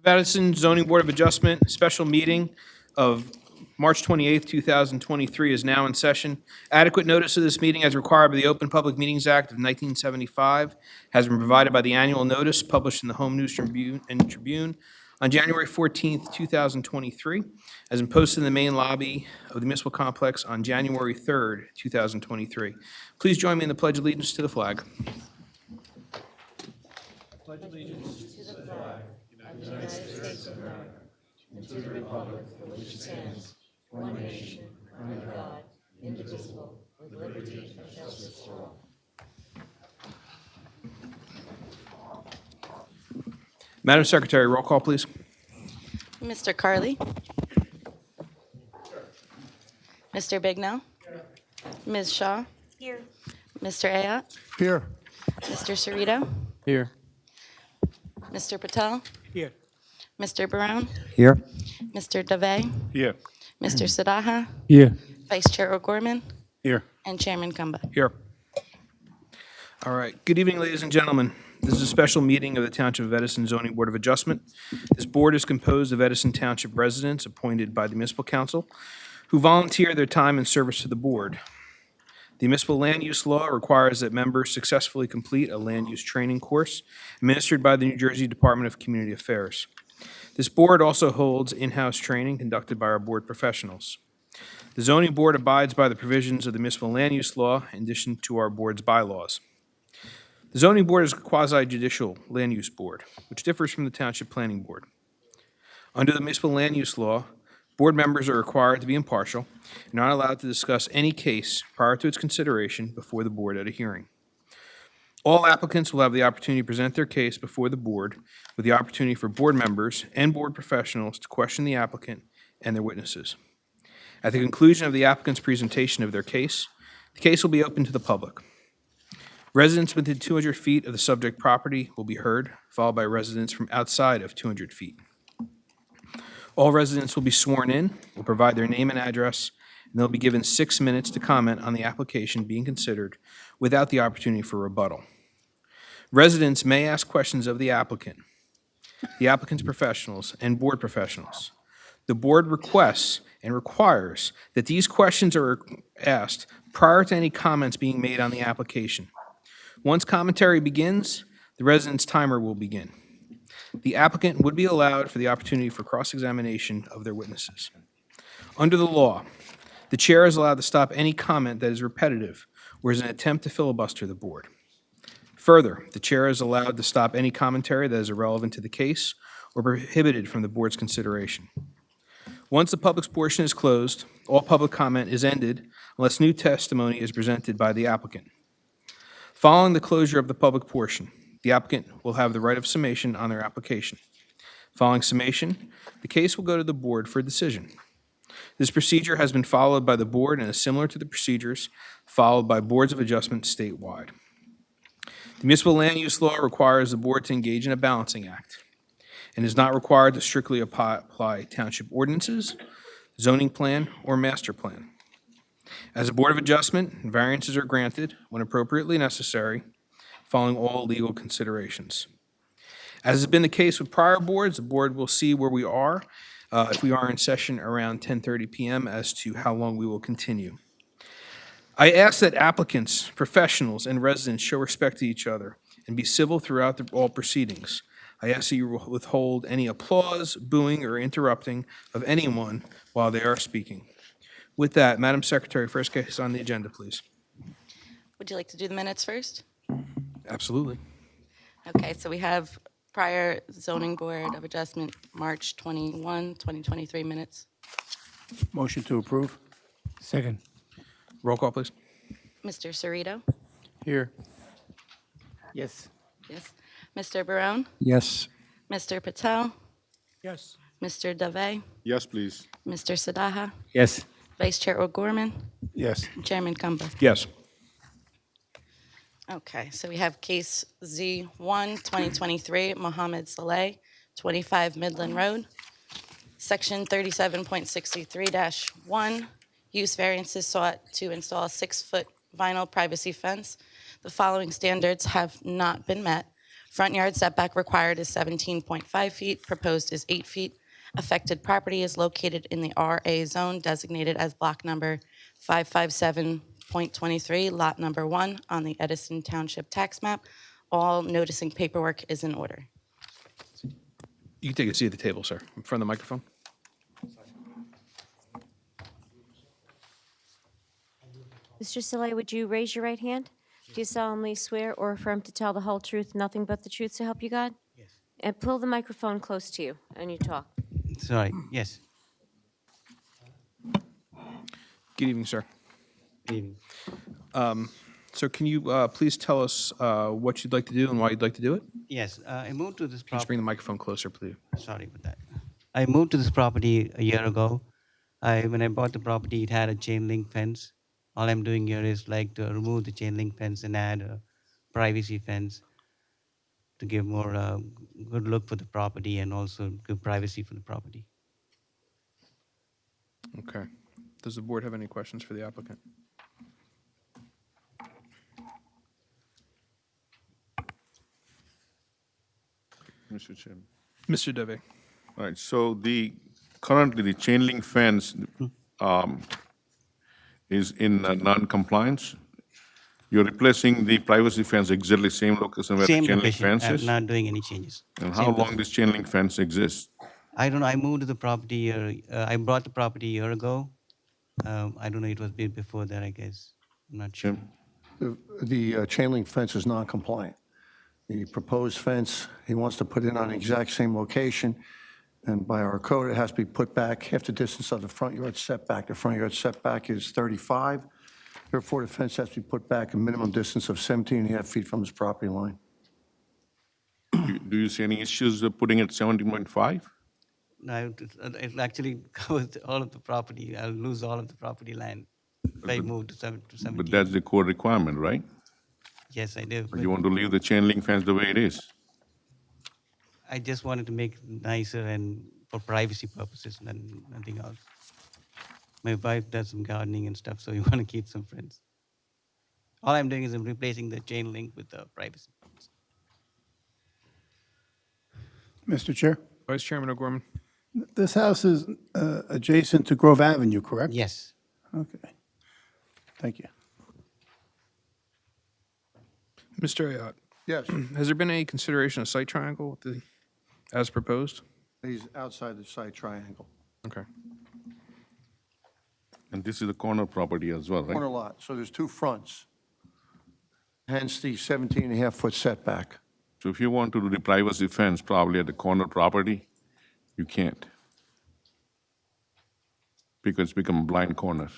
Edison Zoning Board of Adjustment, special meeting of March 28th, 2023 is now in session. Adequate notice of this meeting as required by the Open Public Meetings Act of 1975 has been provided by the annual notice published in the Home News Tribune on January 14th, 2023, has been posted in the main lobby of the municipal complex on January 3rd, 2023. Please join me in the Pledge of Allegiance to the flag. Madam Secretary, roll call, please. Mr. Carley? Mr. Bignell? Ms. Shaw? Here. Mr. Ayotte? Here. Mr. Cerrito? Here. Mr. Patel? Here. Mr. Brown? Here. Mr. Dave? Here. Mr. Sadaha? Here. Vice Chair O'Gorman? Here. And Chairman Kumba. Here. All right. Good evening, ladies and gentlemen. This is a special meeting of the Township of Edison Zoning Board of Adjustment. This board is composed of Edison Township residents appointed by the Municipal Council who volunteer their time and service to the board. The municipal land use law requires that members successfully complete a land use training course administered by the New Jersey Department of Community Affairs. This board also holds in-house training conducted by our board professionals. The zoning board abides by the provisions of the municipal land use law in addition to our board's bylaws. The zoning board is a quasi-judicial land use board, which differs from the township planning board. Under the municipal land use law, board members are required to be impartial and not allowed to discuss any case prior to its consideration before the board at a hearing. All applicants will have the opportunity to present their case before the board with the opportunity for board members and board professionals to question the applicant and their witnesses. At the conclusion of the applicant's presentation of their case, the case will be open to the public. Residents within 200 feet of the subject property will be heard, followed by residents from outside of 200 feet. All residents will be sworn in, will provide their name and address, and they'll be given 6 minutes to comment on the application being considered without the opportunity for rebuttal. Residents may ask questions of the applicant's professionals, and board professionals. The board requests and requires that these questions are asked prior to any comments being made on the application. Once commentary begins, the resident's timer will begin. The applicant would be allowed for the opportunity for cross-examination of their witnesses. Under the law, the chair is allowed to stop any comment that is repetitive or is an attempt to filibuster the board. Further, the chair is allowed to stop any commentary that is irrelevant to the case or prohibited from the board's consideration. Once the public portion is closed, all public comment is ended unless new testimony is presented by the applicant. Following the closure of the public portion, the applicant will have the right of summation on their application. Following summation, the case will go to the board for a decision. This procedure has been followed by the board and is similar to the procedures followed by boards of adjustment statewide. The municipal land use law requires the board to engage in a balancing act and is not required to strictly apply township ordinances, zoning plan, or master plan. As a board of adjustment, variances are granted when appropriately necessary, following all legal considerations. As has been the case with prior boards, the board will see where we are, if we are in session around 10:30 p.m. as to how long we will continue. I ask that applicants, professionals, and residents show respect to each other and be civil throughout all proceedings. I ask that you withhold any applause, booing, or interrupting of anyone while they are speaking. With that, Madam Secretary, first case on the agenda, please. Would you like to do the minutes first? Absolutely. Okay, so we have prior Zoning Board of Adjustment, March 21, 2023 minutes. Motion to approve. Second. Roll call, please. Mr. Cerrito? Here. Yes. Yes. Mr. Barone? Yes. Mr. Patel? Yes. Mr. Dave? Yes, please. Mr. Sadaha? Yes. Vice Chair O'Gorman? Yes. and Chairman Kumba. Yes. Okay, so we have case Z1, 2023, Mohammed Saleh, 25 Midland Road. Section 37.63-1, use variances sought to install a 6-foot vinyl privacy fence. The following standards have not been met. Front yard setback required is 17.5 feet, proposed is 8 feet. Affected property is located in the RA zone designated as block number 557.23, lot number 1 on the Edison Township tax map. All noticing paperwork is in order. You can take a seat at the table, sir, in front of the microphone. Mr. Saleh, would you raise your right hand? Do you solemnly swear or affirm to tell the whole truth, nothing but the truth, so help you God? Yes. And pull the microphone close to you and you talk. Sorry, yes. Good evening, sir. Good evening. So can you please tell us what you'd like to do and why you'd like to do it? Yes, I moved to this Can you just bring property. the microphone closer, please? Sorry about that. I moved to this property a year ago. When I bought the property, it had a chain link fence. All I'm doing here is like to remove the chain link fence and add a privacy fence to give more good look for the property and also give privacy for the property. Okay. Does the board have any questions for the applicant? Mr. Chairman. Mr. Deve? All right, so currently the chain link fence is in non-compliance. You're replacing the privacy fence exactly same location where the Same chain link location. fence I'm is? not doing any changes. And how Same long this chain link fence exists? I don't know. I moved to the property. I bought the property a year ago. I don't know. It was before that, I guess. I'm not sure. Jim? The chain link fence is non-compliant. The proposed fence, he wants to put in on the exact same location, and by our code, it has to be put back half the distance of the front yard setback. The front yard setback is 35. Therefore, the fence has to be put back a minimum distance of 17 and a half feet from his property line. Do you see any issues with putting it 17.5? No, it actually covers all of the property. I'll lose all of the property land if I move to 17. But that's the code requirement, right? Yes, I do. Or But you want to leave the chain link fence the way it is? I just wanted to make it nicer and for privacy purposes and nothing else. My wife does some gardening and stuff, so we want to keep some friends. All I'm doing is I'm replacing the chain link with the privacy. Mr. Chair, Vice Chairman O'Gorman? this house is adjacent to Grove Avenue, correct? Yes. Okay. Thank you. Mr. Ayotte, Yes, has there been any consideration of site triangle with as proposed? he's outside the site triangle. Okay. And this is the corner property as well, Corner right? lot, so there's two fronts, hence the 17 and a half foot setback. So if you want to do the privacy fence probably at the corner property, you can't. Because it's become blind corners.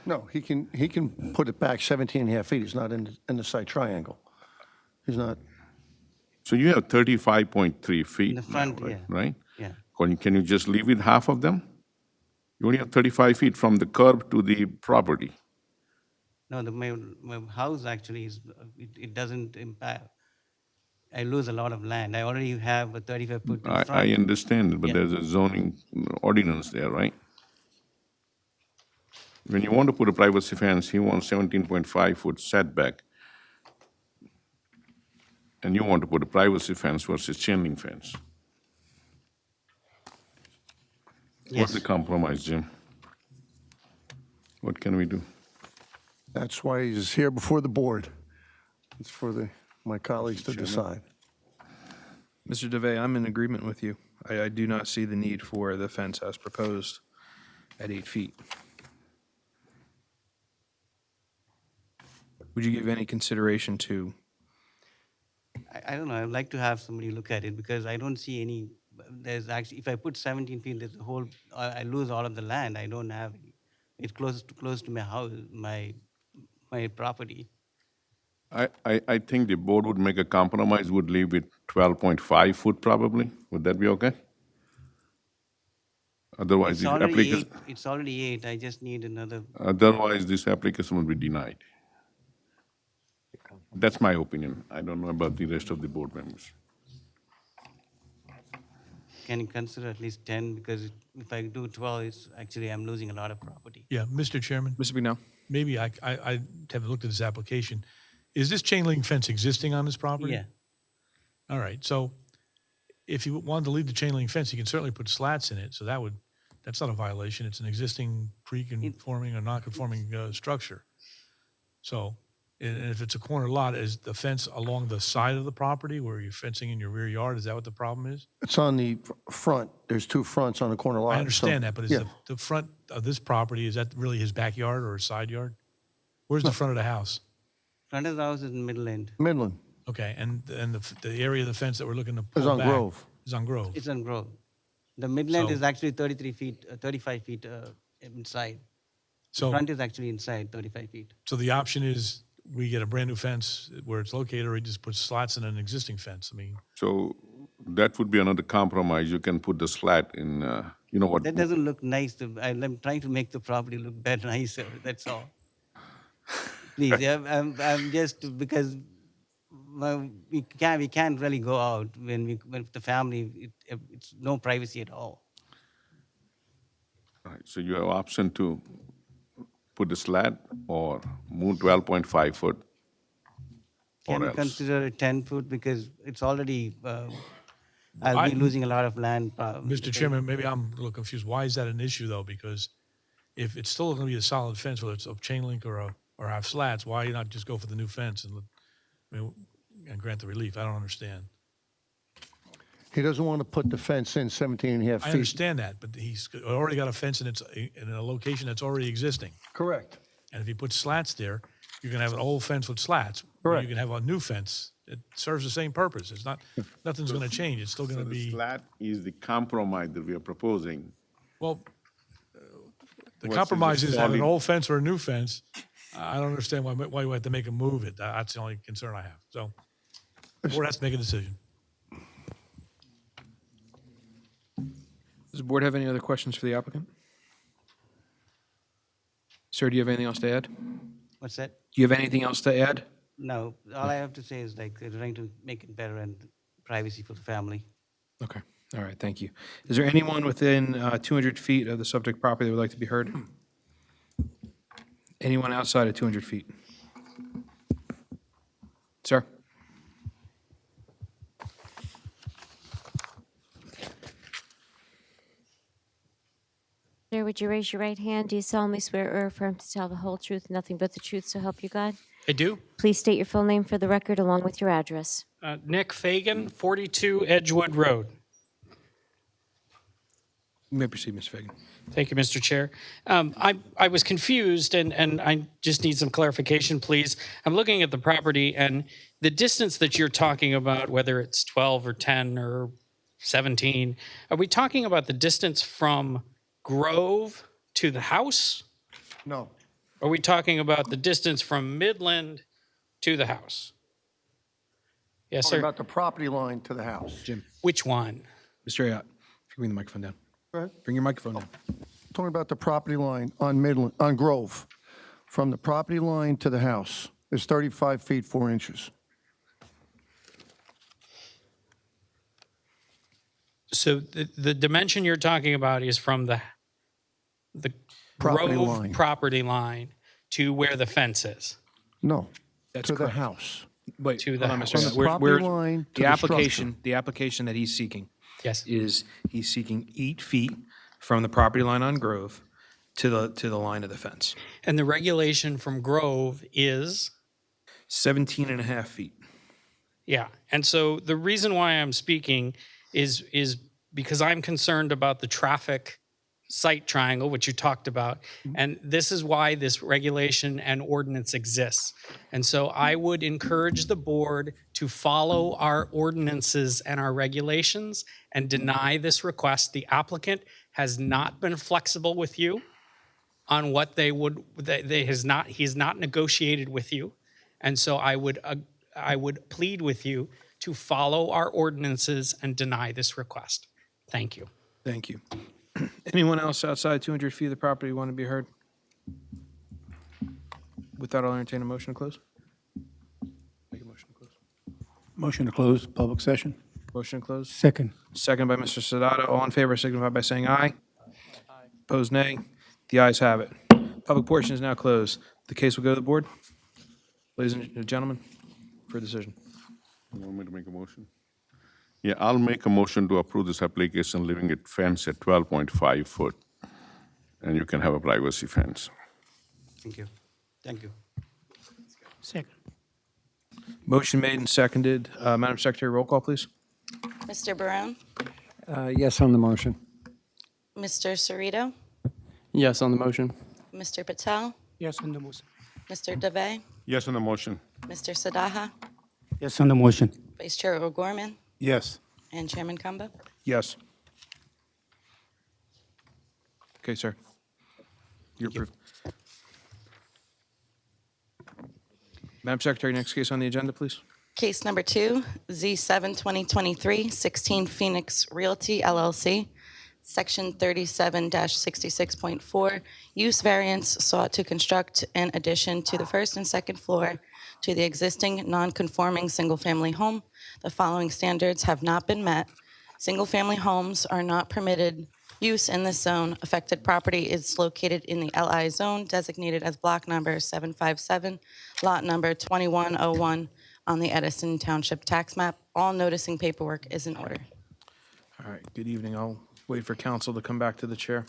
No, he can put it back 17 and a half feet. He's not in the site triangle. He's not, So you have 35.3 feet In the front, now, yeah. right? Yeah. Can you just leave with half of them? You only have 35 feet from the curb to the property. No, my house actually is, it doesn't impact. I lose a lot of land. I already have a 35-foot in I front. understand, but Yeah. there's a zoning ordinance there, right? When you want to put a privacy fence, he wants 17.5-foot setback. And you want to put a privacy fence versus chain link fence. What's the Yes. compromise, Jim? What can we do? that's why he's here before the board. It's for my colleagues to decide. Mr. Deve, I'm in agreement with you. I do not see the need for the fence as proposed at 8 feet. Would you give any consideration to, I don't know. I'd like to have somebody look at it because I don't see any. There's actually, if I put 17 feet, there's a whole. I lose all of the land. I don't have. It's close to my house, my property. I think the board would make a compromise, would leave it 12.5 foot probably. Would that be okay? Otherwise, It's already 8. I just need another. otherwise this application will be denied. That's my opinion. I don't know about the rest of the board members. Can you consider at least 10? Because if I do 12, it's actually I'm losing a lot of property. Yeah, Mr. Chairman, Mr. Bignell? maybe I haven't looked at this application. Is this chain link fence existing on this property? Yeah. All right, so if you wanted to leave the chain link fence, you can certainly put slats in it, so that's not a violation. It's an existing pre-conforming or non-conforming structure. So, and if it's a corner lot, is the fence along the side of the property where you're fencing in your rear yard? Is that what the problem is? It's on the front. There's two fronts on the corner lot. I understand that, but is yeah. the front of this property, is that really his backyard or his side yard? Where's the front of the house? Front of the house is in middle end. Midland Okay, and the area of the fence that we're looking to pull is on back Grove. is on Grove. It's on Grove. The midland So- is actually 33 feet, 35 feet inside. The So, front is actually inside, 35 feet. so the option is we get a brand new fence where it's located, or we just put slats in an existing fence. I mean, So that would be another compromise. You can put the slat in, you know what? That doesn't look nice. I'm trying to make the property look better, nicer. That's all. Please, I'm just because we can't really go out when the family. It's no privacy at all. Right, so you have option to put the slat or move 12.5 foot. Can Or we else. consider a 10 foot because it's already. I'll I- be losing a lot of land. Mr. Chairman, maybe I'm a little confused. Why is that an issue, though? Because if it's still going to be a solid fence, whether it's a chain link or have slats, why not just go for the new fence and grant the relief? I don't understand. He doesn't want to put the fence in 17 and a half I feet. understand that, but he's already got a fence and it's in a location that's already existing. Correct. And if you put slats there, you're going to have an old fence with slats. Or Correct. you can have a new fence. It serves the same purpose. It's not, nothing's going to change. It's still going So to the be, slat is the compromise that we are proposing. well, the What's compromise the is have an solid- old fence or a new fence. I don't understand why you have to make a move it. That's the only concern I have. So the board has to make a decision. Does the board have any other questions for the applicant? Sir, do you have anything else to add? What's that? Do you have anything else to add? No, all I have to say is like trying to make it better and privacy for the family. Okay, all right, thank you. Is there anyone within 200 feet of the subject property that would like to be heard? Anyone outside of 200 feet? Sir? Sir, would you raise your right hand? Do you solemnly swear or affirm to tell the whole truth, nothing but the truth, so help you God? I do. Please state your full name for the record along with your address. Nick Fagan, 42 Edgewood Road. You may proceed, Ms. Fagan. Thank you, Mr. Chair. I was confused, and I just need some clarification, please. I'm looking at the property, and the distance that you're talking about, whether it's 12 or 10 or 17, are we talking about the distance from Grove to the house? No. Are we talking about the distance from Midland to the house? Yes, Talking sir. about the property line to the house. Jim, Which one? Mr. Ayotte, if you bring the microphone down. Go ahead. Bring your microphone down. Talking about the property line on Midland, on Grove. From the property line to the house is 35 feet 4 inches. So the dimension you're talking about is from the Property Grove line. property line to where the fence is. No, That's to the correct. house. Wait, To hold the on, house. Mr. From the Ayotte. Where- property where's- line to The the application, the application that he's seeking Yes. is he's seeking 8 feet from the property line on Grove to the line of the fence. And the regulation from Grove is, 17 and a half feet. yeah. And so the reason why I'm speaking is because I'm concerned about the traffic site triangle, which you talked about. And this is why this regulation and ordinance exists. And so I would encourage the board to follow our ordinances and our regulations and deny this request. The applicant has not been flexible with you on what he's not negotiated with you. And so I would plead with you to follow our ordinances and deny this request. Thank you. Thank you. Anyone else outside 200 feet of the property want to be heard? With that, I'll entertain a motion to close. Make a motion to close. Motion to close public session. Motion to close. Second. Second by Mr. Sadato. All in favor signify by saying aye. Opposed, nay. The ayes have it. Public portion is now closed. The case will go to the board. Ladies and gentlemen, for decision. You want me to make a motion? Yeah, I'll make a motion to approve this application, leaving it fence at 12.5 foot. And you can have a privacy fence. Thank you. Thank you. Second. Motion made and seconded. Madam Secretary, roll call, please. Mr. Barone? Yes on the motion. Mr. Cerrito? Yes on the motion. Mr. Patel? Yes on the motion. Mr. DeVay? Yes on the motion. Mr. Sadaha? Yes on the motion. Vice Chair O'Gorman? Yes. And Chairman Kamba? Yes. Okay, sir. You're approved. Madam Secretary, next case on the agenda, please. Case number 2, Z7-2023, 16 Phoenix Realty LLC, Section 37-66.4, use variance sought to construct an addition to the first and second floor to the existing non-conforming single-family home. The following standards have not been met. Single-family homes are not permitted use in this zone. Affected property is located in the LI zone designated as block number 757, lot number 2101 on the Edison Township tax map. All noticing paperwork is in order. All right, good evening. I'll wait for council to come back to the chair.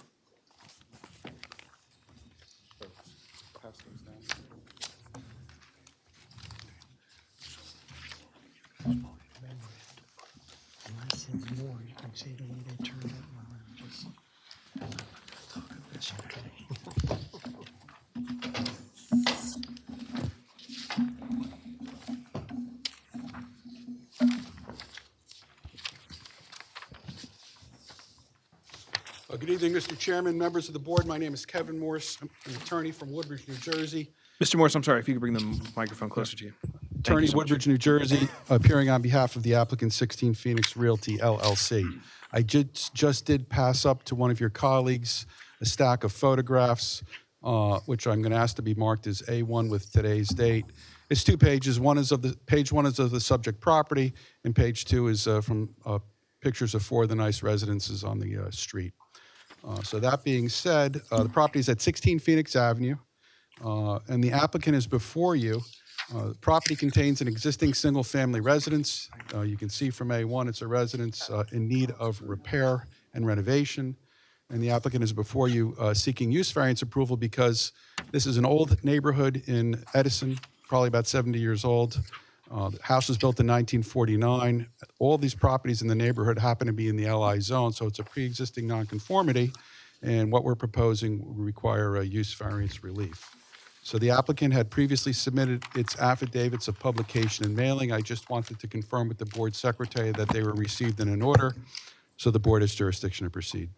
Good evening, Mr. Chairman, members of the board. My name is Kevin Morse. I'm an attorney from Woodbridge, New Jersey. Mr. Morse, I'm sorry, if you could bring the microphone closer to you. Thank you Attorney, so much. Woodbridge, New Jersey, appearing on behalf of the applicant 16 Phoenix Realty LLC. I just did pass up to one of your colleagues a stack of photographs, which I'm going to ask to be marked as A1 with today's date. It's 2 pages. Page one is of the subject property, and page 2 is from pictures of 4 of the nice residences on the street. So that being said, the property is at 16 Phoenix Avenue, and the applicant is before you. The property contains an existing single-family residence. You can see from A1, it's a residence in need of repair and renovation. And the applicant is before you seeking use variance approval because this is an old neighborhood in Edison, probably about 70 years old. The house was built in 1949. All these properties in the neighborhood happen to be in the LI zone, so it's a pre-existing nonconformity, and what we're proposing would require a use variance relief. So the applicant had previously submitted its affidavits of publication and mailing. I just wanted to confirm with the board secretary that they were received in an order, so the board has jurisdiction to proceed.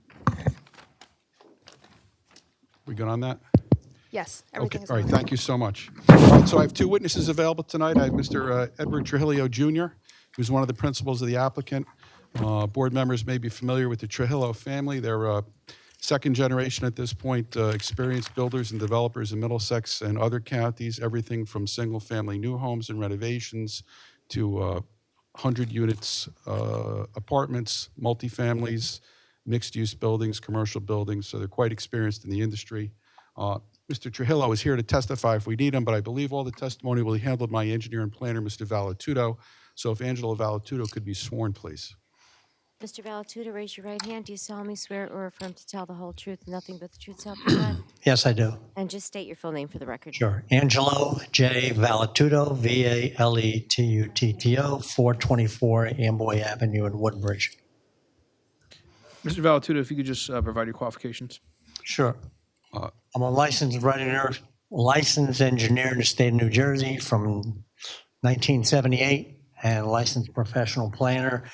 We good on that? Yes, Okay, everything is all right, on. thank you so much. All right, so I have 2 witnesses available tonight. I have Mr. Edward Trujillo Jr., who's one of the principals of the applicant. Board members may be familiar with the Trujillo family. They're second generation at this point, experienced builders and developers in Middlesex and other counties, everything from single-family new homes and renovations to 100 units apartments, multifamilies, mixed-use buildings, commercial buildings, so they're quite experienced in the industry. Mr. Trujillo is here to testify if we need him, but I believe all the testimony will be handled by my engineer and planner, Mr. Valatudo. So if Angelo Valatudo could be sworn, please. Mr. Valatudo, raise your right hand. Do you solemnly swear or affirm to tell the whole truth and nothing but the truth, so help you God? Yes, I do. And just state your full name for the record. Sure. Angelo J. Valatuto, Valetutto, 424 Amboy Avenue in Woodbridge. Mr. Valatudo, if you could just provide your qualifications. Sure. I'm a licensed engineer in the state of New Jersey from 1978 and licensed professional planner,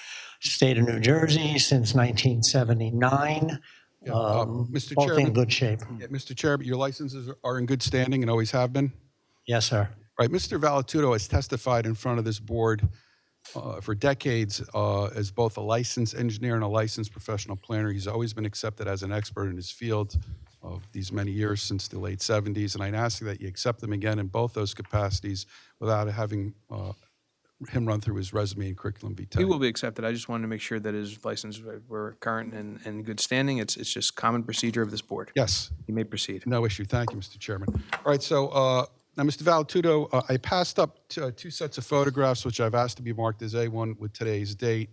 state of New Jersey since 1979. Mr. Both in Chairman, good shape. yeah, Mr. Chair, but your licenses are in good standing and always have been? Yes, sir. Right, Mr. Valatudo has testified in front of this board for decades as both a licensed engineer and a licensed professional planner. He's always been accepted as an expert in his field of these many years since the late 70s, and I'd ask that you accept them again in both those capacities without having him run through his resume and curriculum vitae. He will be accepted. I just wanted to make sure that his license were current and in good standing. It's just common procedure of this board. Yes. You may proceed. No issue. Thank you, Mr. Chairman. All right, so now, Mr. Valatudo, I passed up two sets of photographs, which I've asked to be marked as A1 with today's date.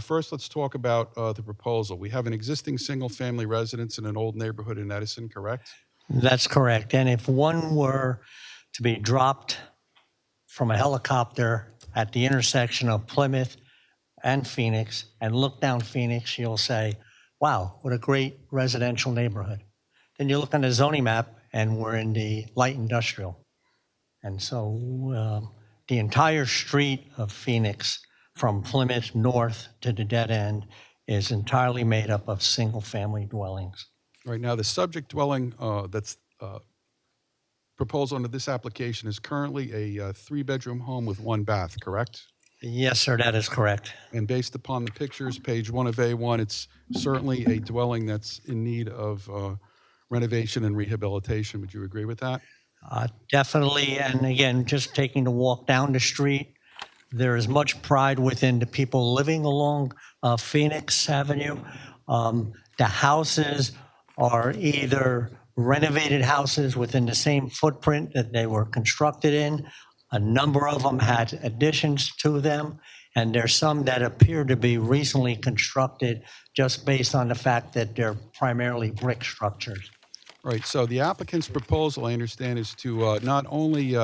First, let's talk about the proposal. We have an existing single-family residence in an old neighborhood in Edison, correct? That's correct. And if one were to be dropped from a helicopter at the intersection of Plymouth and Phoenix and look down Phoenix, you'll say, wow, what a great residential neighborhood. Then you look on the zoning map and we're in the light industrial. And so the entire street of Phoenix from Plymouth north to the dead end is entirely made up of single-family dwellings. Right now, the subject dwelling that's proposed under this application is currently a three-bedroom home with one bath, correct? Yes, sir, that is correct. And based upon the pictures, page 1 of A1, it's certainly a dwelling that's in need of renovation and rehabilitation. Would you agree with that? Definitely, and again, just taking the walk down the street, there is much pride within the people living along Phoenix Avenue. The houses are either renovated houses within the same footprint that they were constructed in. A number of them had additions to them, and there's some that appear to be recently constructed just based on the fact that they're primarily brick structures. Right, so the applicant's proposal, I understand, is to not only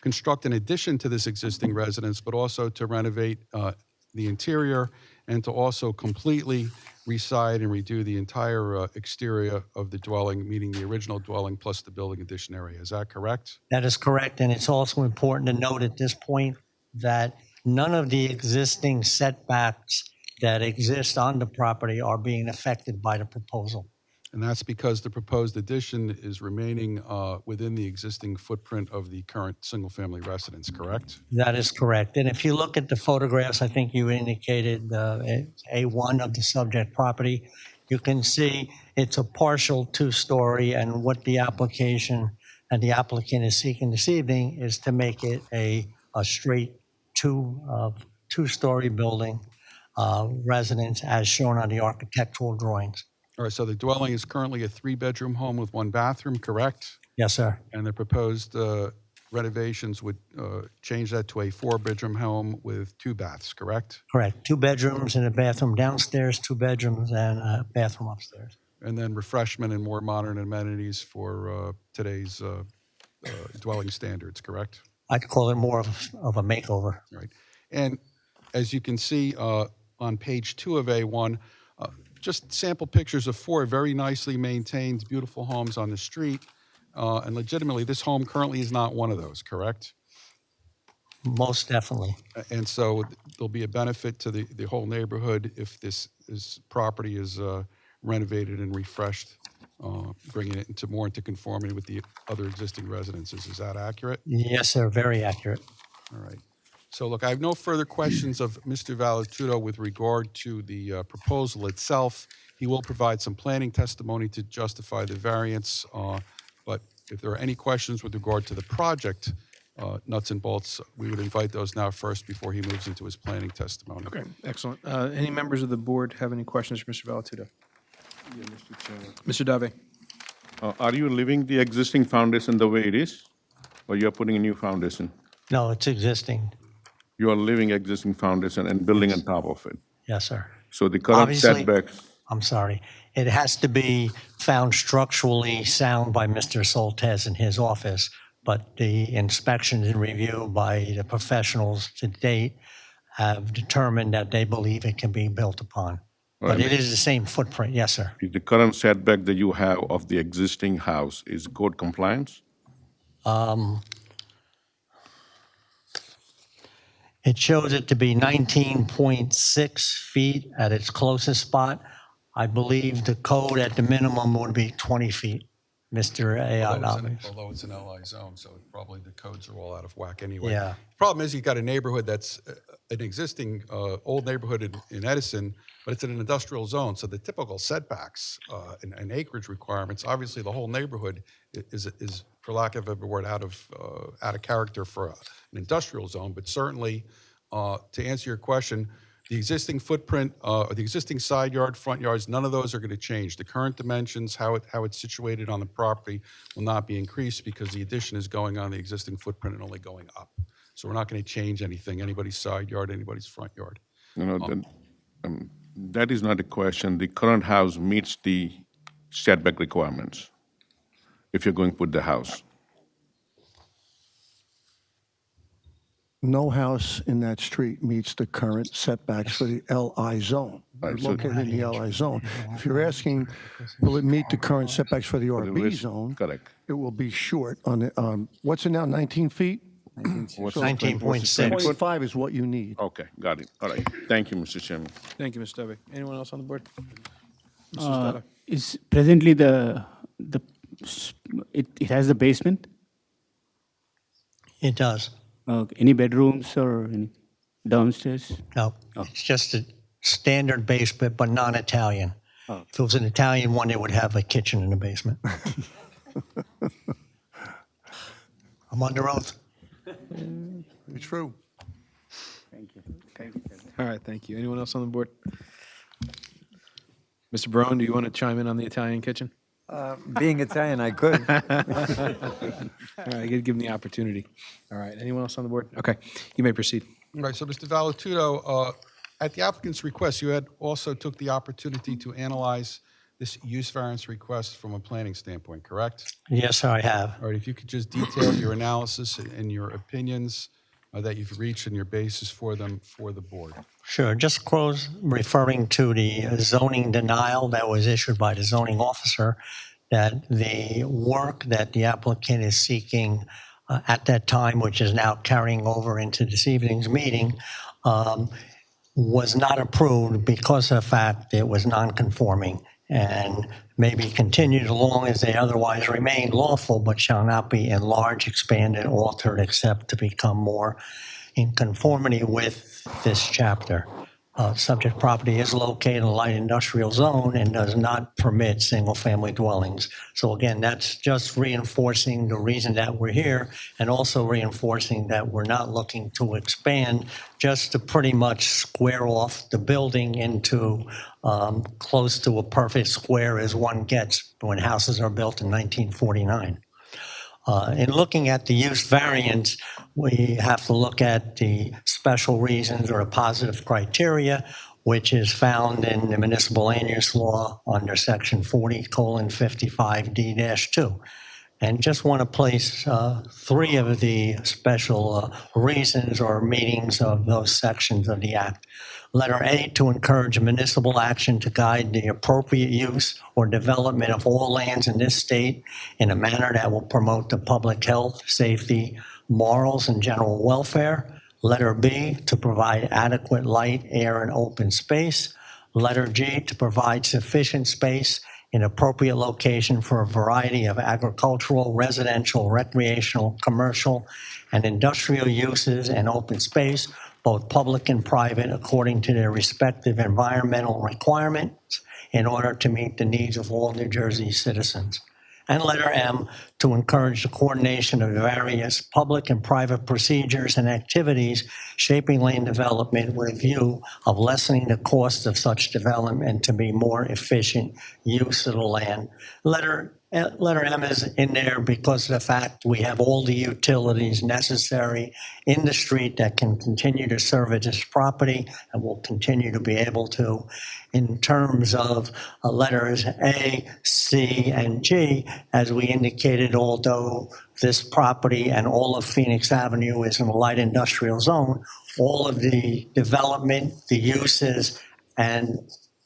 construct an addition to this existing residence, but also to renovate the interior and to also completely reside and redo the entire exterior of the dwelling, meaning the original dwelling plus the building addition area. Is that correct? That is correct, and it's also important to note at this point that none of the existing setbacks that exist on the property are being affected by the proposal. And that's because the proposed addition is remaining within the existing footprint of the current single-family residence, correct? That is correct. And if you look at the photographs, I think you indicated A1 of the subject property, you can see it's a partial two-story, and what the application and the applicant is seeking this evening is to make it a straight two-story building residence as shown on the architectural drawings. All right, so the dwelling is currently a three-bedroom home with one bathroom, correct? Yes, sir. And the proposed renovations would change that to a four-bedroom home with two baths, correct? Correct. 2 bedrooms and a bathroom downstairs, 2 bedrooms and a bathroom upstairs. And then refreshment and more modern amenities for today's dwelling standards, correct? I'd call it more of a makeover. Right. And as you can see on page 2 of A1, just sample pictures of 4 very nicely maintained, beautiful homes on the street. And legitimately, this home currently is not one of those, correct? Most definitely. And so there'll be a benefit to the whole neighborhood if this property is renovated and refreshed, bringing it more into conformity with the other existing residences. Is that accurate? Yes, sir. Very accurate. All right. So look, I have no further questions of Mr. Valatudo with regard to the proposal itself. He will provide some planning testimony to justify the variance, but if there are any questions with regard to the project, nuts and bolts, we would invite those now first before he moves into his planning testimony. Okay, excellent. Any members of the board have any questions for Mr. Valatudo? Yeah, Mr. Chairman. Mr. Dave? Are you leaving the existing foundation the way it is, or you're putting a new foundation? No, it's existing. You are leaving existing foundation and building on top of it. Yes, sir. So the current Obviously- setbacks, I'm sorry. It has to be found structurally sound by Mr. Soltesz in his office, but the inspections and review by the professionals to date have determined that they believe it can be built upon. But it is the same footprint. Yes, sir. the current setback that you have of the existing house is code compliance? It shows it to be 19.6 feet at its closest spot. I believe the code at the minimum would be 20 feet, Mr. Ayad. Although it's an LI zone, so probably the codes are all out of whack anyway. Yeah. Problem is, you've got a neighborhood that's an existing old neighborhood in Edison, but it's in an industrial zone. So the typical setbacks and acreage requirements, obviously the whole neighborhood is for lack of a better word, out of character for an industrial zone. But certainly to answer your question, the existing footprint, or the existing side yard, front yards, none of those are going to change. The current dimensions, how it's situated on the property will not be increased because the addition is going on the existing footprint and only going up. So we're not going to change anything, anybody's side yard, anybody's front yard. That is not a question. The current house meets the setback requirements if you're going to put the house. No house in that street meets the current setbacks for the LI zone. They're Right, so- located in the LI zone. If you're asking, will it meet the current setbacks for the RB risk- zone? Correct. It will be short on the, what's it now, 19 feet? What's 19.6. 25 is what you need. Okay, got it. All right. Thank you, Mr. Chairman. Thank you, Ms. Dovey. Anyone else on the board? Is presently it has the basement? It does. Any bedrooms or any downstairs? No, it's just a standard basement, but non-Italian. If it was an Italian one, it would have a kitchen in the basement. I'm under oath. It's true. All right, thank you. Anyone else on the board? Mr. Barone, do you want to chime in on the Italian kitchen? Being Italian, I could. All right, I got to give him the opportunity. All right, anyone else on the board? Okay, you may proceed. All right, so Mr. Valatudo, at the applicant's request, you had also took the opportunity to analyze this use variance request from a planning standpoint, correct? Yes, I have. All right, if you could just detail your analysis and your opinions that you've reached and your basis for them for the board. Sure. Just referring to the zoning denial that was issued by the zoning officer, that the work that the applicant is seeking at that time, which is now carrying over into this evening's meeting, was not approved because of the fact it was non-conforming and may be continued as long as they otherwise remain lawful, but shall not be enlarged, expanded, altered, except to become more in conformity with this chapter. Subject property is located in a light industrial zone and does not permit single-family dwellings. So again, that's just reinforcing the reason that we're here and also reinforcing that we're not looking to expand, just to pretty much square off the building into close to a perfect square as one gets when houses are built in 1949. In looking at the use variance, we have to look at the special reasons or a positive criteria, which is found in the municipal land use law under section 40:55D-2. And just want to place three of the special reasons or meanings of those sections of the act. Letter A, to encourage municipal action to guide the appropriate use or development of all lands in this state in a manner that will promote the public health, safety, morals, and general welfare. Letter B, to provide adequate light, air, and open space. Letter G, to provide sufficient space in appropriate location for a variety of agricultural, residential, recreational, commercial, and industrial uses and open space, both public and private, according to their respective environmental requirements in order to meet the needs of all New Jersey citizens. And letter M, to encourage the coordination of various public and private procedures and activities shaping land development with a view of lessening the cost of such development to be more efficient use of the land. Letter M is in there because of the fact we have all the utilities necessary in the street that can continue to service this property and will continue to be able to. In terms of letters A, C, and G, as we indicated, although this property and all of Phoenix Avenue is in a light industrial zone, all of the development, the uses, and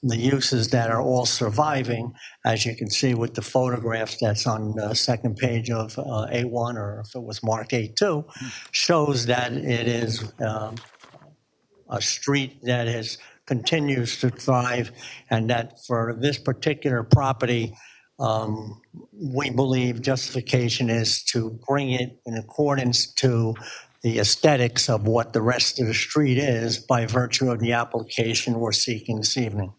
the uses that are all surviving, as you can see with the photographs that's on the second page of A1, or if it was marked A2, shows that it is a street that continues to thrive, and that for this particular property, we believe justification is to bring it in accordance to the aesthetics of what the rest of the street is by virtue of the application we're seeking this evening.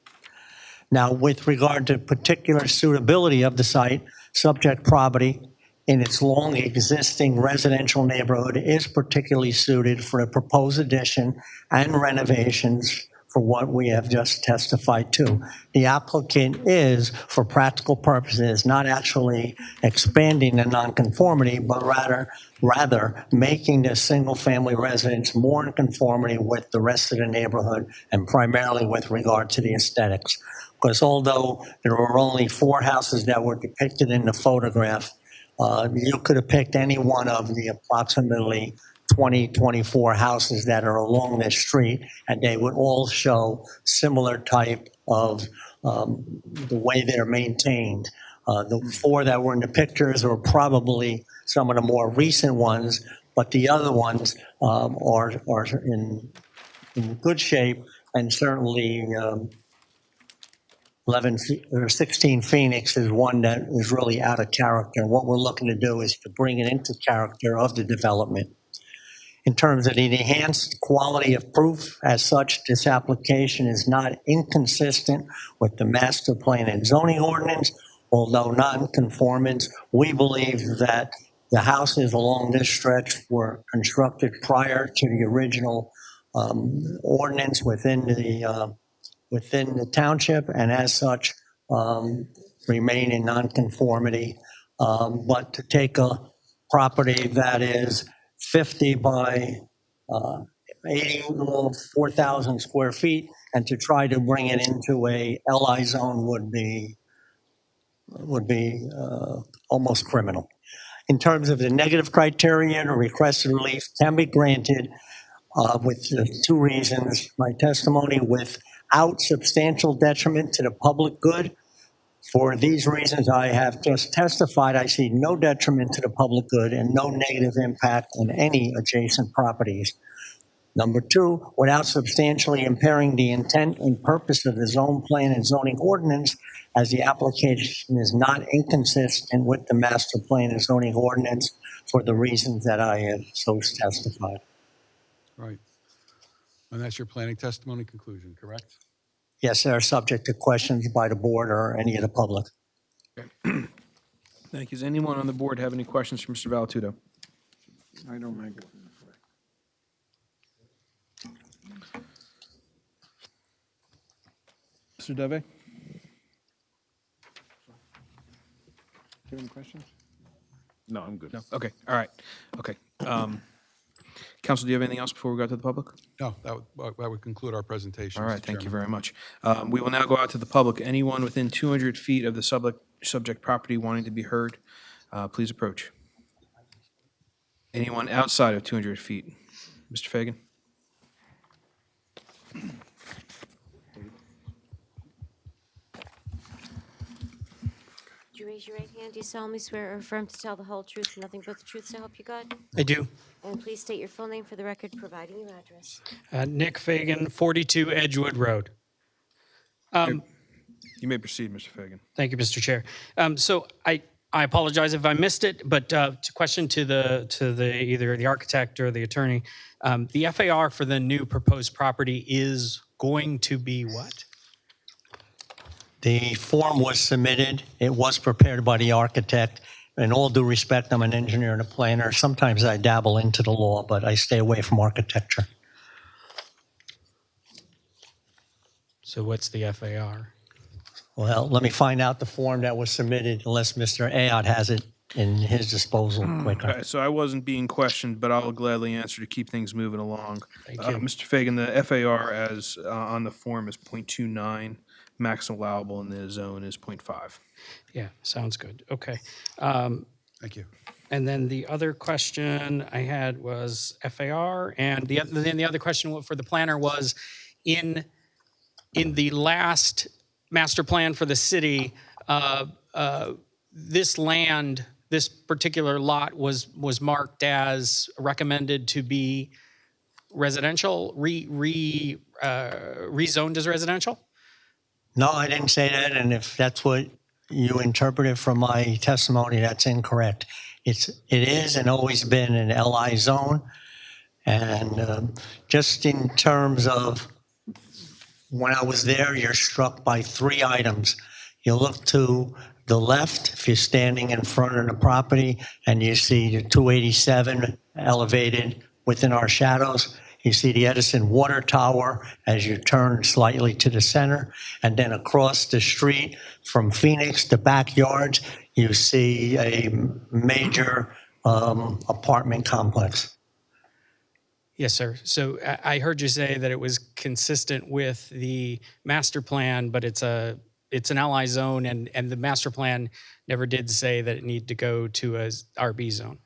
Now, with regard to particular suitability of the site, subject property in its long existing residential neighborhood is particularly suited for a proposed addition and renovations for what we have just testified to. The applicant is, for practical purposes, not actually expanding the nonconformity, but rather making the single-family residence more in conformity with the rest of the neighborhood and primarily with regard to the aesthetics. Because although there were only 4 houses that were depicted in the photograph, you could have picked any one of the approximately 20, 24 houses that are along this street, and they would all show similar type of the way they're maintained. The 4 that were in the pictures are probably some of the more recent ones, but the other ones are in good shape, and certainly 16 Phoenix is one that is really out of character. And what we're looking to do is to bring it into character of the development. In terms of the enhanced quality of proof, as such, this application is not inconsistent with the master plan and zoning ordinance. Although non-conformance, we believe that the houses along this stretch were constructed prior to the original ordinance within the township, and as such, remain in nonconformity. But to take a property that is 50 by 84,000 square feet and to try to bring it into a LI zone would be almost criminal. In terms of the negative criteria, the requested relief can be granted with 2 reasons. My testimony without substantial detriment to the public good. For these reasons I have just testified, I see no detriment to the public good and no negative impact on any adjacent properties. Number 2, without substantially impairing the intent and purpose of the zone plan and zoning ordinance, as the application is not inconsistent with the master plan and zoning ordinance for the reasons that I have so testified. Right. And that's your planning testimony conclusion, correct? Yes, they are subject to questions by the board or any of the public. Thank you. Does anyone on the board have any questions for Mr. Valatudo? I don't make it. Mr. Dove? Do you have any questions? No, I'm good. No? Okay, all right, okay. Counsel, do you have anything else before we go out to the public? No, that would conclude our presentation. All right, Mr. thank you Chairman. very much. We will now go out to the public. Anyone within 200 feet of the subject property wanting to be heard, please approach. Anyone outside of 200 feet? Mr. Fagan? Would you raise your right hand? Do you solemnly swear or affirm to tell the whole truth and nothing but the truth, so help you God? I do. And please state your full name for the record, providing your address. Nick Fagan, 42 Edgewood Road. You may proceed, Mr. Fagan. Thank you, Mr. Chair. So I apologize if I missed it, but to question to the either the architect or the attorney, the FAR for the new proposed property is going to be what? The form was submitted. It was prepared by the architect. In all due respect, I'm an engineer and a planner. Sometimes I dabble into the law, but I stay away from architecture. So what's the FAR? Well, let me find out the form that was submitted, unless Mr. Ayotte has it in his disposal quicker. So I wasn't being questioned, but I'll gladly answer to keep things moving along. Thank you. Mr. Fagan, the FAR as on the form is .29. Maximum allowable in the zone is 0.5. Yeah, sounds good. Okay. Thank you. And then the other question I had was FAR, and then the other question for the planner was, in the last master plan for the city, this land, this particular lot was marked as recommended to be residential, rezoned as residential? No, I didn't say that, and if that's what you interpreted from my testimony, that's incorrect. It is and always been an LI zone, and just in terms of when I was there, you're struck by 3 items. You look to the left, if you're standing in front of the property and you see the 287 elevated within our shadows, you see the Edison water tower as you turn slightly to the center. And then across the street from Phoenix to backyards, you see a major apartment complex. Yes, sir. So I heard you say that it was consistent with the master plan, but it's an LI zone, and the master plan never did say that it needed to go to a RB zone.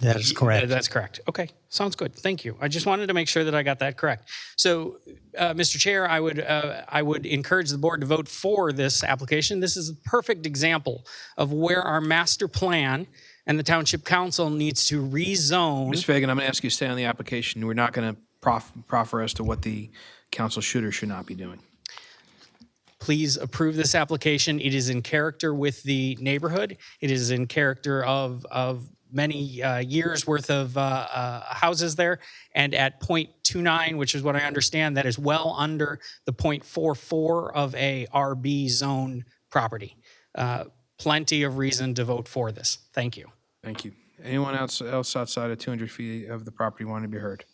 That is correct. That's correct. Okay, sounds good. Thank you. I just wanted to make sure that I got that correct. So, Mr. Chair, I would encourage the board to vote for this application. This is a perfect example of where our master plan and the township council needs to rezone. Ms. Fagan, I'm going to ask you to stay on the application. We're not going to proffer as to what the council should or should not be doing. Please approve this application. It is in character with the neighborhood. It is in character of many years worth of houses there. And at 0.29, which is what I understand, that is well under the 0.44 of a RB zone property. Plenty of reason to vote for this. Thank you. Thank you. Anyone else outside of 200 feet of the property want to be heard?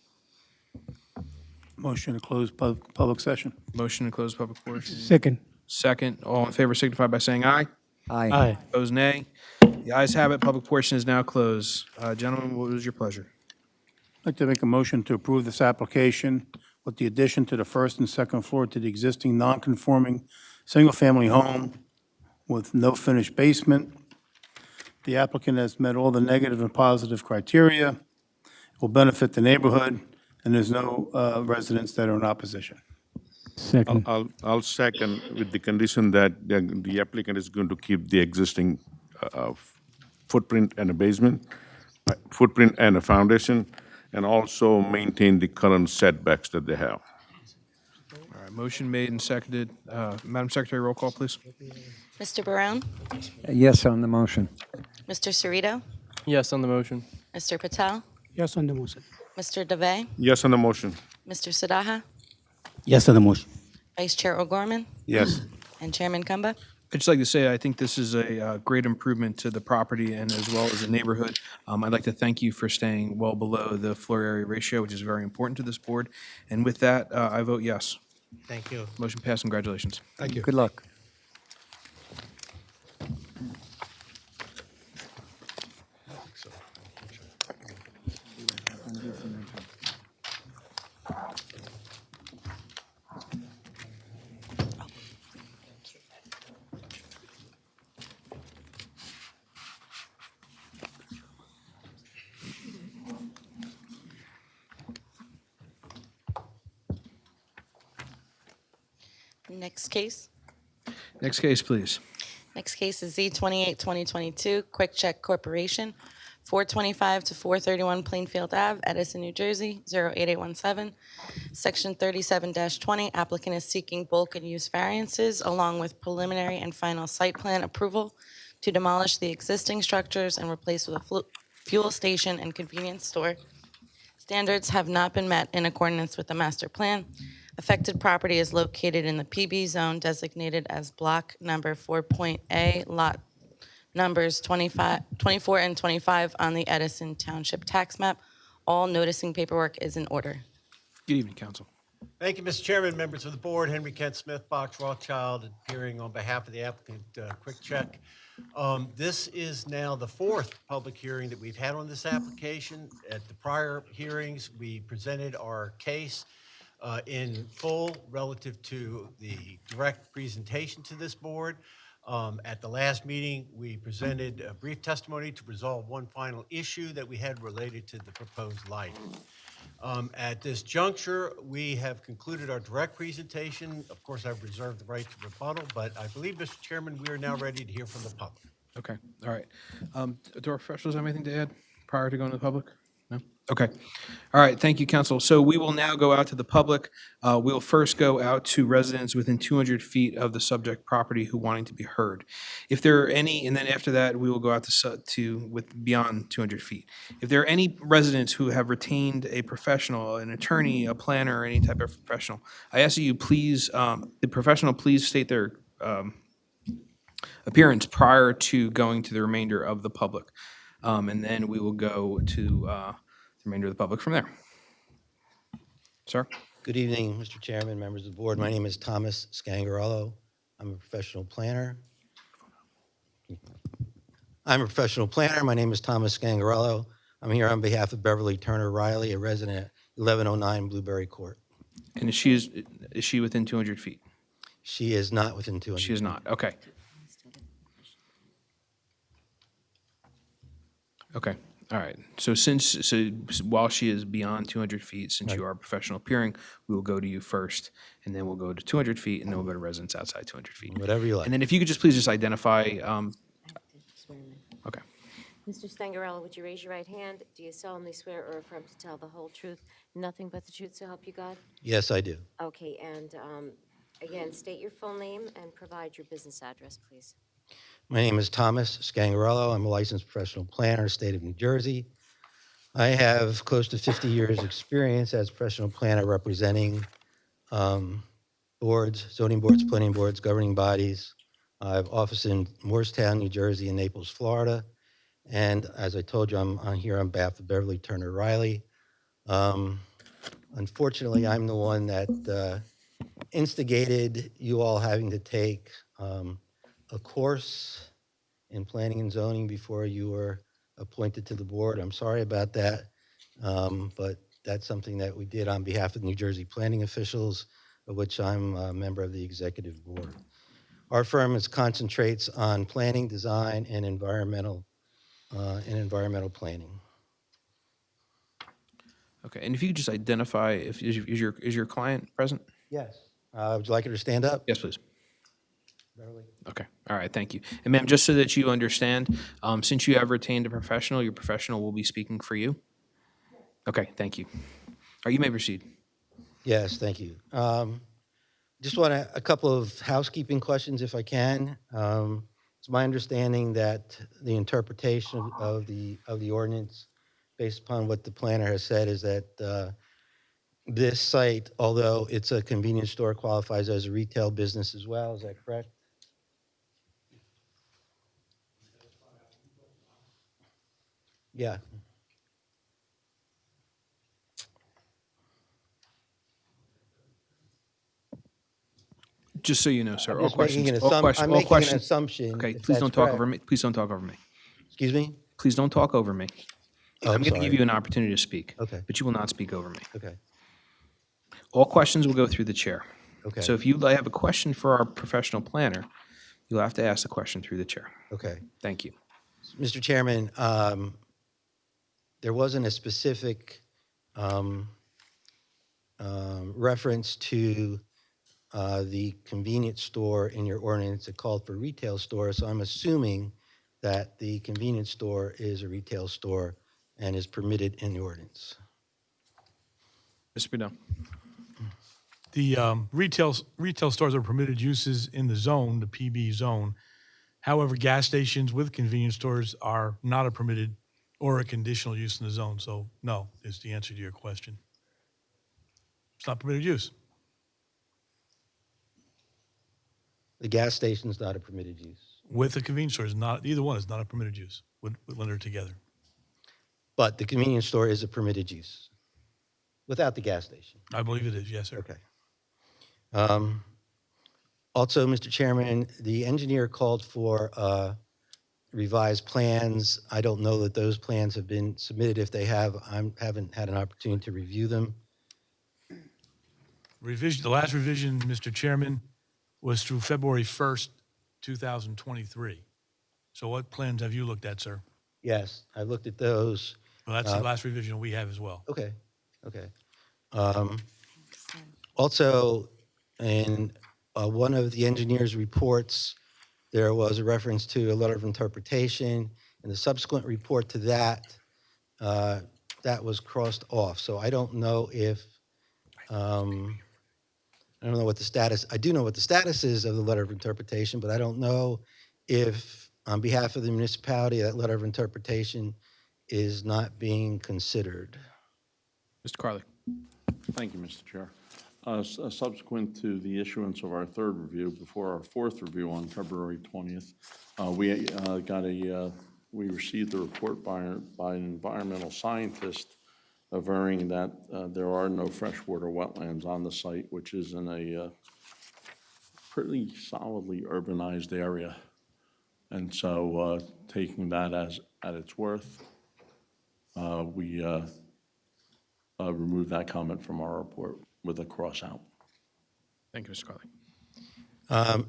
Motion to close public session. Motion to close public portion. Second. Second. All in favor signify by saying aye. Aye. Opposed, nay. The ayes have it. Public portion is now closed. Gentlemen, what is your pleasure? I'd like to make a motion to approve this application with the addition to the first and second floor to the existing non-conforming single-family home with no finished basement. The applicant has met all the negative and positive criteria, will benefit the neighborhood, and there's no residents that are in opposition. Second. I'll second with the condition that the applicant is going to keep the existing footprint and a basement, footprint and a foundation, and also maintain the current setbacks that they have. All right, motion made and seconded. Madam Secretary, roll call, please. Mr. Barone? Yes on the motion. Mr. Cerrito? Yes on the motion. Mr. Patel? Yes on the motion. Mr. DeVay? Yes on the motion. Mr. Sadaha? Yes on the motion. Vice Chair O'Gorman? Yes. And Chairman Kumba? I'd just like to say I think this is a great improvement to the property and as well as the neighborhood. I'd like to thank you for staying well below the floor area ratio, which is very important to this board. And with that, I vote yes. Thank you. Motion passed. Congratulations. Thank you. Good luck. Next case. Next case, please. Next case is Z28-2022, Quick Check Corporation, 425 to 431 Plainfield Ave, Edison, New Jersey, 08817. Section 37-20, applicant is seeking bulk and use variances along with preliminary and final site plan approval to demolish the existing structures and replace with a fuel station and convenience store. Standards have not been met in accordance with the master plan. Affected property is located in the PB zone designated as block number 4.A, lot numbers 24 and 25 on the Edison Township tax map. All noticing paperwork is in order. Good evening, council. Thank you, Mr. Chairman, members of the board. Henry Kent Smith, Fox Rothschild, appearing on behalf of the applicant, Quick Check. This is now the fourth public hearing that we've had on this application. At the prior hearings, we presented our case in full relative to the direct presentation to this board. At the last meeting, we presented a brief testimony to resolve one final issue that we had related to the proposed light. At this juncture, we have concluded our direct presentation. Of course, I've reserved the right to rebuttal, but I believe, Mr. Chairman, we are now ready to hear from the public. Okay, all right. Do our professionals have anything to add prior to going to the public? No? Okay. All right, thank you, council. So we will now go out to the public. We'll first go out to residents within 200 feet of the subject property who wanting to be heard. If there are any, and then after that, we will go out with beyond 200 feet. If there are any residents who have retained a professional, an attorney, a planner, or any type of professional, I ask that you please, the professional please state their appearance prior to going to the remainder of the public. And then we will go to the remainder of the public from there. Sir? Good evening, Mr. Chairman, members of the board. My name is Thomas Scangarello. I'm a professional planner. My name is Thomas Scangarello. I'm here on behalf of Beverly Turner Riley, a resident at 1109 Blueberry Court. And is she within 200 feet? She is not within 200. She is not, okay. Okay, all right. So while she is beyond 200 feet, since you are a professional appearing, we will go to you first, and then we'll go to 200 feet, and then we'll go to residents outside 200 feet. Whatever you like. And then if you could just please just identify, okay. Mr. Stangarello, would you raise your right hand? Do you solemnly swear or affirm to tell the whole truth, nothing but the truth, so help you God? Yes, I do. Okay, and again, state your full name and provide your business address, please. My name is Thomas Scangarello. I'm a licensed professional planner, state of New Jersey. I have close to 50 years' experience as a professional planner representing boards, zoning boards, planning boards, governing bodies. I have office in Morristown, New Jersey, and Naples, Florida. And as I told you, I'm here on behalf of Beverly Turner Riley. Unfortunately, I'm the one that instigated you all having to take a course in planning and zoning before you were appointed to the board. I'm sorry about that, but that's something that we did on behalf of New Jersey planning officials, of which I'm a member of the executive board. Our firm concentrates on planning, design, and environmental planning. Okay, and if you could just identify, is your client present? Yes. Would you like her to stand up? Yes, please. Beverly? Okay, all right, thank you. And ma'am, just so that you understand, since you have retained a professional, your professional will be speaking for you? Okay, thank you. All right, you may proceed. Yes, thank you. Just want a couple of housekeeping questions, if I can. It's my understanding that the interpretation of the ordinance, based upon what the planner has said, is that this site, although it's a convenience store, qualifies as a retail business as well. Is that correct? Yeah. Just so you know, sir, I'm all just making questions, an all assump- questions, I'm all making an questions. assumption Okay, if please don't that's talk correct. over me. Please don't talk over me. Excuse me? Please don't talk over me. Oh, I'm going to give sorry. you an opportunity to speak. Okay. But you will not speak over me. Okay. All questions will go through the chair. Okay. So if you have a question for our professional planner, you'll have to ask the question through the chair. Okay. Thank you. Mr. Chairman, there wasn't a specific reference to the convenience store in your ordinance. It called for retail store, so I'm assuming that the convenience store is a retail store and is permitted in the ordinance. Mr. Bedell. The retail stores are permitted uses in the zone, the PB zone. However, gas stations with convenience stores are not a permitted or a conditional use in the zone. So no is the answer to your question. It's not permitted use. The gas station is not a permitted use, With a convenience store is not, either one is not a permitted use when they're together. but the convenience store is a permitted use without the gas station. I believe it is, yes, sir. Okay. Also, Mr. Chairman, the engineer called for revised plans. I don't know that those plans have been submitted. If they have, I haven't had an opportunity to review them. The last revision, Mr. Chairman, was through February 1st, 2023. So what plans have you looked at, sir? Yes, I looked at those. Well, that's the last revision we have as well. Okay, okay. Also, in one of the engineer's reports, there was a reference to a letter of interpretation. In the subsequent report to that, that was crossed off. So I don't know if, I don't know what the status, I do know what the status is of the letter of interpretation, but I don't know if, on behalf of the municipality, that letter of interpretation is not being considered. Mr. Carley. Thank you, Mr. Chair. Subsequent to the issuance of our third review, before our fourth review on February 20th, we received a report by an environmental scientist averring that there are no freshwater wetlands on the site, which is in a pretty solidly urbanized area. And so taking that at its worth, we removed that comment from our report with a cross out. Thank you, Mr. Carly.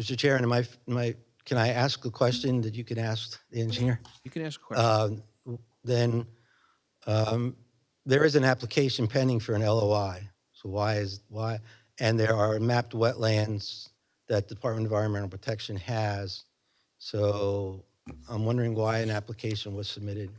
Mr. Chair, can I ask a question that you can ask the engineer? You can ask a question. Then there is an application pending for an LOI. So why? And there are mapped wetlands that Department of Environmental Protection has. So I'm wondering why an application was submitted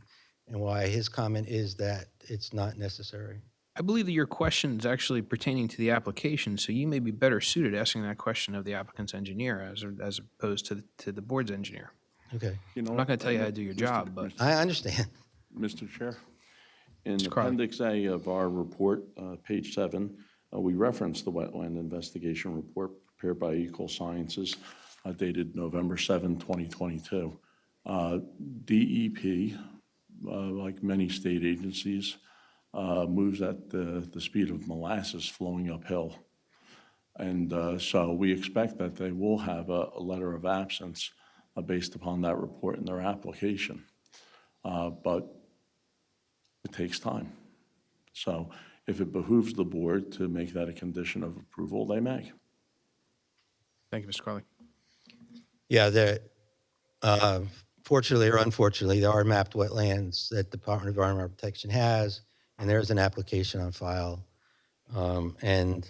and why his comment is that it's not necessary. I believe that your question is actually pertaining to the application, so you may be better suited asking that question of the applicant's engineer as opposed to the board's engineer. Okay. You know, I'm not going to tell you how to do your job, but I understand. Mr. Chair, in Mr. Carly. Appendix A of our report, page 7, we reference the wetland investigation report prepared by Equal Sciences dated November 7, 2022. DEP, like many state agencies, moves at the speed of molasses flowing uphill. And so we expect that they will have a letter of absence based upon that report in their application. But it takes time. So if it behooves the board to make that a condition of approval, they may. thank you, Mr. Carly. Yeah, fortunately or unfortunately, there are mapped wetlands that the Department of Environmental Protection has, and there is an application on file. And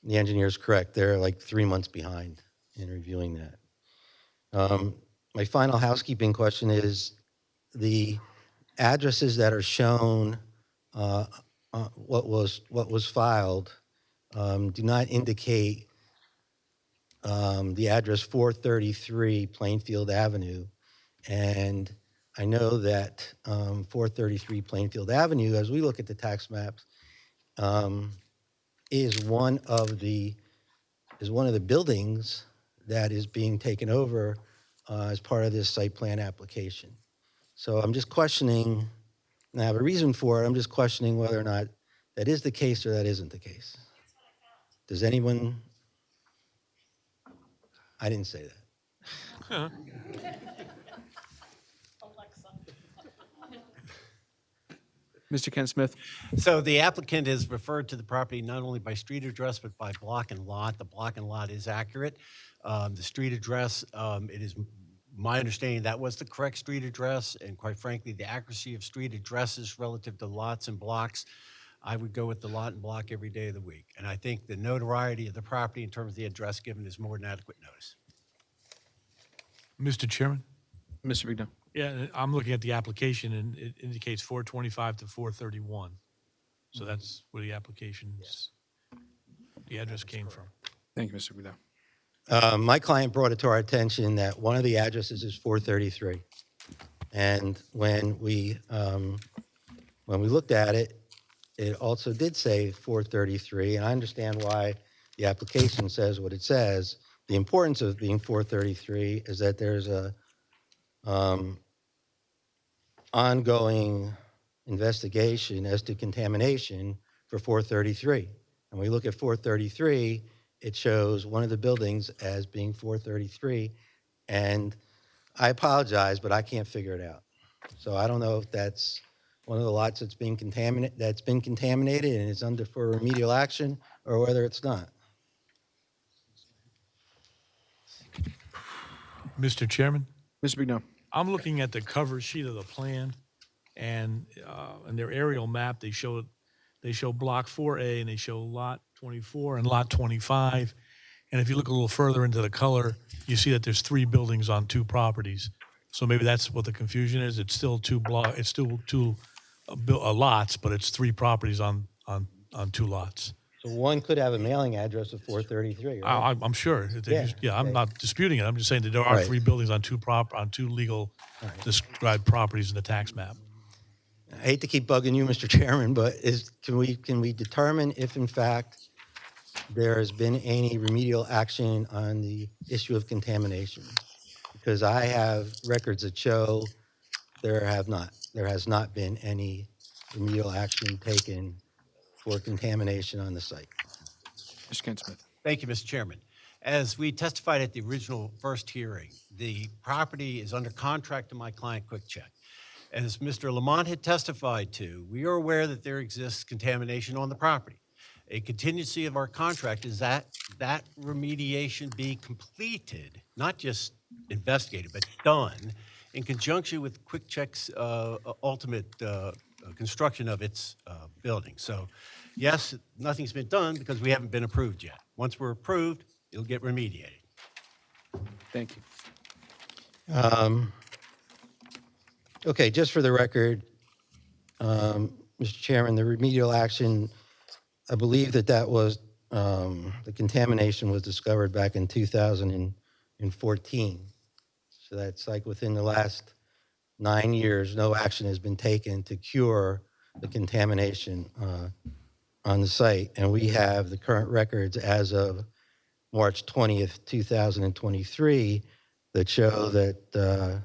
the engineer is correct. They're like 3 months behind in reviewing that. My final housekeeping question is the addresses that are shown, what was filed, do not indicate the address 433 Plainfield Avenue. And I know that 433 Plainfield Avenue, as we look at the tax maps, is one of the buildings that is being taken over as part of this site plan application. So I'm just questioning, and I have a reason for it, I'm just questioning whether or not that is the case or that isn't the case. Does anyone? I didn't say that. Mr. Ken Smith. So the applicant has referred to the property not only by street address, but by block and lot. The block and lot is accurate. The street address, it is my understanding that was the correct street address, and quite frankly, the accuracy of street addresses relative to lots and blocks, I would go with the lot and block every day of the week. And I think the notoriety of the property in terms of the address given is more than adequate notice. Mr. Chairman? Mr. Bignon. Yeah, I'm looking at the application, and it indicates 425 to 431. So that's where the application's, the address came from. Thank you, Mr. Bignon. My client brought it to our attention that one of the addresses is 433. And when we looked at it, it also did say 433, and I understand why the application says what it says. The importance of being 433 is that there's a ongoing investigation as to contamination for 433. And we look at 433, it shows one of the buildings as being 433, and I apologize, but I can't figure it out. So I don't know if that's one of the lots that's been contaminated and is under for remedial action, or whether it's not. Mr. Chairman? Mr. Bignon. I'm looking at the cover sheet of the plan, and in their aerial map, they show block 4A, and they show lot 24 and lot 25. And if you look a little further into the color, you see that there's 3 buildings on 2 properties. So maybe that's what the confusion is. It's still two lots, but it's 3 properties on 2 lots. So one could have a mailing address of 433, right? I'm sure. I'm not disputing it. I'm just saying that there are Right. 3 buildings on 2 legal described properties in the tax map. I hate to keep bugging you, Mr. Chairman, but can we determine if in fact there has been any remedial action on the issue of contamination? Because I have records that show there has not been any remedial action taken for contamination on the site. Mr. Ken Smith. Thank you, Mr. Chairman. As we testified at the original first hearing, the property is under contract to my client, Quick Check. As Mr. Lamont had testified to, we are aware that there exists contamination on the property. A contingency of our contract is that that remediation be completed, not just investigated, but done in conjunction with Quick Check's ultimate construction of its building. So yes, nothing's been done because we haven't been approved yet. Once we're approved, it'll get remediated. Thank you. Okay, just for the record, Mr. Chairman, the remedial action, I believe that was, the contamination was discovered back in 2014. So that's like within the last 9 years, no action has been taken to cure the contamination on the site. And we have the current records as of March 20th, 2023, that show that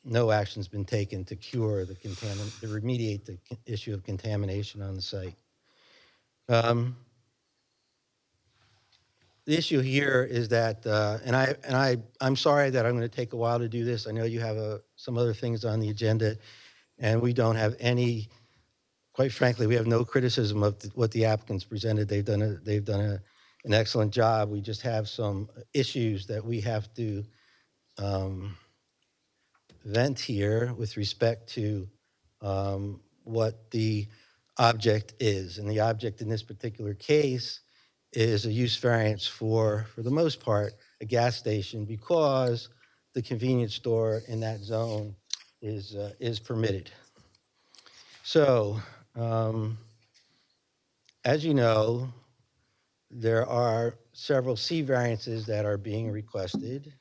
no action's been taken to cure to remediate the issue of contamination on the site. The issue here is that, I'm sorry that I'm going to take a while to do this. I know you have some other things on the agenda, and we don't have any. Quite frankly, we have no criticism of what the applicants presented. They've done an excellent job. We just have some issues that we have to vent here with respect to what the object is. And the object in this particular case is a use variance for the most part, a gas station, because the convenience store in that zone is permitted. So, as you know, there are several C variances that are being requested.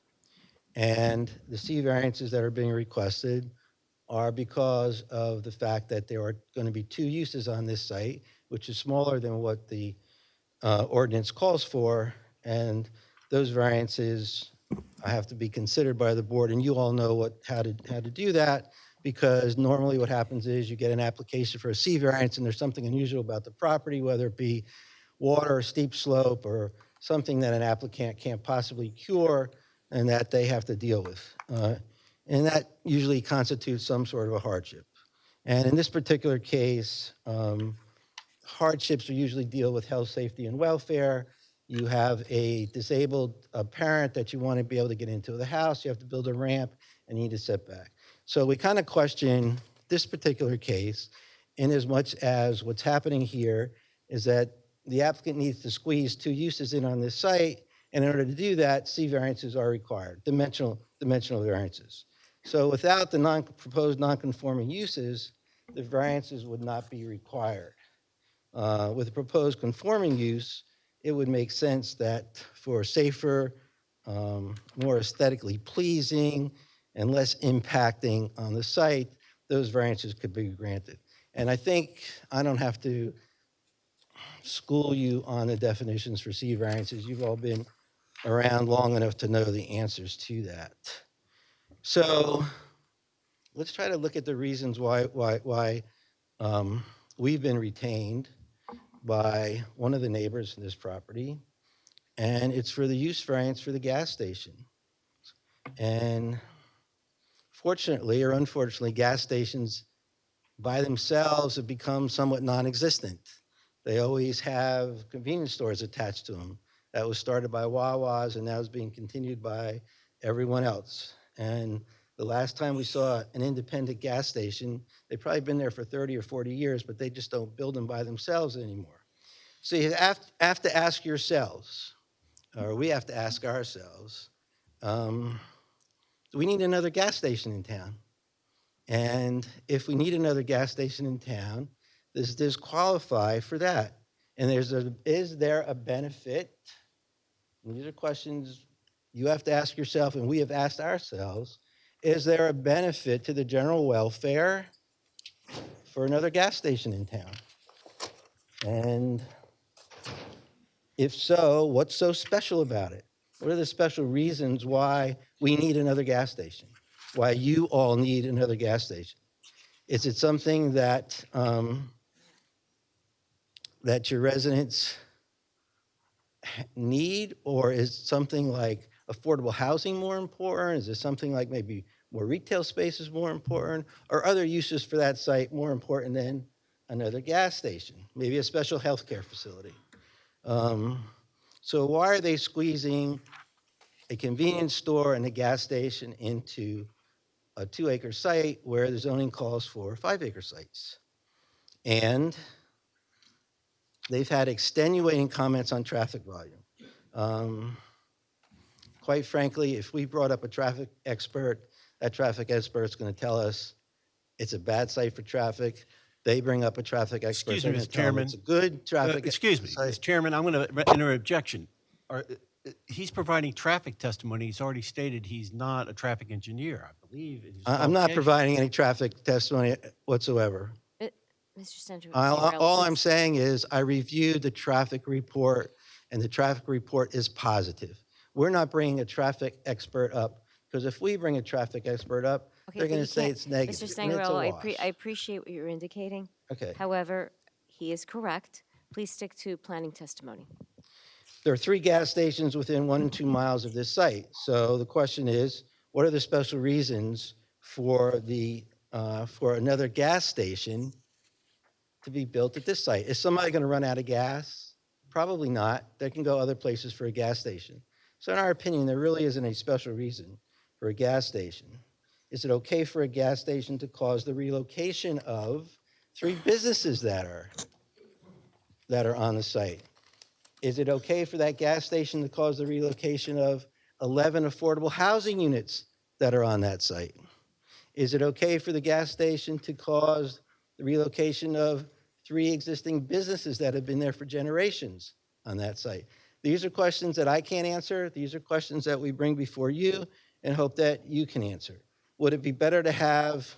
And the C variances that are being requested are because of the fact that there are going to be 2 uses on this site, which is smaller than what the ordinance calls for. And those variances have to be considered by the board. And you all know how to do that, because normally what happens is you get an application for a C variance and there's something unusual about the property, whether it be water or steep slope or something that an applicant can't possibly cure and that they have to deal with. And that usually constitutes some sort of a hardship. And in this particular case, hardships are usually deal with health, safety, and welfare. You have a disabled parent that you want to be able to get into the house. You have to build a ramp and you need a setback. So we kind of question this particular case in as much as what's happening here is that the applicant needs to squeeze 2 uses in on this site. And in order to do that, C variances are required, dimensional variances. So without the proposed non-conforming uses, the variances would not be required. With a proposed conforming use, it would make sense that for safer, more aesthetically pleasing, and less impacting on the site, those variances could be granted. And I think I don't have to school you on the definitions for C variances. You've all been around long enough to know the answers to that. So let's try to look at the reasons why we've been retained by one of the neighbors in this property, and it's for the use variance for the gas station. And fortunately or unfortunately, gas stations by themselves have become somewhat non-existent. They always have convenience stores attached to them. That was started by Wawa's and now is being continued by everyone else. And the last time we saw an independent gas station, they've probably been there for 30 or 40 years, but they just don't build them by themselves anymore. So you have to ask yourselves, or we have to ask ourselves, do we need another gas station in town? And if we need another gas station in town, does this qualify for that? And is there a benefit? And these are questions you have to ask yourself, and we have asked ourselves. Is there a benefit to the general welfare for another gas station in town? And if so, what's so special about it? What are the special reasons why we need another gas station? Why you all need another gas station? Is it something that that your residents need, or is something like affordable housing more important? Is it something like maybe more retail space is more important, or other uses for that site more important than another gas station? Maybe a special healthcare facility. So why are they squeezing a convenience store and a gas station into a 2-acre site where the zoning calls for 5-acre sites? And they've had extenuating comments on traffic volume. Quite frankly, if we brought up a traffic expert, that traffic expert's going to tell us it's a bad site for traffic. They bring up a traffic expert. Excuse me, they're Mr. gonna tell them Chairman. It's a good traffic. Excuse me, site. Mr. Chairman, I'm going to enter objection. He's providing traffic testimony. He's already stated he's not a traffic engineer, I believe. in his I'm not qualifications. providing any traffic testimony whatsoever. Mr. Stentor, All I'm saying is I reviewed the traffic report, and the traffic report is positive. We're not bringing a traffic expert up, because if we bring a traffic expert up, they're going to say it's negative. Mr. and it's a Stangarello, wash. I appreciate what you're indicating. Okay. However, he is correct. Please stick to planning testimony. There are 3 gas stations within 1 and 2 miles of this site. So the question is, what are the special reasons for another gas station to be built at this site? Is somebody going to run out of gas? Probably not. They can go other places for a gas station. So in our opinion, there really isn't a special reason for a gas station. Is it okay for a gas station to cause the relocation of 3 businesses that are on the site? Is it okay for that gas station to cause the relocation of 11 affordable housing units that are on that site? Is it okay for the gas station to cause the relocation of 3 existing businesses that have been there for generations on that site? These are questions that I can't answer. These are questions that we bring before you and hope that you can answer. Would it be better to have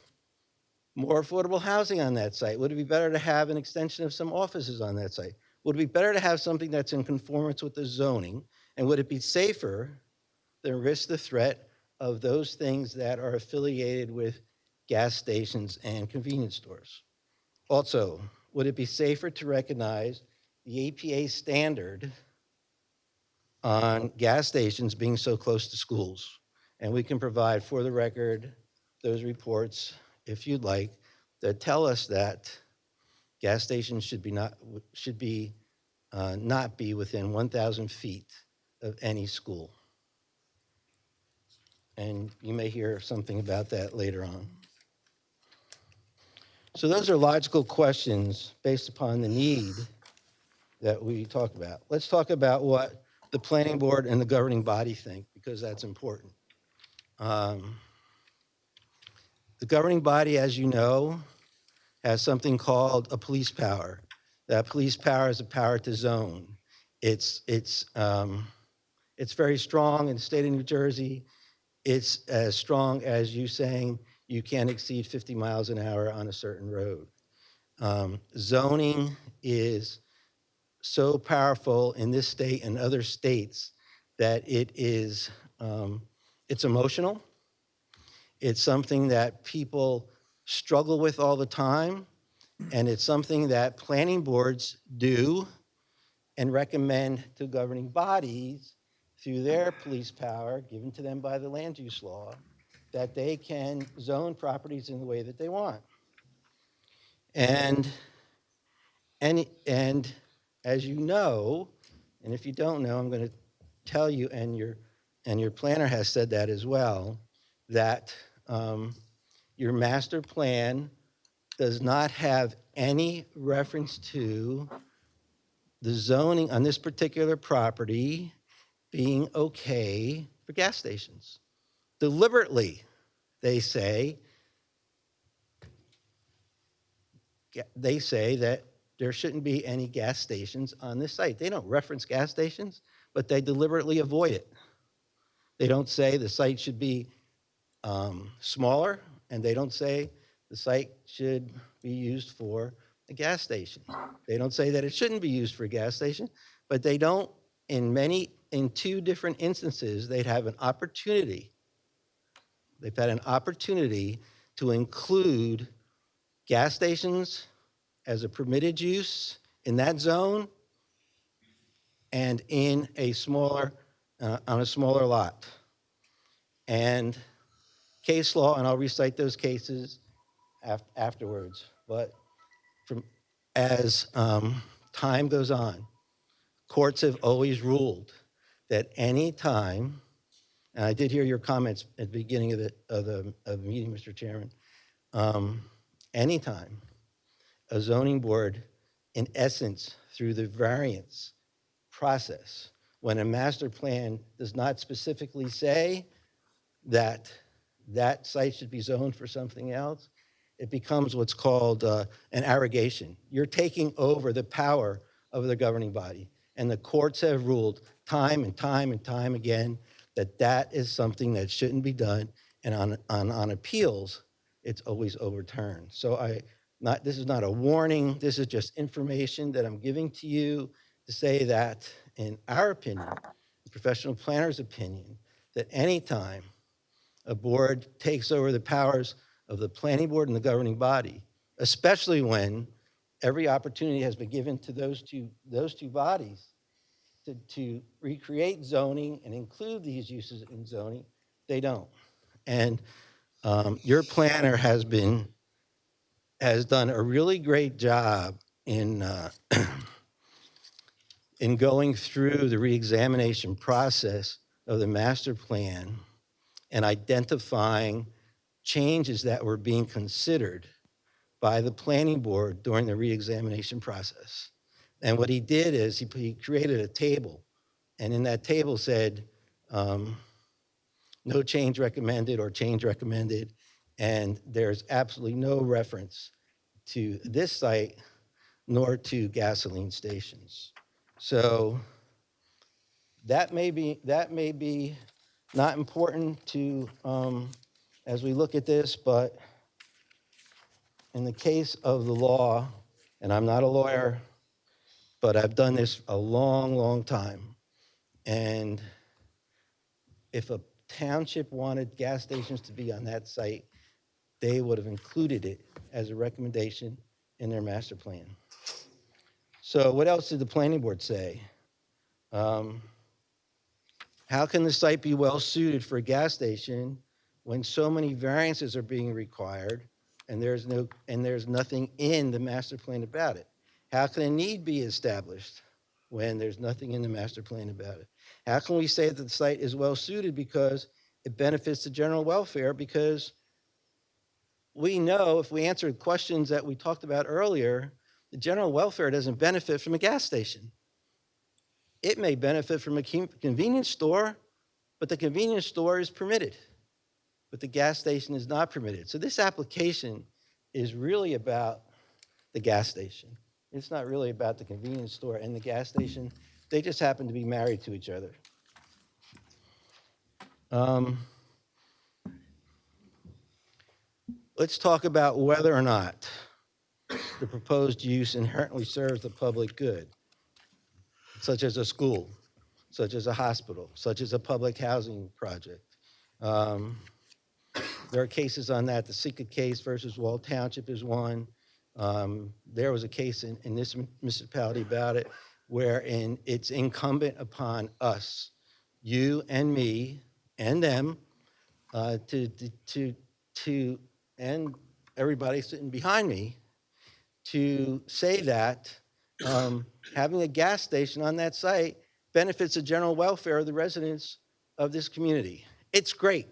more affordable housing on that site? Would it be better to have an extension of some offices on that site? Would it be better to have something that's in conformance with the zoning? And would it be safer than risk the threat of those things that are affiliated with gas stations and convenience stores? Also, would it be safer to recognize the APA standard on gas stations being so close to schools? And we can provide, for the record, those reports, if you'd like, that tell us that gas stations should not be within 1,000 feet of any school. And you may hear something about that later on. So those are logical questions based upon the need that we talk about. Let's talk about what the planning board and the governing body think, because that's important. The governing body, as you know, has something called a police power. That police power is a power to zone. It's very strong in the state of New Jersey. It's as strong as you saying you can't exceed 50 miles an hour on a certain road. Zoning is so powerful in this state and other states that it's emotional. It's something that people struggle with all the time, and it's something that planning boards do and recommend to governing bodies through their police power given to them by the land use law, that they can zone properties in the way that they want. And as you know, and if you don't know, I'm going to tell you, and your planner has said that as well, that your master plan does not have any reference to the zoning on this particular property being okay for gas stations. Deliberately, they say that there shouldn't be any gas stations on this site. They don't reference gas stations, but they deliberately avoid it. They don't say the site should be smaller, and they don't say the site should be used for a gas station. They don't say that it shouldn't be used for a gas station, but they don't, in two different instances, they'd have an opportunity. They've had an opportunity to include gas stations as a permitted use in that zone and in a smaller, on a smaller lot. And case law, and I'll recite those cases afterwards, but as time goes on, courts have always ruled that any time, and I did hear your comments at the beginning of the meeting, Mr. Chairman, anytime a zoning board, in essence, through the variance process, when a master plan does not specifically say that that site should be zoned for something else, it becomes what's called an arrogation. You're taking over the power of the governing body. And the courts have ruled time and time and time again that that is something that shouldn't be done. And on appeals, it's always overturned. So this is not a warning. This is just information that I'm giving to you to say that, in our opinion, the professional planner's opinion, that anytime a board takes over the powers of the planning board and the governing body, especially when every opportunity has been given to those two bodies to recreate zoning and include these uses in zoning, they don't. And your planner has done a really great job in in going through the reexamination process of the master plan and identifying changes that were being considered by the planning board during the reexamination process. And what he did is he created a table, and in that table said, no change recommended or change recommended, and there's absolutely no reference to this site nor to gasoline stations. So that may be not important to as we look at this, but in the case of the law, and I'm not a lawyer, but I've done this a long, long time. And if a township wanted gas stations to be on that site, they would have included it as a recommendation in their master plan. So what else did the planning board say? How can the site be well suited for a gas station when so many variances are being required and there's nothing in the master plan about it? How can a need be established when there's nothing in the master plan about it? How can we say that the site is well suited because it benefits the general welfare? Because we know, if we answer questions that we talked about earlier, the general welfare doesn't benefit from a gas station. It may benefit from a convenience store, but the convenience store is permitted, but the gas station is not permitted. So this application is really about the gas station. It's not really about the convenience store and the gas station. They just happen to be married to each other. Let's talk about whether or not the proposed use inherently serves the public good, such as a school, such as a hospital, such as a public housing project. There are cases on that. The Sika case versus Wall Township is one. There was a case in this municipality about it, wherein it's incumbent upon us, you and me and them, and everybody sitting behind me, to say that having a gas station on that site benefits the general welfare of the residents of this community. It's great.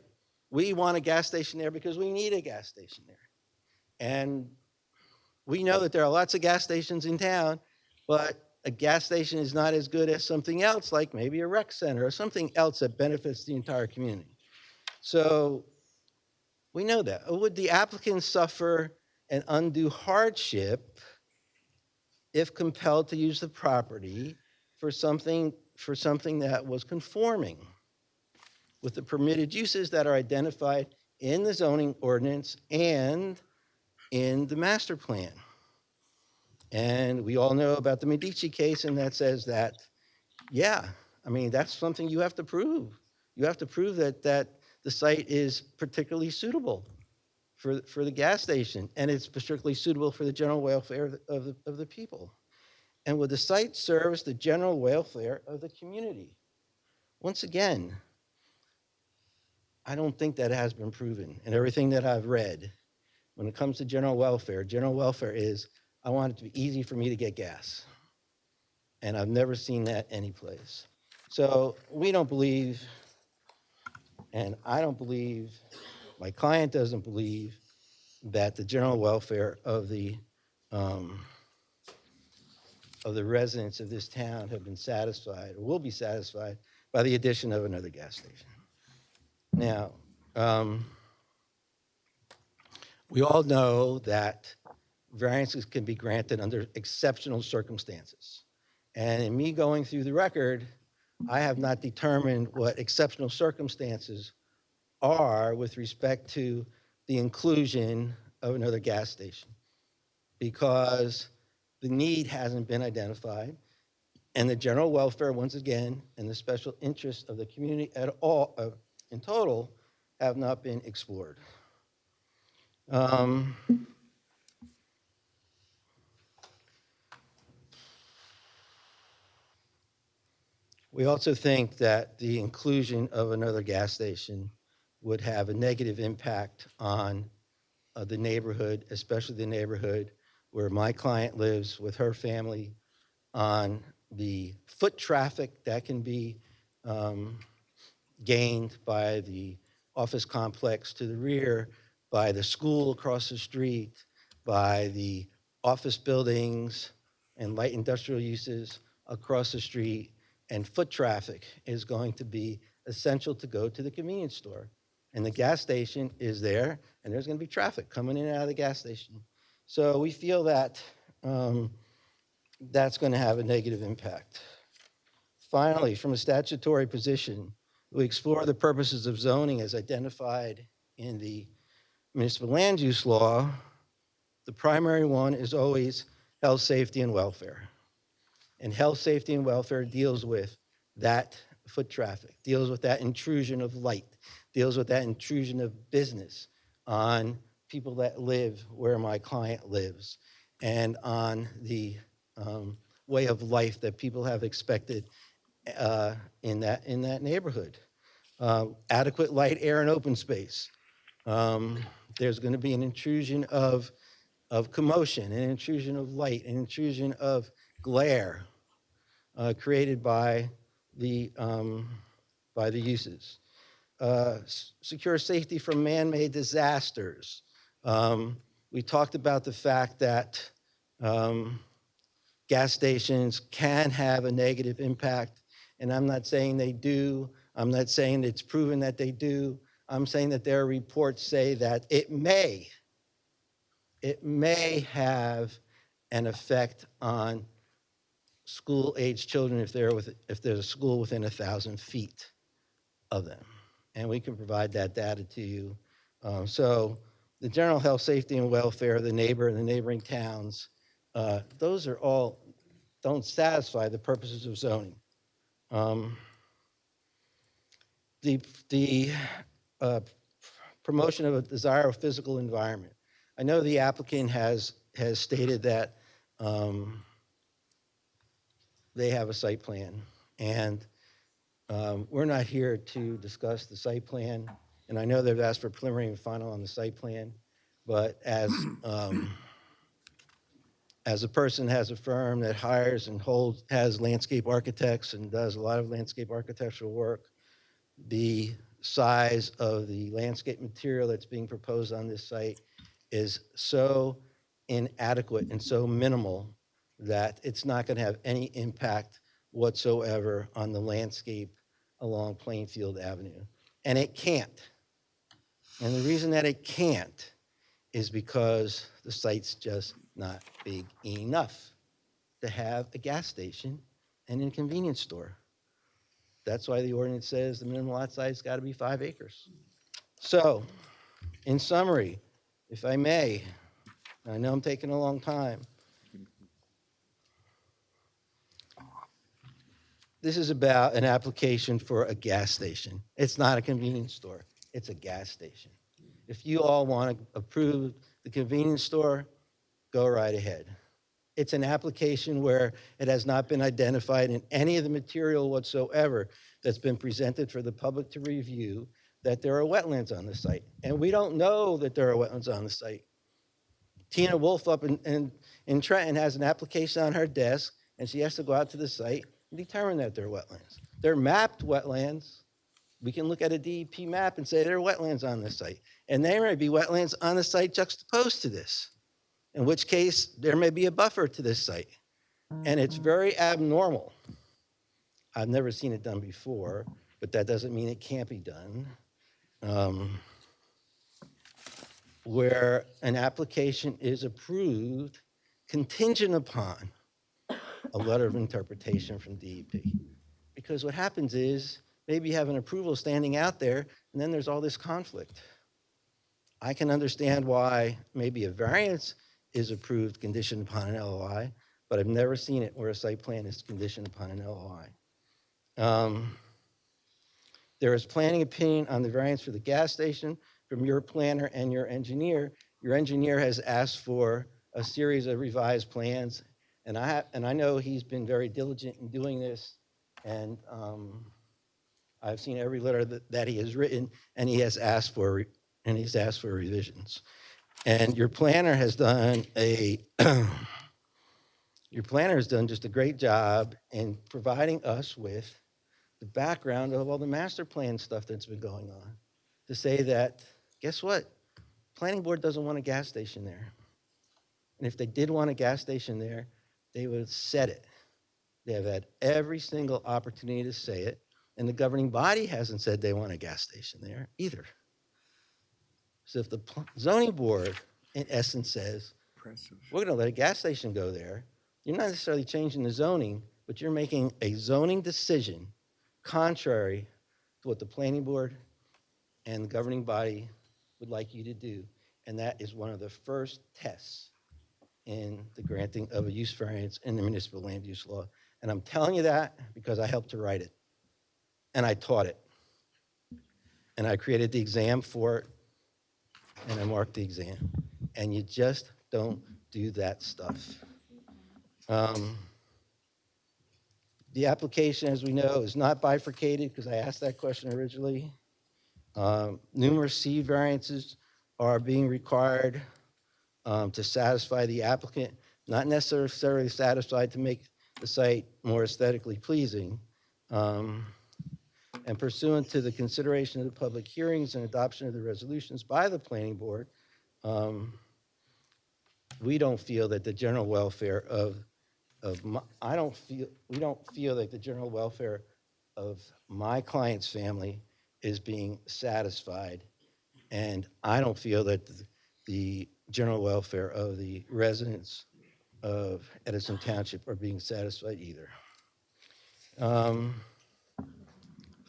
We want a gas station there because we need a gas station there. And we know that there are lots of gas stations in town, but a gas station is not as good as something else, like maybe a rec center or something else that benefits the entire community. So we know that. Would the applicant suffer an undue hardship if compelled to use the property for something that was conforming with the permitted uses that are identified in the zoning ordinance and in the master plan. And we all know about the Medici case, and that says that, yeah, I mean, that's something you have to prove. You have to prove that the site is particularly suitable for the gas station, and it's particularly suitable for the general welfare of the people. And would the site service the general welfare of the community? Once again, I don't think that has been proven. And everything that I've read, when it comes to general welfare is, I want it to be easy for me to get gas. And I've never seen that anyplace. So we don't believe, and I don't believe, my client doesn't believe that the general welfare of the residents of this town have been satisfied or will be satisfied by the addition of another gas station. Now, we all know that variances can be granted under exceptional circumstances. And in me going through the record, I have not determined what exceptional circumstances are with respect to the inclusion of another gas station, because the need hasn't been identified, and the general welfare, once again, and the special interests of the community at all, in total, have not been explored. We also think that the inclusion of another gas station would have a negative impact on the neighborhood, especially the neighborhood where my client lives with her family, on the foot traffic that can be gained by the office complex to the rear, by the school across the street, by the office buildings and light industrial uses across the street, and foot traffic is going to be essential to go to the convenience store. And the gas station is there, and there's going to be traffic coming in and out of the gas station. So we feel that that's going to have a negative impact. Finally, from a statutory position, we explore the purposes of zoning as identified in the municipal land use law. The primary one is always health, safety, and welfare. And health, safety, and welfare deals with that foot traffic, deals with that intrusion of light, deals with that intrusion of business on people that live where my client lives, and on the way of life that people have expected in that neighborhood. Adequate light, air, and open space. There's going to be an intrusion of commotion, an intrusion of light, an intrusion of glare created by the uses. Secure safety from man-made disasters. We talked about the fact that gas stations can have a negative impact, and I'm not saying they do. I'm not saying it's proven that they do. I'm saying that their reports say that it may have an effect on school-age children if there's a school within 1,000 feet of them. And we can provide that data to you. So the general health, safety, and welfare of the neighbor and the neighboring towns, those are all, don't satisfy the purposes of zoning. The promotion of a desirable physical environment. I know the applicant has stated that they have a site plan, and we're not here to discuss the site plan. And I know they've asked for preliminary and final on the site plan, but as a person has a firm that hires and has landscape architects and does a lot of landscape architectural work, the size of the landscape material that's being proposed on this site is so inadequate and so minimal that it's not going to have any impact whatsoever on the landscape along Plainfield Avenue. And it can't. And the reason that it can't is because the site's just not big enough to have a gas station and a convenience store. That's why the ordinance says the minimum lot size has got to be 5 acres. So, in summary, if I may, I know I'm taking a long time. This is about an application for a gas station. It's not a convenience store, it's a gas station. If you all want to approve the convenience store, go right ahead. It's an application where it has not been identified in any of the material whatsoever that's been presented for the public to review that there are wetlands on the site. And we don't know that there are wetlands on the site. Tina Wolf up in Trenton has an application on her desk, and she has to go out to the site and determine that they're wetlands. They're mapped wetlands. We can look at a DEP map and say there are wetlands on this site. And there may be wetlands on the site juxtaposed to this, in which case there may be a buffer to this site. And it's very abnormal. I've never seen it done before, but that doesn't mean it can't be done. Where an application is approved contingent upon a letter of interpretation from DEP. Because what happens is maybe you have an approval standing out there and then there's all this conflict. I can understand why maybe a variance is approved conditioned upon an LOI, but I've never seen it where a site plan is conditioned upon an LOI. There is planning opinion on the variance for the gas station from your planner and your engineer. Your engineer has asked for a series of revised plans, and I know he's been very diligent in doing this, and I've seen every letter that he has written, and he's asked for revisions. And your planner has done just a great job in providing us with the background of all the master plan stuff that's been going on to say that, guess what? Planning board doesn't want a gas station there. And if they did want a gas station there, they would have said it. They have had every single opportunity to say it, and the governing body hasn't said they want a gas station there either. So if the zoning board, in essence, says, we're gonna let a gas station go there, you're not necessarily changing the zoning, but you're making a zoning decision contrary to what the planning board and the governing body would like you to do. And that is one of the first tests in the granting of a use variance in the municipal land use law. And I'm telling you that because I helped to write it. And I taught it. And I created the exam for it. And I marked the exam. And you just don't do that stuff. The application, as we know, is not bifurcated because I asked that question originally. Numerous C variances are being required to satisfy the applicant, not necessarily satisfied to make the site more aesthetically pleasing. And pursuant to the consideration of the public hearings and adoption of the resolutions by the planning board, we don't feel that the general welfare we don't feel that the general welfare of my client's family is being satisfied. And I don't feel that the general welfare of the residents of Edison Township are being satisfied either.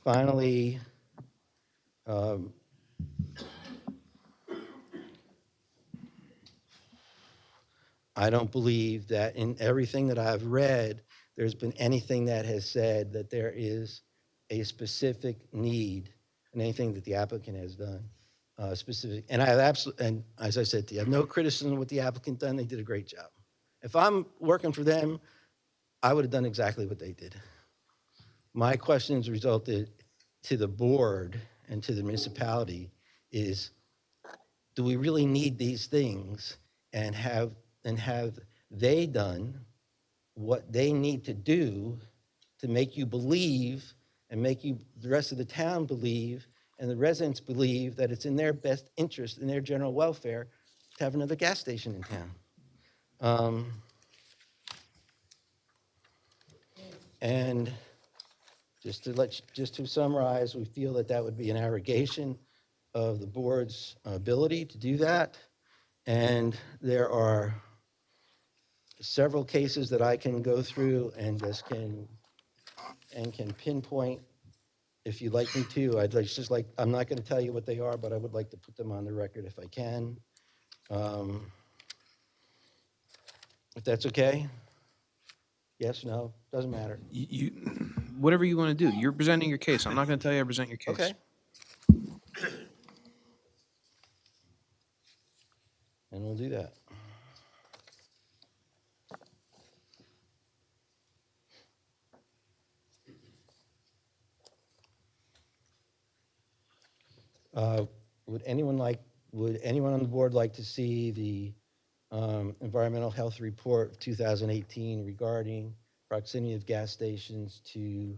Finally, I don't believe that in everything that I've read, there's been anything that has said that there is a specific need in anything that the applicant has done. Specific, and I have absolutely, and as I said to you, I have no criticism of what the applicant done. They did a great job. If I'm working for them, I would have done exactly what they did. My questions resulted to the board and to the municipality is, do we really need these things? And have they done what they need to do to make you believe and make you, the rest of the town believe, and the residents believe that it's in their best interest, in their general welfare, to have another gas station in town. And just to summarize, we feel that that would be an abrogation of the board's ability to do that. And there are several cases that I can go through and can pinpoint. If you'd like me to, I'm not going to tell you what they are, but I would like to put them on the record if I can. If that's okay? Yes, no, doesn't matter. Whatever you want to do. You're presenting your case. I'm not going to tell you how to present your case. Okay. And we'll do that. Uh, Would anyone on the board like to see the environmental health report of 2018 regarding proximity of gas stations to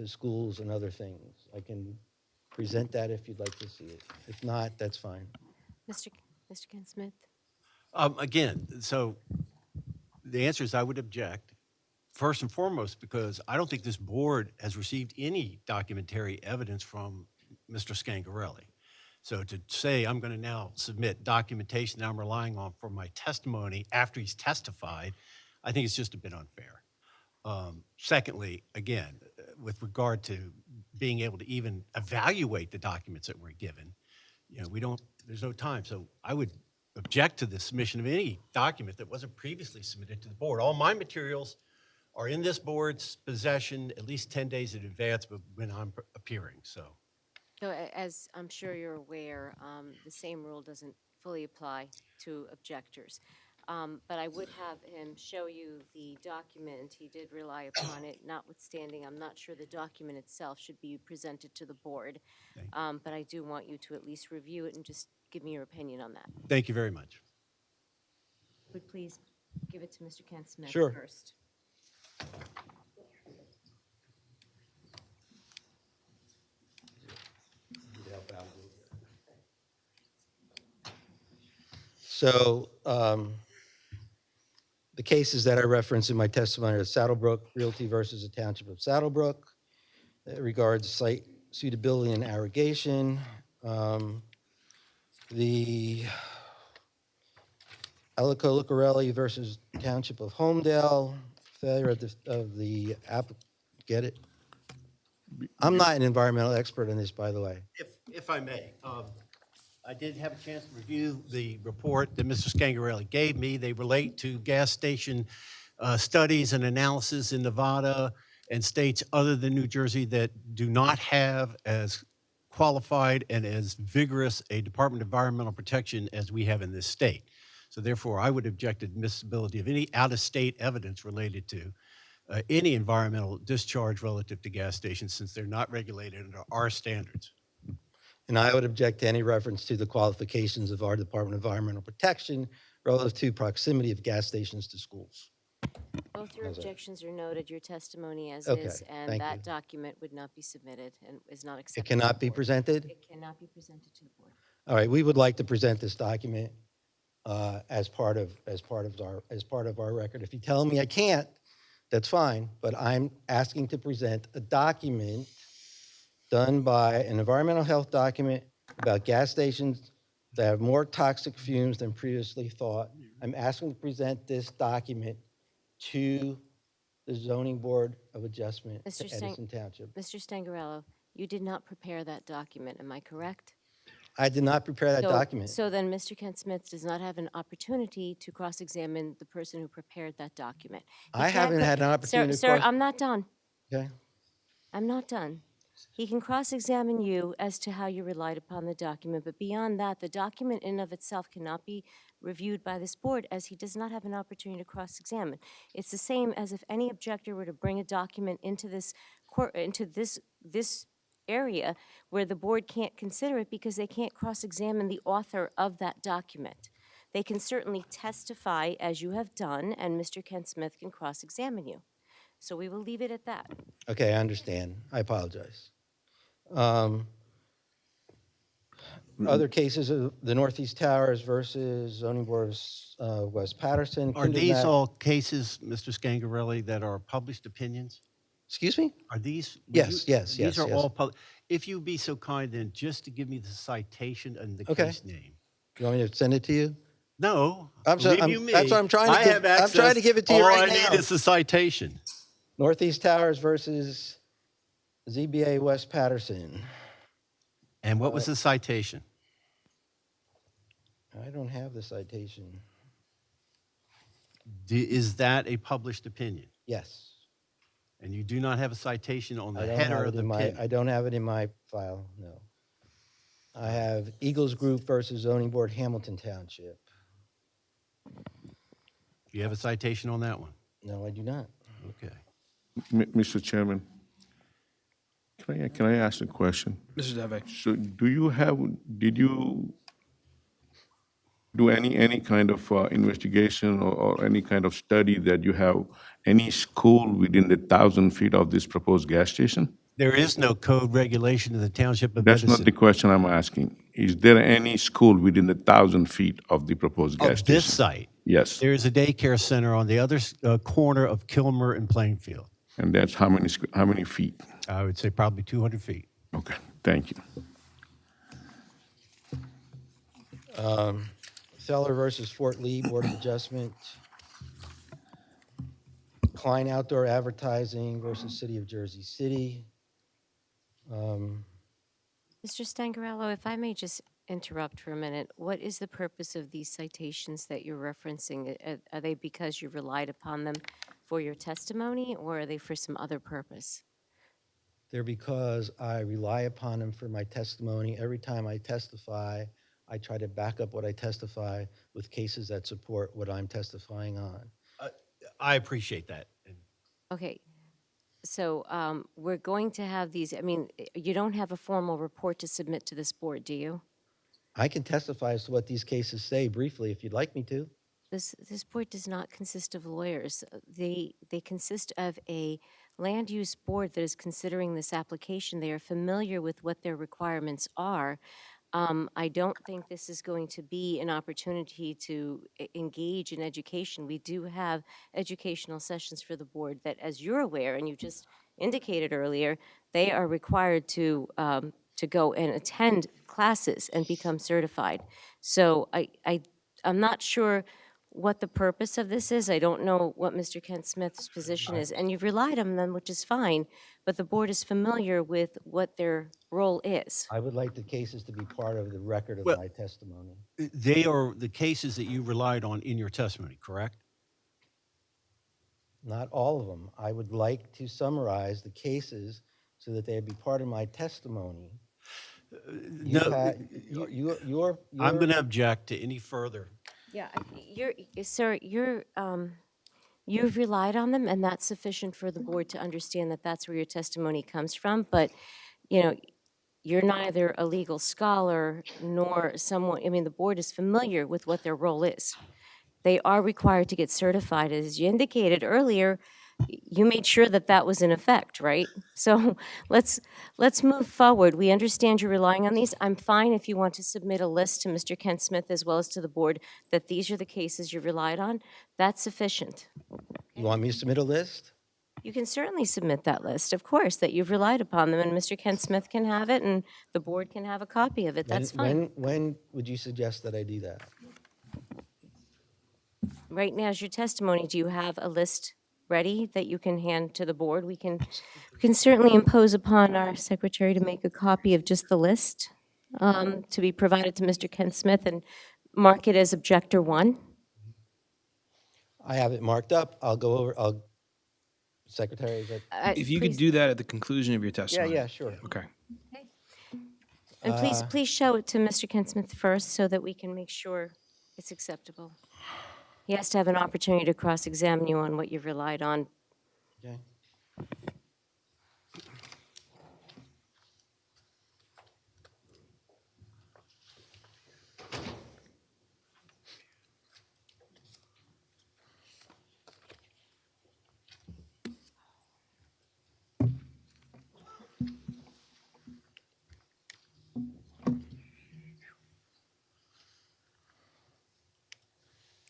schools and other things? I can present that if you'd like to see it. If not, that's fine. Mr. Ken Smith? Again, so the answer is I would object, first and foremost, because I don't think this board has received any documentary evidence from Mr. Scangarelli. So to say I'm going to now submit documentation that I'm relying on for my testimony after he's testified, I think it's just a bit unfair. Secondly, again, with regard to being able to even evaluate the documents that we're given, there's no time. So I would object to the submission of any document that wasn't previously submitted to the board. All my materials are in this board's possession at least 10 days in advance of when I'm appearing, so. So as I'm sure you're aware, the same rule doesn't fully apply to objectors. But I would have him show you the document. He did rely upon it, notwithstanding, I'm not sure the document itself should be presented to the board. But I do want you to at least review it and just give me your opinion on that. Thank you very much. Would please give it to Mr. Ken Smith Sure. first. So the cases that I referenced in my testimony are Saddlebrook Realty versus the Township of Saddlebrook. It regards site suitability and aggregation. The Alico Lucarelli versus Township of Homedale, failure of the app. Get it? I'm not an environmental expert on this, by the way. If I may, I did have a chance to review the report that Mr. Scangarelli gave me. They relate to gas station studies and analysis in Nevada and states other than New Jersey that do not have as qualified and as vigorous a Department of Environmental Protection as we have in this state. So therefore, I would object to admissibility of any out-of-state evidence related to any environmental discharge relative to gas stations since they're not regulated under our standards. And I would object to any reference to the qualifications of our Department of Environmental Protection relative to proximity of gas stations to schools. Both your objections are noted, your testimony as Okay, is, and thank that you. document would not be submitted and is not It accepted. to the cannot be board. presented? It cannot be presented to the board. All right, we would like to present this document as part of our record. If you tell me I can't, that's fine, but I'm asking to present a document done by an environmental health document about gas stations that have more toxic fumes than previously thought. I'm asking to present this document to the Zoning Board of Adjustment Mr. to Stang- Edison Township. Mr. Stangarello, you did not prepare that document, am I correct? I did not prepare that So- document. So then Mr. Ken Smith does not have an opportunity to cross-examine the person who prepared that document. He I can't haven't co- had an opportunity to Sir, cross- I'm not done. Okay? I'm not done. He can cross-examine you as to how you relied upon the document, but beyond that, the document in of itself cannot be reviewed by this board as he does not have an opportunity to cross-examine. It's the same as if any objector were to bring a document into this this area where the board can't consider it because they can't cross-examine the author of that document. They can certainly testify, as you have done, and Mr. Ken Smith can cross-examine you. So we will leave it at that. Okay, I understand. I apologize. Other cases of the Northeast Towers versus Zoning Board of West Patterson. Are these Kindernet- all cases, Mr. Scangarelli, that are published opinions? Excuse me? Are these? Yes, yes, These yes, are yes. all public. If you'd be so kind then just to give me the citation and the Okay. case name. You want me to send it to you? No. I'm so- believe I'm- you me, that's what I'm trying to I give- have I'm access. trying to give it to you right All I now. need is the citation. Northeast Towers versus ZBA West Patterson. And what was the citation? I don't have the citation. Is that a published opinion? Yes. And you do not have a citation on I the don't header have of it the in my, opinion? I don't have it in my file, no. I have Eagles Group versus Zoning Board, Hamilton Township. Do you have a citation on that one? No, I do not. Okay. Mr. Chairman, can I ask a question? Mr. Dave. So did you do any kind of investigation or any kind of study that you have any school within the 1,000 feet of this proposed gas station? There is no code regulation in the Township of That's Edison. not the question I'm asking. Is there any school within the 1,000 feet of the proposed gas Of station? this site? Yes. There is a daycare center on the other corner of Kilmer and Plainfield. And that's how many feet? I would say probably 200 feet. Okay, thank you. Feller versus Fort Lee Board of Adjustment. Klein Outdoor Advertising versus City of Jersey City. Mr. Stangarello, if I may just interrupt for a minute, what is the purpose of these citations that you're referencing? Are they because you relied upon them for your testimony, or are they for some other purpose? They're because I rely upon them for my testimony. Every time I testify, I try to back up what I testify with cases that support what I'm testifying on. I appreciate that. Okay, so we're going to have these, I mean, you don't have a formal report to submit to this board, do you? I can testify as to what these cases say briefly if you'd like me to. This board does not consist of lawyers. They consist of a land use board that is considering this application. They are familiar with what their requirements are. I don't think this is going to be an opportunity to engage in education. We do have educational sessions for the board that, as you're aware, and you just indicated earlier, they are required to go and attend classes and become certified. So I'm not sure what the purpose of this is. I don't know what Mr. Kent Smith's position is, and you've relied on them, which is fine, but the board is familiar with what their role is. I would like the cases to be part of the record of Well- my testimony. They are the cases that you relied on in your testimony, correct? Not all of them. I would like to summarize the cases so that they'd be part of my testimony. I'm going to object to any further. Yeah, sir, you've relied on them, and that's sufficient for the board to understand that that's where your testimony comes from. But, you know, you're neither a legal scholar nor someone, I mean, the board is familiar with what their role is. They are required to get certified. As you indicated earlier, you made sure that that was in effect, right? So let's move forward. We understand you're relying on these. I'm fine if you want to submit a list to Mr. Kent Smith as well as to the board that these are the cases you relied on. That's sufficient. You want me to submit a list? You can certainly submit that list, of course, that you've relied upon them, and Mr. Kent Smith can have it, and the board can have a copy of it. That's fine. When would you suggest that I do that? Right now is your testimony. Do you have a list ready that you can hand to the board? We can certainly impose upon our secretary to make a copy of just the list to be provided to Mr. Kent Smith and mark it as Objector 1. I have it marked up. I'll go over, Secretary, is that? If you could do that at the conclusion of your testimony. Yeah, sure. Okay. And please show it to Mr. Kent Smith first so that we can make sure it's acceptable. He has to have an opportunity to cross-examine you on what you've relied on. Okay.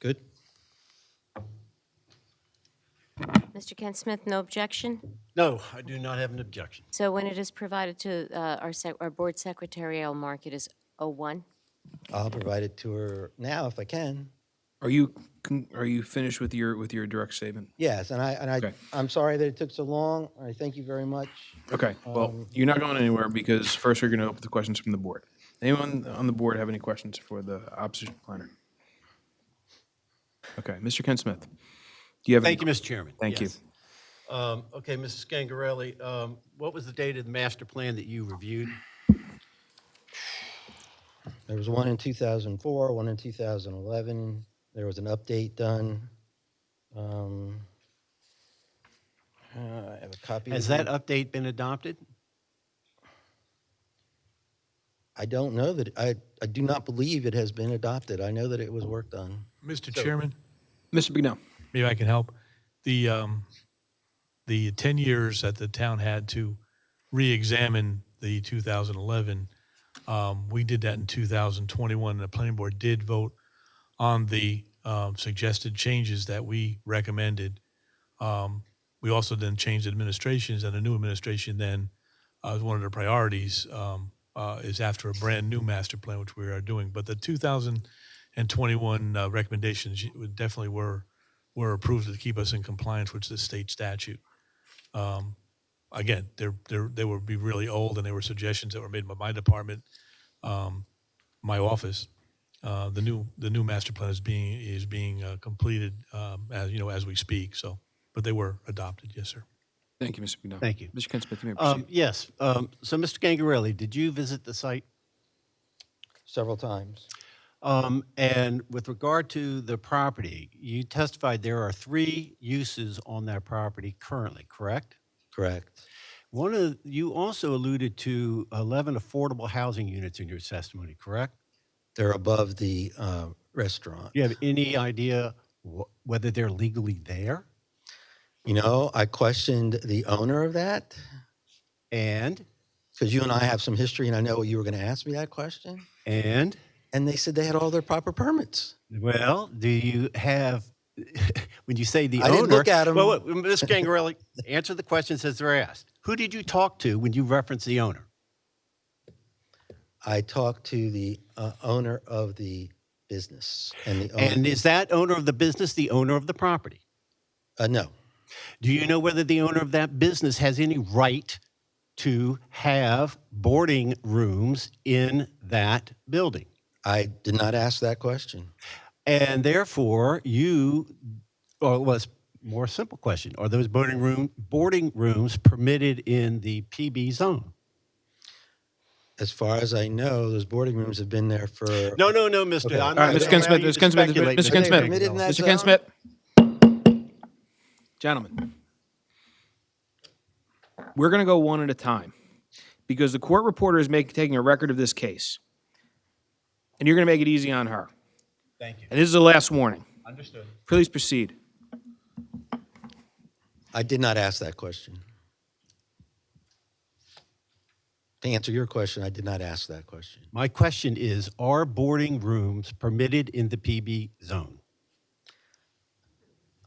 Good. Mr. Kent Smith, no objection? No, I do not have an objection. So when it is provided to our board secretary, I'll mark it as 01. I'll provide it to her now if I can. Are you finished with your direct statement? Yes, Okay. I'm sorry that it took so long. I thank you very much. Okay, well, you're not going anywhere because first we're going to open the questions from the board. Anyone on the board have any questions for the opposition planner? Okay, Mr. Kent Smith. Do you have any? Thank you, Mr. Chairman. Thank you. Yes. Okay, Mrs. Scangarelli, what was the date of the master plan that you reviewed? There was one in 2004, one in 2011. There was an update done. I have a copy. Has that update been adopted? I don't know that, I do not believe it has been adopted. I know that it was worked on. Mr. Chairman, Mr. Bignell. maybe I can help. The 10 years that the town had to re-examine the 2011, we did that in 2021. The planning board did vote on the suggested changes that we recommended. We also then changed administrations, and the new administration then, one of their priorities is after a brand new master plan, which we are doing. But the 2021 recommendations definitely were approved to keep us in compliance with the state statute. Again, they would be really old, and they were suggestions that were made by my department, my office. The new master plan is being completed as we speak. So, but they were adopted. Yes, sir. Thank you, Mr. Bignell. Thank you. Mr. Ken Smith, you may proceed. Yes. So, Mr. Scangarelli, did you visit the site? Several times. And with regard to the property, you testified there are 3 uses on that property currently, correct? Correct. You also alluded to 11 affordable housing units in your testimony, correct? They're above the restaurant. Do you have any idea whether they're legally there? You know, I questioned the owner of that. And? Because you and I have some history, and I know you were going to ask me that question. And? And they said they had all their proper permits. Well, do you have, when you say the I owner? didn't look at 'em. Well, Mr. Scangarelli, answer the questions as they're asked. Who did you talk to when you referenced the owner? I talked to the owner of the business. And is that owner of the business the owner of the property? No. Do you know whether the owner of that business has any right to have boarding rooms in that building? I did not ask that question. And therefore, it's more simple question. Are those boarding rooms permitted in the PB zone? As far as I know, those boarding rooms have been there for... No, Mr. Okay. I'm All right, not Mr. Ken Smith, allowing you Mr. to Ken Smith, speculate, Mr. Ken Mr. Smith, Permitted in that Mr. Ken zone? Smith. Gentlemen, we're going to go one at a time because the court reporter is taking a record of this case. And you're going to make it easy on her. Thank you. And this is the last warning. Understood. Please proceed. I did not ask that question. To answer your question, I did not ask that question. My question is, are boarding rooms permitted in the PB zone?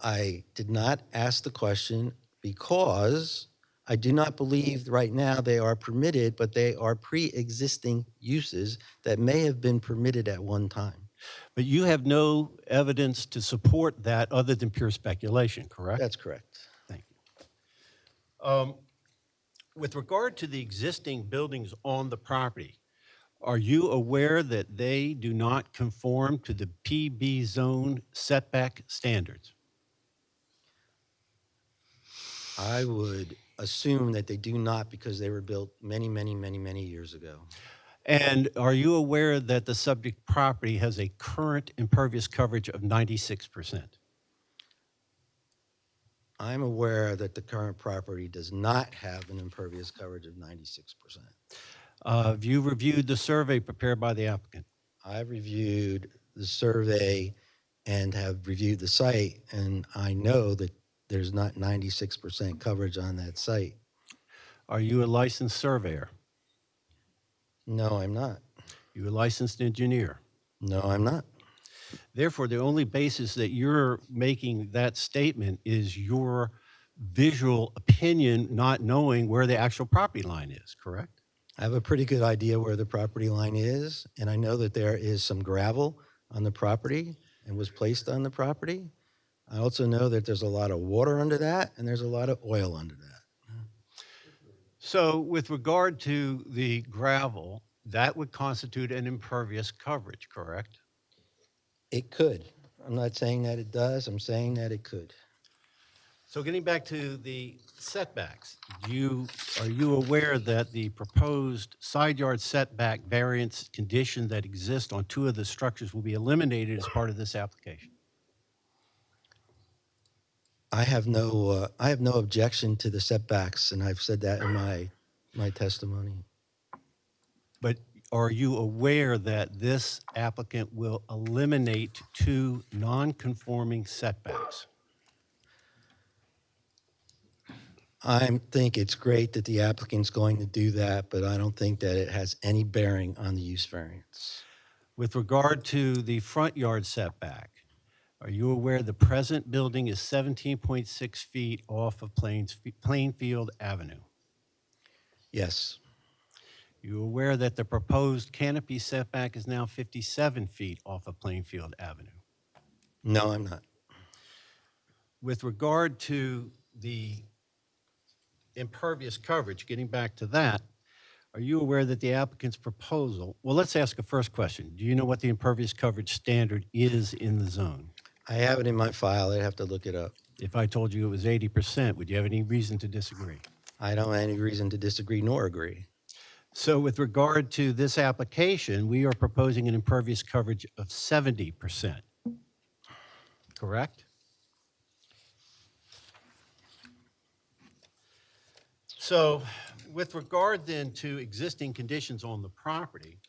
I did not ask the question because I do not believe right now they are permitted, but they are pre-existing uses that may have been permitted at one time. But you have no evidence to support that other than pure speculation, correct? That's correct. Thank you. With regard to the existing buildings on the property, are you aware that they do not conform to the PB zone setback standards? I would assume that they do not because they were built many, many, many, many years ago. And are you aware that the subject property has a current impervious coverage of 96%? I'm aware that the current property does not have an impervious coverage of 96%. Have you reviewed the survey prepared by the applicant? I've reviewed the survey and have reviewed the site, and I know that there's not 96% coverage on that site. Are you a licensed surveyor? No, I'm not. You a licensed engineer? No, I'm not. Therefore, the only basis that you're making that statement is your visual opinion, not knowing where the actual property line is, correct? I have a pretty good idea where the property line is, and I know that there is some gravel on the property and was placed on the property. I also know that there's a lot of water under that, and there's a lot of oil under that. So with regard to the gravel, that would constitute an impervious coverage, correct? It could. I'm not saying that it does. I'm saying that it could. So getting back to the setbacks, are you aware that the proposed side yard setback variance condition that exists on 2 of the structures will be eliminated as part of this application? I have no objection to the setbacks, and I've said that in my testimony. But are you aware that this applicant will eliminate 2 non-conforming setbacks? I think it's great that the applicant's going to do that, but I don't think that it has any bearing on the use variance. With regard to the front yard setback, are you aware the present building is 17.6 feet off of Plainfield Avenue? Yes. You aware that the proposed canopy setback is now 57 feet off of Plainfield Avenue? No, I'm not. With regard to the impervious coverage, getting back to that, are you aware that the applicant's proposal, well, let's ask a first question. Do you know what the impervious coverage standard is in the zone? I have it in my file. I'd have to look it up. If I told you it was 80%, would you have any reason to disagree? I don't have any reason to disagree nor agree. So with regard to this application, we are proposing an impervious coverage of 70%, correct? So with regard then to existing conditions on the property,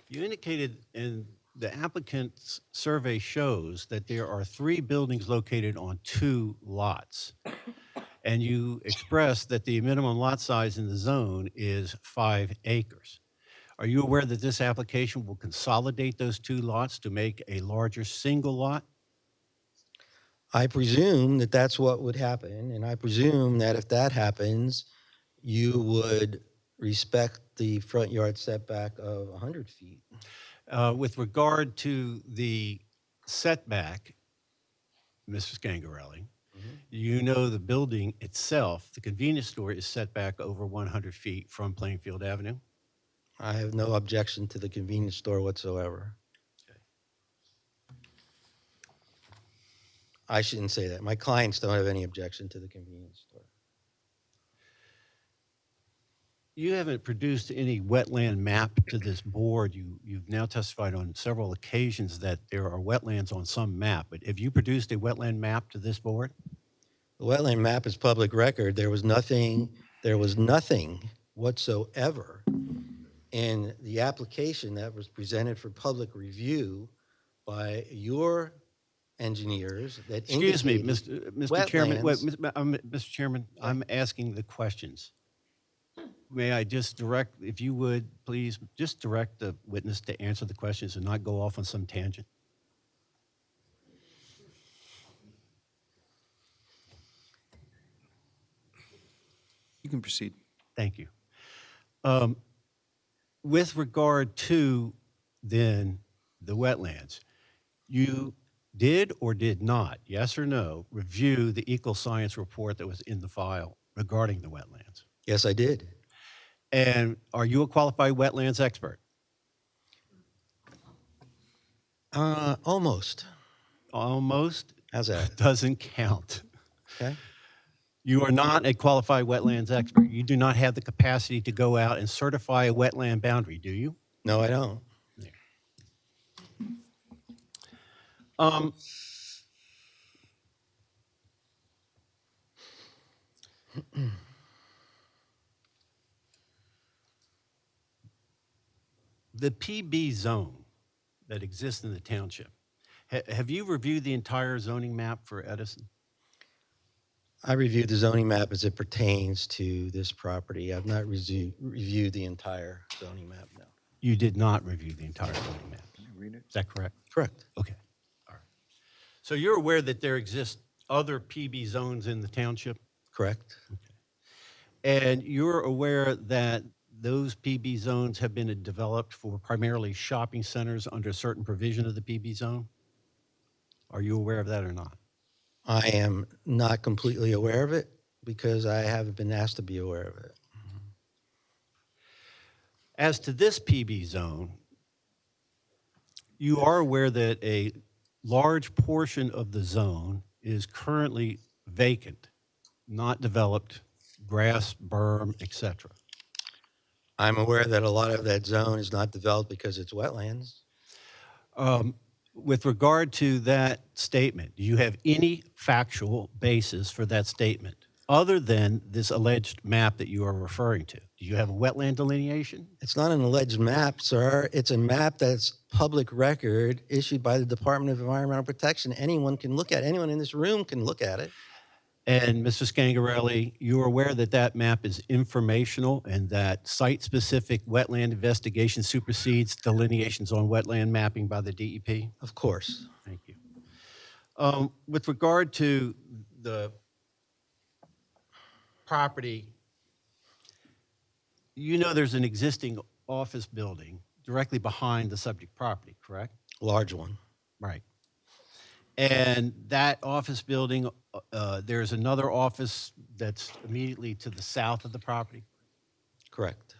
you indicated in the applicant's survey shows that there are 3 buildings located on 2 lots. And you expressed that the minimum lot size in the zone is 5 acres. Are you aware that this application will consolidate those 2 lots to make a larger single lot? I presume that that's what would happen, and I presume that if that happens, you would respect the front yard setback of 100 feet. With regard to the setback, Mr. Scangarelli, you know the building itself, the convenience store, is set back over 100 feet from Plainfield Avenue? I have no objection to the convenience store whatsoever. I shouldn't say that. My clients don't have any objection to the convenience store. You haven't produced any wetland map to this board. You've now testified on several occasions that there are wetlands on some map, but have you produced a wetland map to this board? The wetland map is public record. There was nothing whatsoever in the application that was presented for public review by your engineers that Excuse me, indicated Mr. Chairman. Wait, wetlands. Mr. Chairman, I'm asking the questions. May I just direct, if you would, please, just direct the witness to answer the questions and not go off on some tangent? You can proceed. Thank you. With regard to, then, the wetlands, you did or did not, yes or no, review the equal science report that was in the file regarding the wetlands? Yes, I did. And are you a qualified wetlands expert? Almost. Almost? How's that? Doesn't count. Okay. You are not a qualified wetlands expert. You do not have the capacity to go out and certify a wetland boundary, do you? No, I don't. The PB zone that exists in the township, have you reviewed the entire zoning map for Edison? I reviewed the zoning map as it pertains to this property. I've not reviewed the entire zoning map, no. You did not review the entire zoning map. Can you read it? Is that correct? Correct. Okay. All right. So you're aware that there exist other PB zones in the township? Correct. Okay. And you're aware that those PB zones have been developed for primarily shopping centers under a certain provision of the PB zone? Are you aware of that or not? I am not completely aware of it because I haven't been asked to be aware of it. As to this PB zone, you are aware that a large portion of the zone is currently vacant, not developed, grass, berm, etc. I'm aware that a lot of that zone is not developed because it's wetlands. With regard to that statement, do you have any factual basis for that statement other than this alleged map that you are referring to? Do you have a wetland delineation? It's not an alleged map, sir. It's a map that's public record issued by the Department of Environmental Protection. Anyone can look at it. Anyone in this room can look at it. And Mr. Scangarelli, you're aware that that map is informational and that site-specific wetland investigation supersedes delineations on wetland mapping by the DEP? Of course. Thank you. With regard to the property, you know there's an existing office building directly behind the subject property, correct? Large one. Right. And that office building, there's another office that's immediately to the south of the property? Correct.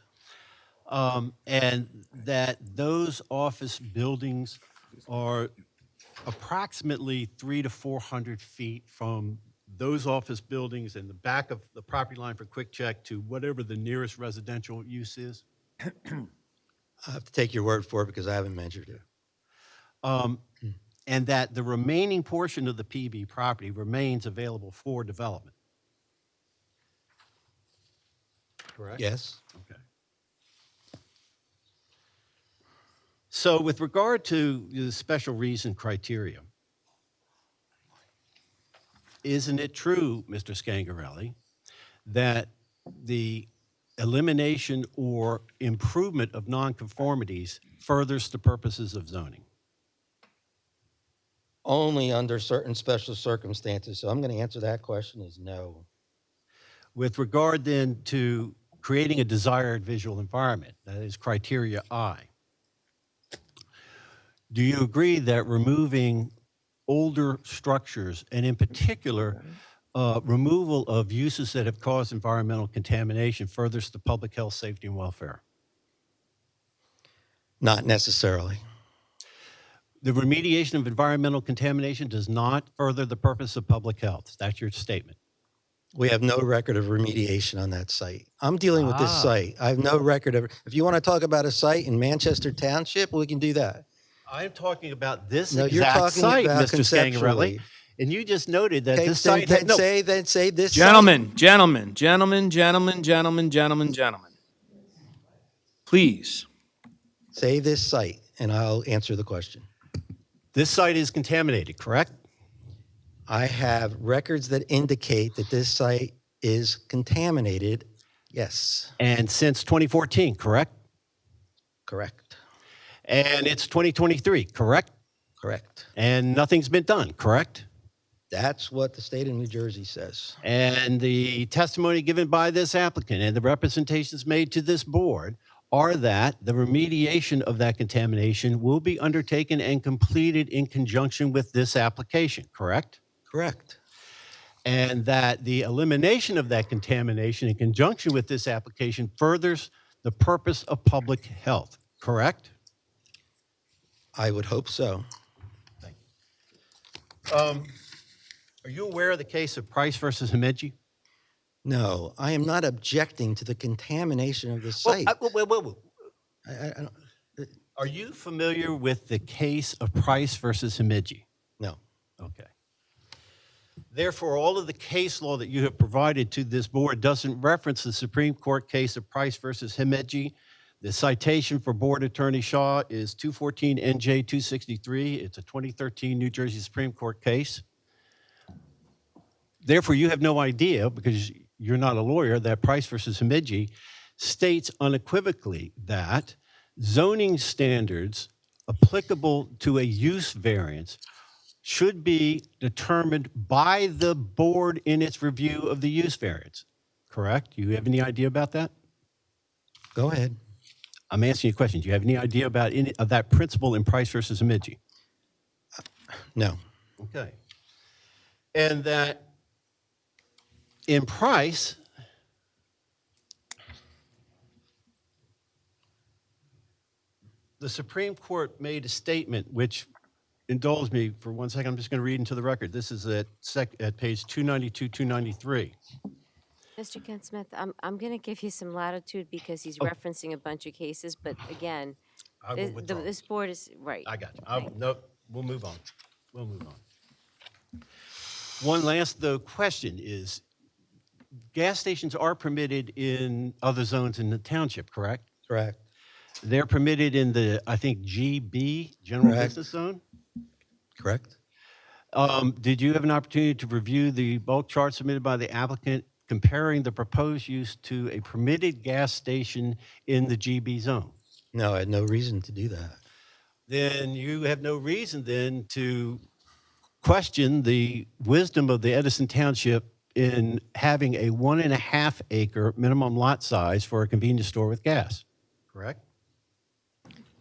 And that those office buildings are approximately 300 to 400 feet from those office buildings and the back of the property line for quick check to whatever the nearest residential use is? I have to take your word for it because I haven't measured it. And that the remaining portion of the PB property remains available for development? Correct? Yes. Okay. So with regard to the special reason criteria, isn't it true, Mr. Scangarelli, that the elimination or improvement of nonconformities furthers the purposes of zoning? Only under certain special circumstances. So I'm going to answer that question is no. With regard then to creating a desired visual environment, that is criteria I, do you agree that removing older structures, and in particular, removal of uses that have caused environmental contamination furthers the public health, safety, and welfare? Not necessarily. The remediation of environmental contamination does not further the purpose of public health. That's your statement. We have no record of remediation on that site. I'm dealing with this site. I have no record of, if you want to talk about a site in Manchester Township, we can do that. I'm talking about this No, you're exact talking site, about Mr. Scangarelli. conceptually. And you just noted that Okay, this site then, had no... say this site. Gentlemen, please. Say this site, and I'll answer the question. This site is contaminated, correct? I have records that indicate that this site is contaminated. Yes. And since 2014, correct? Correct. And it's 2023, correct? Correct. And nothing's been done, correct? That's what the state of New Jersey says. And the testimony given by this applicant and the representations made to this board are that the remediation of that contamination will be undertaken and completed in conjunction with this application, correct? Correct. And that the elimination of that contamination in conjunction with this application furthers the purpose of public health, correct? I would hope so. Are you aware of the case of Price versus Himeji? No, I am not objecting to the contamination of the site. Are you familiar with the case of Price versus Himeji? No. Okay. Therefore, all of the case law that you have provided to this board doesn't reference the Supreme Court case of Price versus Himeji. The citation for Board Attorney Shaw is 214 NJ 263. It's a 2013 New Jersey Supreme Court case. Therefore, you have no idea, because you're not a lawyer, that Price versus Himeji states unequivocally that zoning standards applicable to a use variance should be determined by the board in its review of the use variance. Correct? You have any idea about that? Go ahead. I'm asking you a question. Do you have any idea about any of that principle in Price versus Himeji? No. Okay. And that in Price, the Supreme Court made a statement which indulge me for 1 second, I'm just going to read into the record. This is at page 292, 293. Mr. Kent Smith, I'm going to give you some latitude because he's Oh. referencing a bunch of cases, but again, I will withdraw. this board is, right. I got you. Thank you. Nope, we'll move on. We'll move on. One last, though, question is, gas stations are permitted in other zones in the township, correct? Correct. They're permitted in the, I think, GB, General Correct. Business Zone? Correct. Did you have an opportunity to review the bulk chart submitted by the applicant comparing the proposed use to a permitted gas station in the GB zone? No, I had no reason to do that. Then you have no reason then to question the wisdom of the Edison Township in having a 1.5 acre minimum lot size for a convenience store with gas, correct?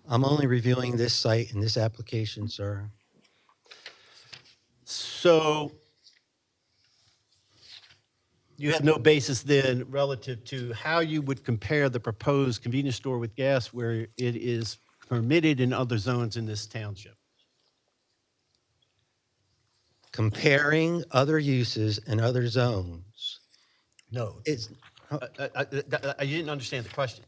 I'm only reviewing this site and this application, sir. So you have no basis then relative to how you would compare the proposed convenience store with gas where it is permitted in other zones in this township? Comparing other uses in other zones. No. It's, I didn't understand the question.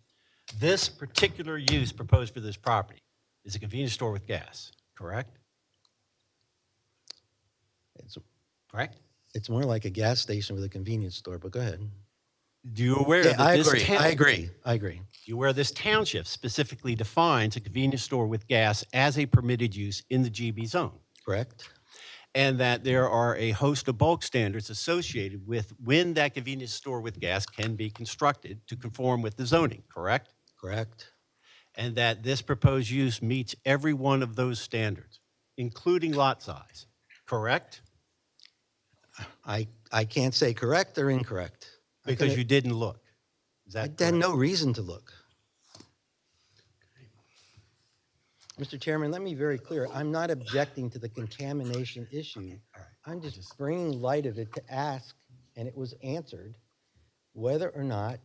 This particular use proposed for this property is a convenience store with gas, correct? Correct? it's more like a gas station with a convenience store, but go ahead. Do you aware Yeah, that I this agree. town- I agree. I agree. Do you aware this township specifically defines a convenience store with gas as a permitted use in the GB zone? Correct. And that there are a host of bulk standards associated with when that convenience store with gas can be constructed to conform with the zoning, correct? Correct. And that this proposed use meets every one of those standards, including lot size, correct? I can't say correct or incorrect. Because you didn't look. Is I that had correct? no reason to look. Mr. Chairman, let me be very clear. I'm not objecting to the contamination issue. I'm just bringing light of it to ask, and it was answered, whether or not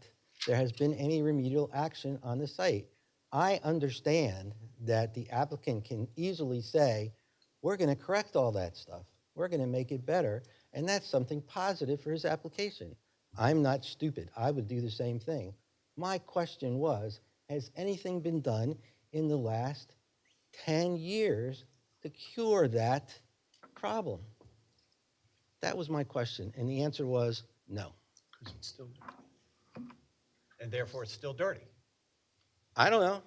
there has been any remedial action on the site. I understand that the applicant can easily say, we're going to correct all that stuff. We're going to make it better, and that's something positive for his application. I'm not stupid. I would do the same thing. My question was, has anything been done in the last 10 years to cure that problem? That was my question, and the answer was no. Because it's still dirty. And therefore, it's still dirty. I don't know.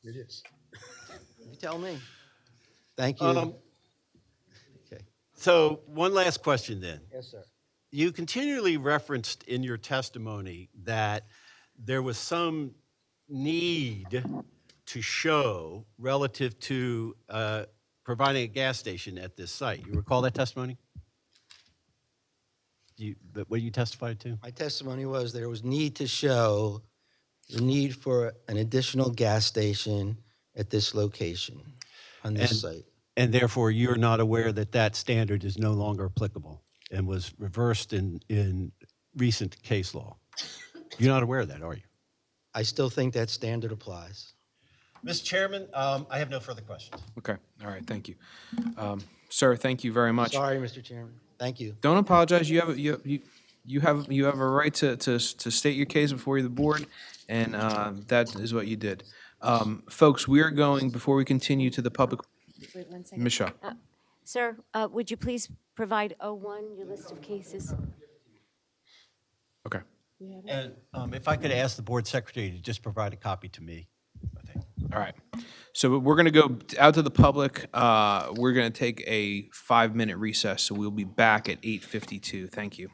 It is. You tell me. Thank you. Okay. So one last question then. Yes, sir. You continually referenced in your testimony that there was some need to show relative to providing a gas station at this site. You recall that testimony? What you testified to? My testimony was there was need to show the need for an additional gas station at this location on this site. And therefore, you're not aware that that standard is no longer applicable and was reversed in recent case law. You're not aware of that, are you? I still think that standard applies. Mr. Chairman, I have no further questions. Okay, all right, thank you. Sir, thank you very much. Sorry, Mr. Chairman. Thank you. Don't apologize. You have a right to state your case before the board, and that is what you did. Folks, we are going, before we continue to the public, Wait 1 second. Ms. Shaw. Sir, would you please provide O1, your list of cases? Okay. And if I could ask the board secretary to just provide a copy to me, I think. All right. So we're going to go out to the public. We're going to take a 5-minute recess, so we'll be back at 8:52. Thank you.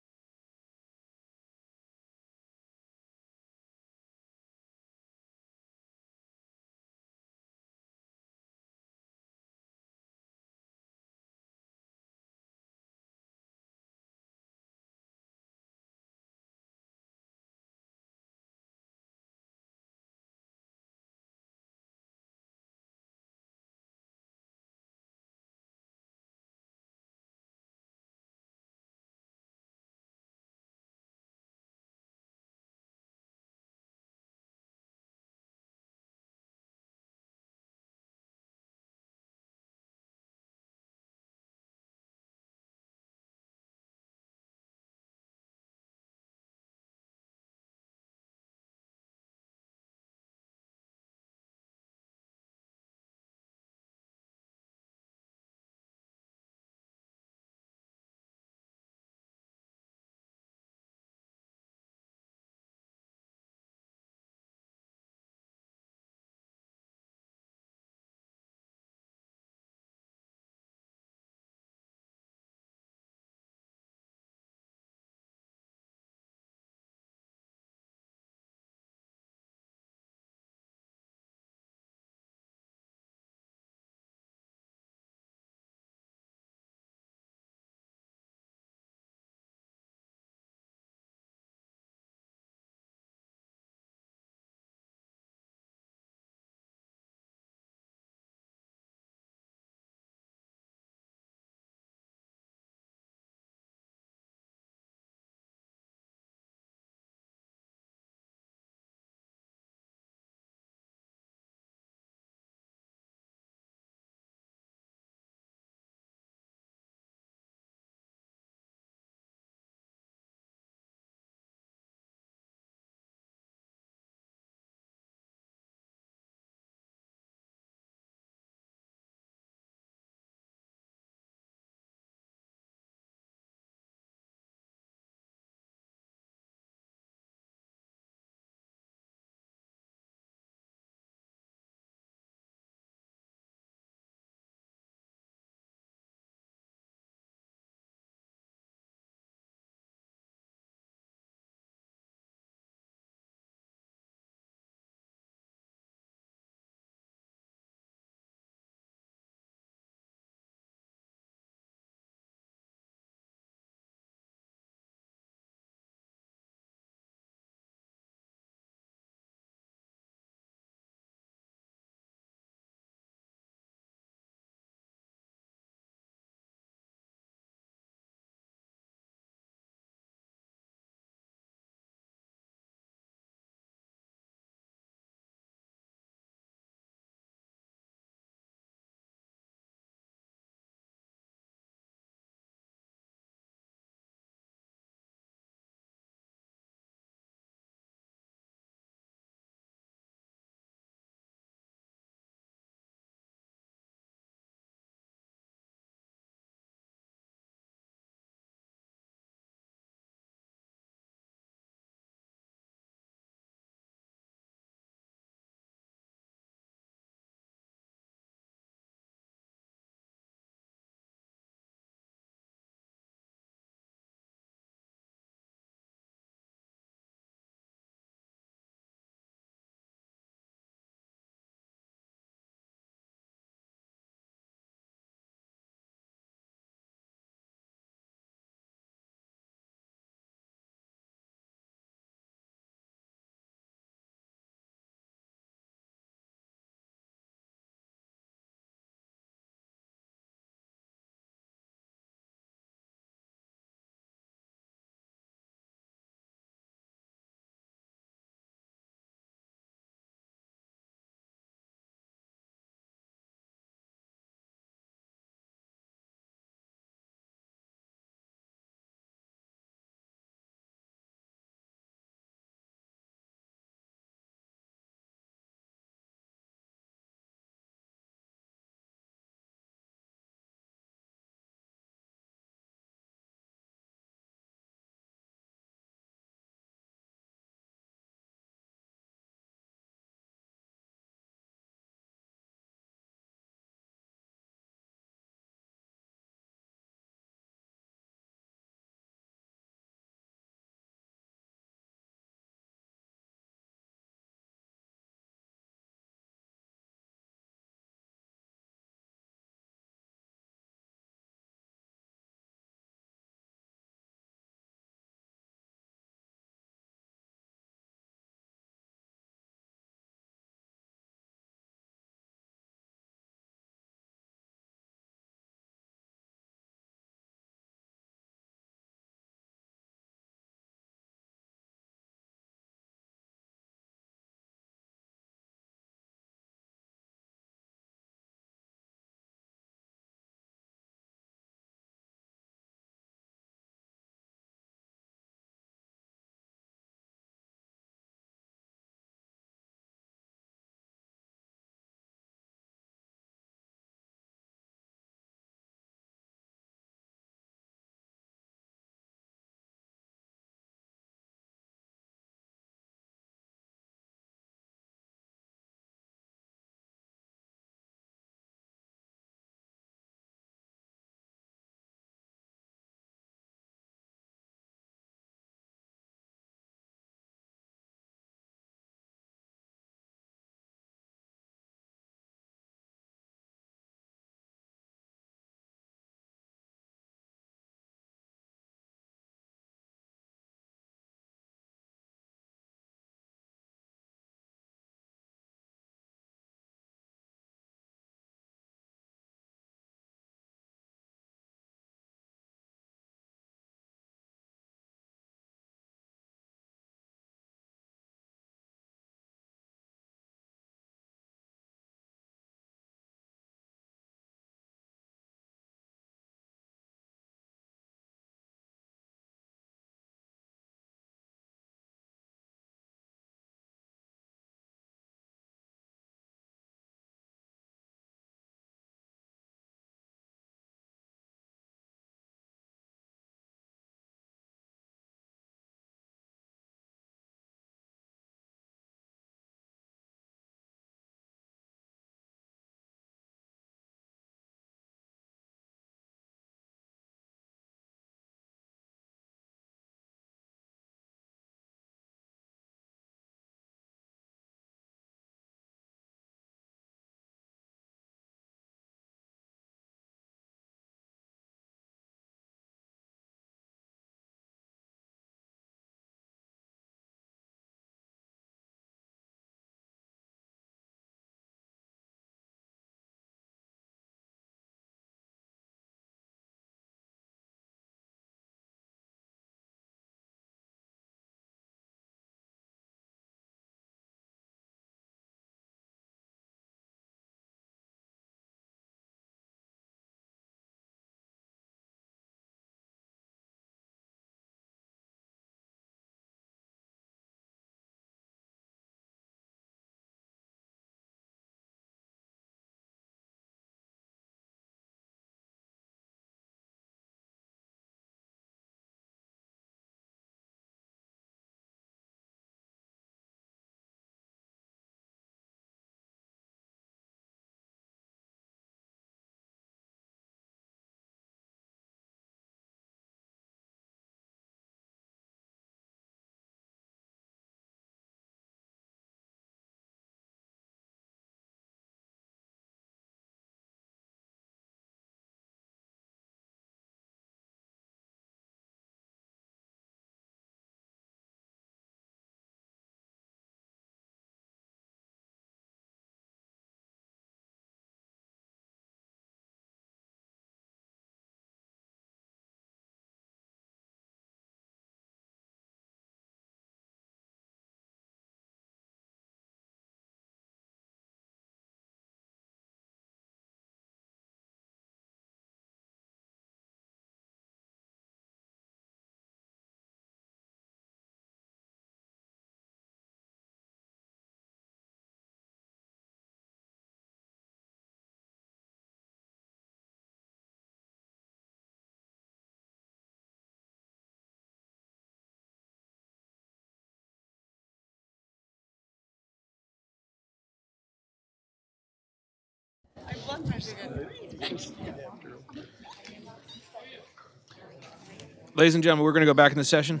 Ladies and gentlemen, we're going to go back in the session.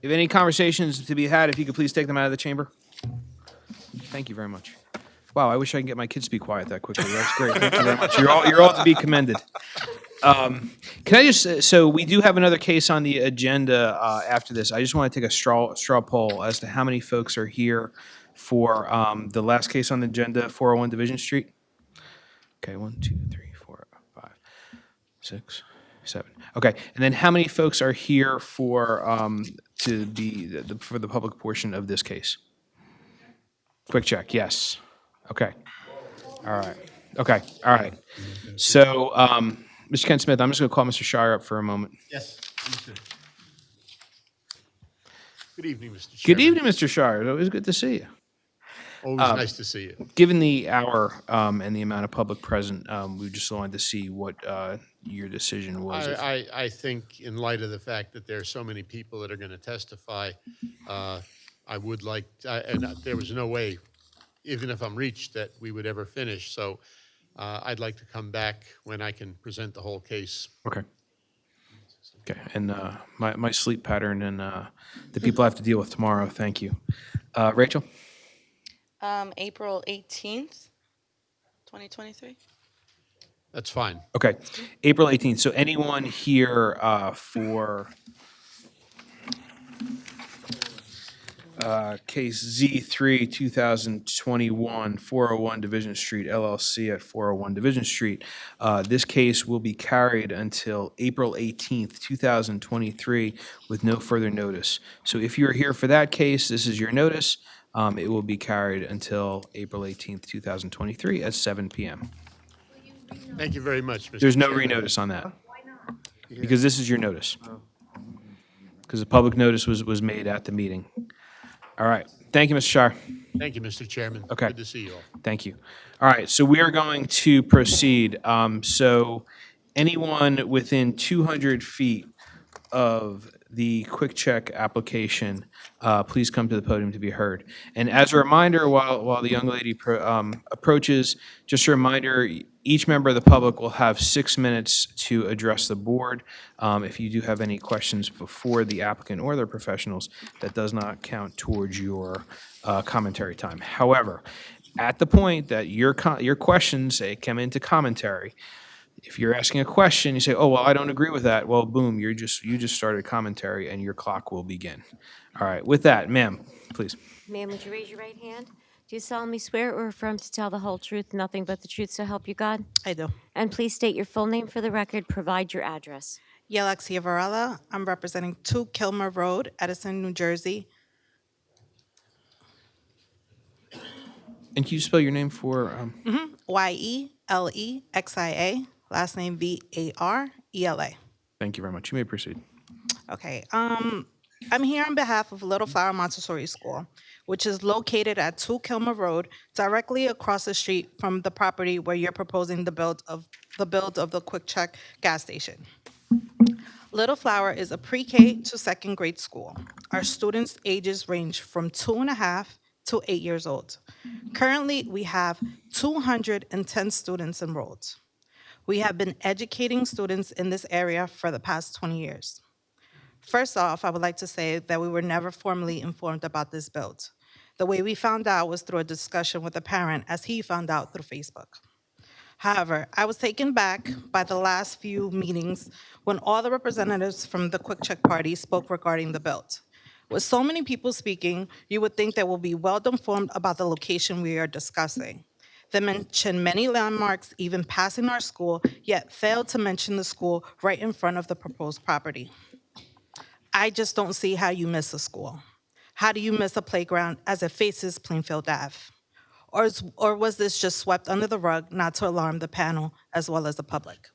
If any conversations to be had, if you could please take them out of the chamber. Thank you very much. Wow, I wish I could get my kids to be quiet that quickly. That's great. Thank you very much. You're all to be commended. Can I just, so we do have another case on the agenda after this. I just want to take a straw poll as to how many folks are here for the last case on the agenda, 401 Division Street. Okay, 1, 2, 3, 4, 5, 6, 7. Okay, and then how many folks are here for for the public portion of this case? Quick check. Yes. Okay. All right. Okay. All right. So, Mr. Ken Smith, I'm just going to call Mr. Shire up for a moment. Yes. Good evening, Mr. Chairman. Good evening, Mr. Shire. It's always good to see you. Always nice to see you. Given the hour and the amount of public present, we just wanted to see what your decision was. I think in light of the fact that there are so many people that are going to testify, I would like, and there was no way, even if I'm reached, that we would ever finish. So I'd like to come back when I can present the whole case. Okay. Okay. And my sleep pattern and the people I have to deal with tomorrow. Thank you. Rachel? April 18th, 2023. That's fine. Okay. April 18th. So anyone here for case Z3 2021 401 Division Street LLC at 401 Division Street. This case will be carried until April 18th, 2023 with no further notice. So if you're here for that case, this is your notice. It will be carried until April 18th, 2023 at 7 p.m. Thank you very much, Mr. There's no Chairman. renotice on that. Because this is your notice. Because the public notice was made at the meeting. All right. Thank you, Mr. Shire. Thank you, Mr. Chairman. Okay. Good to see you all. Thank you. All right. So we are going to proceed. So anyone within 200 feet of the quick check application, please come to the podium to be heard. And as a reminder, while the young lady approaches, just a reminder, each member of the public will have 6 minutes to address the board. If you do have any questions before the applicant or their professionals, that does not count towards your commentary time. However, at the point that your questions come into commentary, if you're asking a question, you say, "Oh, well, I don't agree with that." Well, boom, you just started commentary, and your clock will begin. All right. With that, ma'am, please. Ma'am, would you raise your right hand? Do you solemnly swear or affirm to tell the whole truth, nothing but the truth, so help you God? I do. And please state your full name for the record. Provide your address. Alexia Varela. I'm representing 2 Kilmer Road, Edison, New Jersey. And can you spell your name for? Yelexia. Last name Varela. Thank you very much. You may proceed. Okay. I'm here on behalf of Little Flower Montessori School, which is located at 2 Kilmer Road, directly across the street from the property where you're proposing the build of the Quick Check gas station. Little Flower is a pre-K to second grade school. Our students' ages range from 2.5 to 8 years old. Currently, we have 210 students enrolled. We have been educating students in this area for the past 20 years. First off, I would like to say that we were never formally informed about this build. The way we found out was through a discussion with a parent, as he found out through Facebook. However, I was taken back by the last few meetings when all the representatives from the Quick Check Party spoke regarding the build. With so many people speaking, you would think they will be well informed about the location we are discussing. They mentioned many landmarks, even passing our school, yet failed to mention the school right in front of the proposed property. I just don't see how you miss a school. How do you miss a playground as it faces Plainfield Ave? Or was this just swept under the rug not to alarm the panel as well as the public?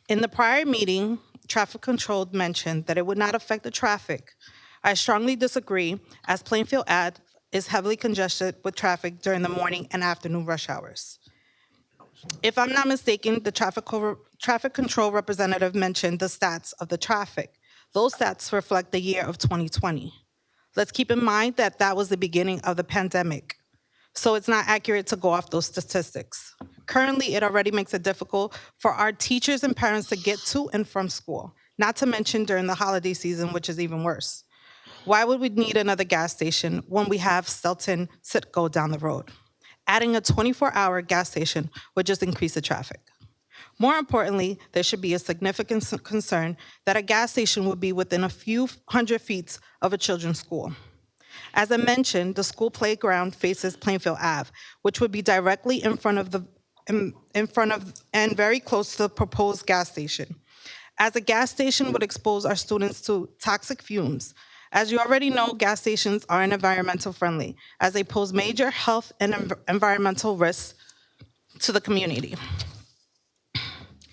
In the prior meeting, traffic control mentioned that it would not affect the traffic. I strongly disagree, as Plainfield Ave is heavily congested with traffic during the morning and afternoon rush hours. If I'm not mistaken, the traffic control representative mentioned the stats of the traffic. Those stats reflect the year of 2020. Let's keep in mind that that was the beginning of the pandemic. so it's not accurate to go off those statistics. Currently, it already makes it difficult for our teachers and parents to get to and from school, not to mention during the holiday season, which is even worse. Why would we need another gas station when we have Stelton Citgo down the road? Adding a 24-hour gas station would just increase the traffic. More importantly, there should be a significant concern that a gas station would be within a few hundred feet of a children's school. As I mentioned, the school playground faces Plainfield Ave, which would be directly in front of and very close to the proposed gas station. As a gas station would expose our students to toxic fumes. As you already know, gas stations are environmental friendly, as they pose major health and environmental risks to the community.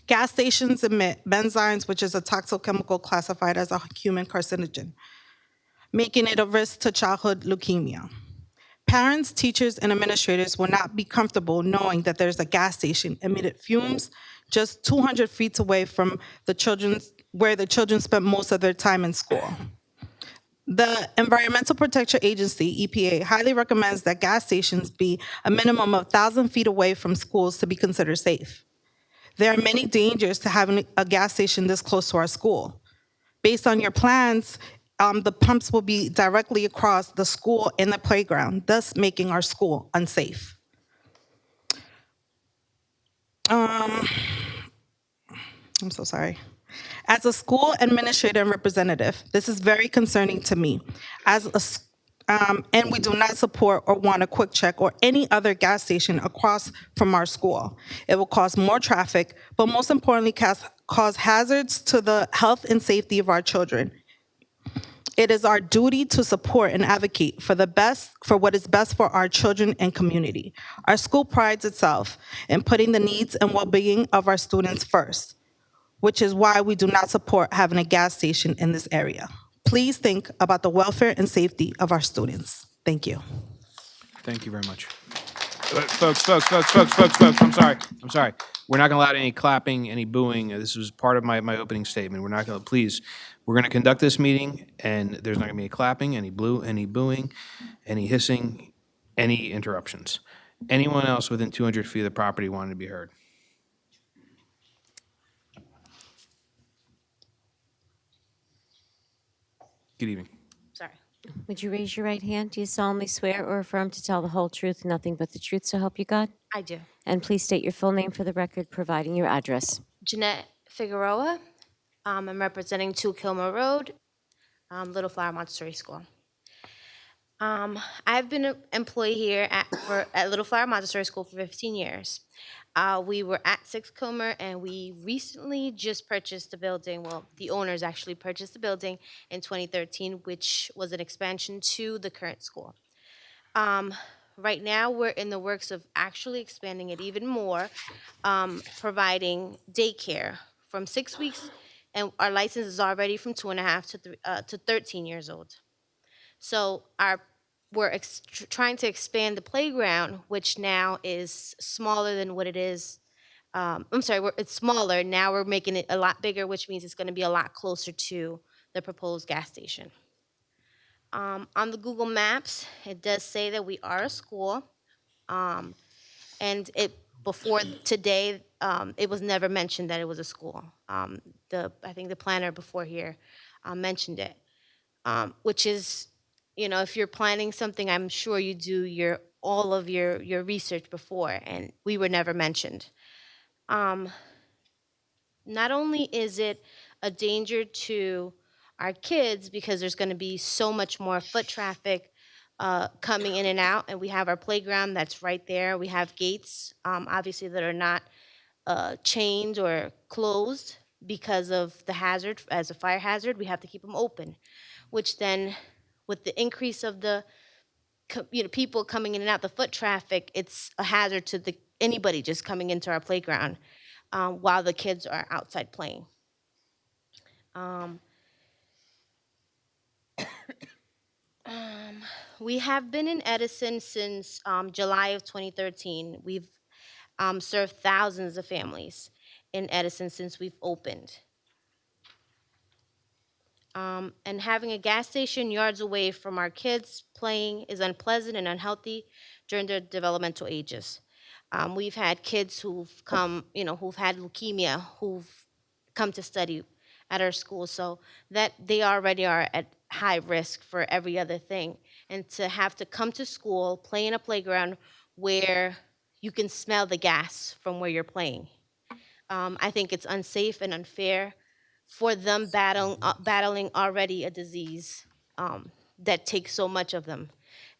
Gas stations emit benzines, which is a toxic chemical classified as a human carcinogen, making it a risk to childhood leukemia. Parents, teachers, and administrators will not be comfortable knowing that there's a gas station emitted fumes just 200 feet away from where the children spend most of their time in school. The Environmental Protection Agency, EPA, highly recommends that gas stations be a minimum of 1,000 feet away from schools to be considered safe. There are many dangers to having a gas station this close to our school. Based on your plans, the pumps will be directly across the school and the playground, thus making our school unsafe. I'm so sorry. As a school administrator and representative, this is very concerning to me. And we do not support or want a Quick Check or any other gas station across from our school. It will cause more traffic, but most importantly, cause hazards to the health and safety of our children. It is our duty to support and advocate for what is best for our children and community. Our school prides itself in putting the needs and well-being of our students first, which is why we do not support having a gas station in this area. Please think about the welfare and safety of our students. Thank you. Thank you very much. Folks, I'm sorry. We're not going to allow any clapping, any booing. This was part of my opening statement. We're not going to, please, we're going to conduct this meeting, and there's not going to be any clapping, any booing, any hissing, any interruptions. Anyone else within 200 feet of the property wanting to be heard? Good evening. Sorry. Would you raise your right hand? Do you solemnly swear or affirm to tell the whole truth, nothing but the truth, so help you God? I do. And please state your full name for the record, providing your address. Jeanette Figueroa. I'm representing 2 Kilmer Road, Little Flower Montessori School. I've been an employee here at Little Flower Montessori School for 15 years. We were at 6 Kilmer, and we recently just purchased the building. Well, the owners actually purchased the building in 2013, which was an expansion to the current school. Right now, we're in the works of actually expanding it even more, providing daycare from 6 weeks, and our license is already from 2.5 to 13 years old. So we're trying to expand the playground, which now is smaller than what it is. It's smaller. Now we're making it a lot bigger, which means it's going to be a lot closer to the proposed gas station. On the Google Maps, it does say that we are a school. And before today, it was never mentioned that it was a school. I think the planner before here mentioned it, which is, if you're planning something, I'm sure you do all of your research before, and we were never mentioned. Not only is it a danger to our kids because there's going to be so much more foot traffic coming in and out, and we have our playground that's right there. We have gates, obviously, that are not chained or closed because of the hazard. As a fire hazard, we have to keep them open, which then, with the increase of the people coming in and out, the foot traffic, it's a hazard to anybody just coming into our playground while the kids are outside playing. We have been in Edison since July of 2013. We've served thousands of families in Edison since we've opened. And having a gas station yards away from our kids playing is unpleasant and unhealthy during their developmental ages. We've had kids who've come, who've had leukemia, who've come to study at our school, so that they already are at high risk for every other thing. And to have to come to school, play in a playground where you can smell the gas from where you're playing. I think it's unsafe and unfair for them battling already a disease that takes so much of them.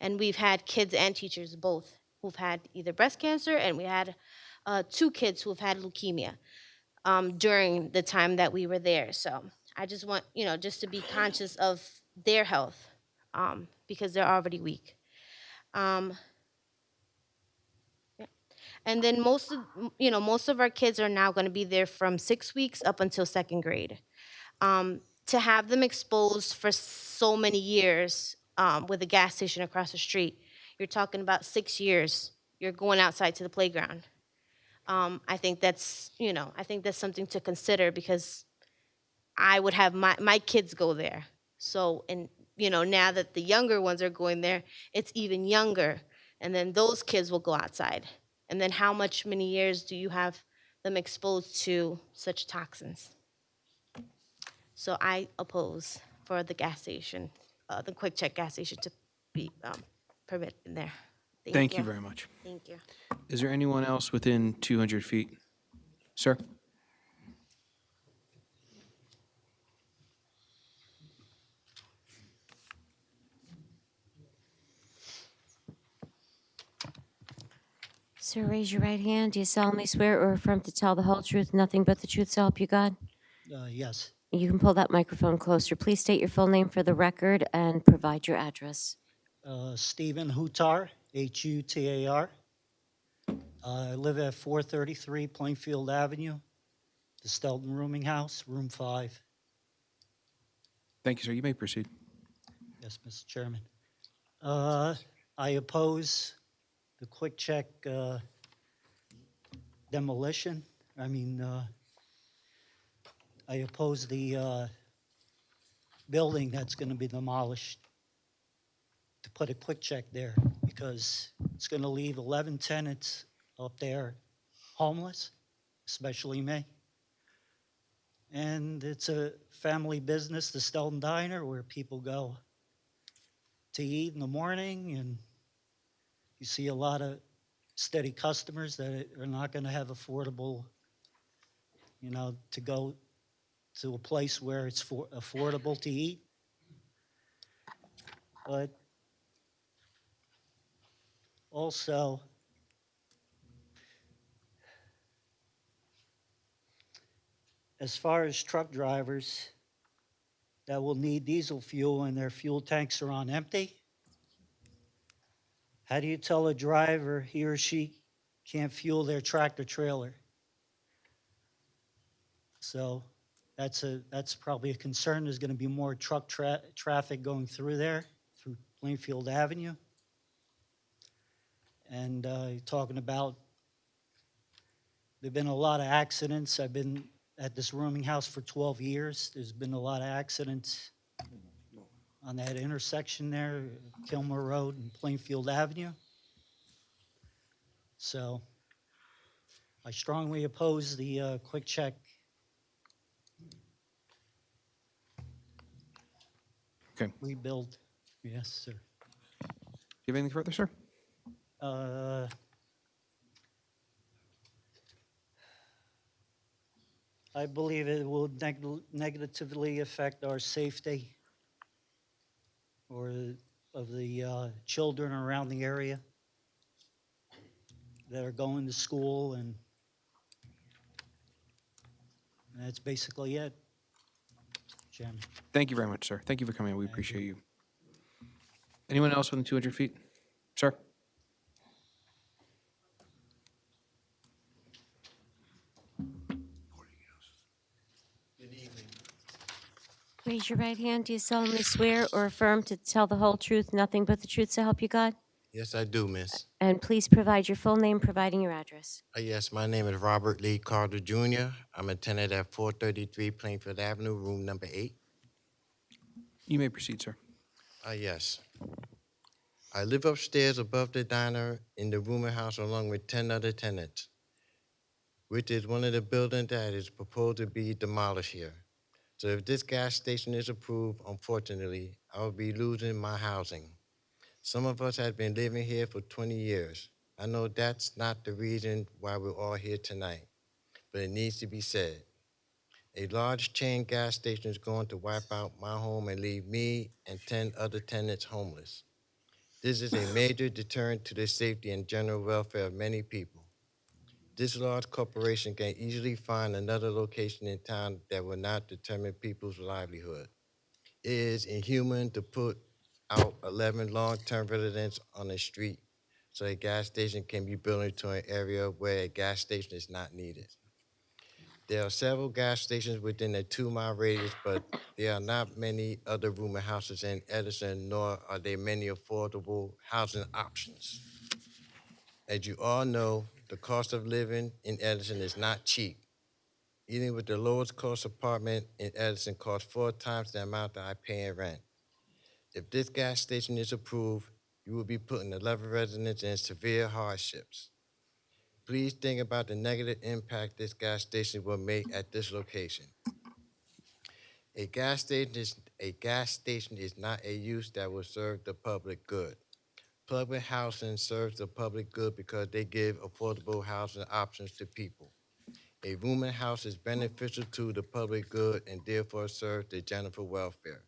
And we've had kids and teachers both who've had either breast cancer, and we had 2 kids who've had leukemia during the time that we were there. So I just want, just to be conscious of their health because they're already weak. And then most of our kids are now going to be there from 6 weeks up until 2nd grade. To have them exposed for so many years with a gas station across the street, you're talking about 6 years. You're going outside to the playground. I think that's something to consider because I would have my kids go there. So, and now that the younger ones are going there, it's even younger, and then those kids will go outside. And then how many years do you have them exposed to such toxins? So I oppose for the gas station, the quick check gas station to be permitted in there. Thank you very much. Thank you. Is there anyone else within 200 feet? Sir? Sir, raise your right hand. Do you solemnly swear or affirm to tell the whole truth, nothing but the truth, so help you God? Yes. You can pull that microphone closer. Please state your full name for the record and provide your address. Stephen Hutar, Hutar. I live at 433 Plainfield Avenue, the Stelton Rooming House, room 5. Thank you, sir. You may proceed. Yes, Mr. Chairman. I oppose the quick check demolition. I oppose the building that's going to be demolished to put a quick check there because it's going to leave 11 tenants up there homeless, especially me. And it's a family business, the Stelton Diner, where people go to eat in the morning, and you see a lot of steady customers that are not going to have affordable, to go to a place where it's affordable to eat. But also, as far as truck drivers that will need diesel fuel and their fuel tanks are on empty, how do you tell a driver he or she can't fuel their tractor trailer? So that's probably a concern. There's going to be more truck traffic going through there, through Plainfield Avenue. And talking about, there've been a lot of accidents. I've been at this rooming house for 12 years. There's been a lot of accidents on that intersection there, Kilmer Road and Plainfield Avenue. So I strongly oppose the quick check. Okay. Rebuild. Yes, sir. Do you have anything further, sir? I believe it will negatively affect our safety or of the children around the area that are going to school, and that's basically it, Chairman. Thank you very much, sir. Thank you for coming. We appreciate you. Anyone else within 200 feet? Sir? Raise your right hand. Do you solemnly swear or affirm to tell the whole truth, nothing but the truth, so help you God? Yes, I do, miss. And please provide your full name, providing your address. Yes, my name is Robert Lee Carter Jr. I'm a tenant at 433 Plainfield Avenue, room number 8. You may proceed, sir. Yes. I live upstairs above the diner in the rooming house along with 10 other tenants, which is one of the buildings that is proposed to be demolished here. So if this gas station is approved, unfortunately, I will be losing my housing. Some of us have been living here for 20 years. I know that's not the reason why we're all here tonight, but it needs to be said. A large chain gas station is going to wipe out my home and leave me and 10 other tenants homeless. This is a major deterrent to the safety and general welfare of many people. This large corporation can easily find another location in town that will not determine people's livelihood. It is inhuman to put out 11 long-term residents on a street so a gas station can be built into an area where a gas station is not needed. There are several gas stations within a 2-mile radius, but there are not many other rooming houses in Edison, nor are there many affordable housing options. As you all know, the cost of living in Edison is not cheap. Even with the lowest cost apartment in Edison costs 4 times the amount that I pay in rent. If this gas station is approved, you will be putting 11 residents in severe hardships. Please think about the negative impact this gas station will make at this location. A gas station is not a use that will serve the public good. Public housing serves the public good because they give affordable housing options to people. A rooming house is beneficial to the public good and therefore serves the general welfare.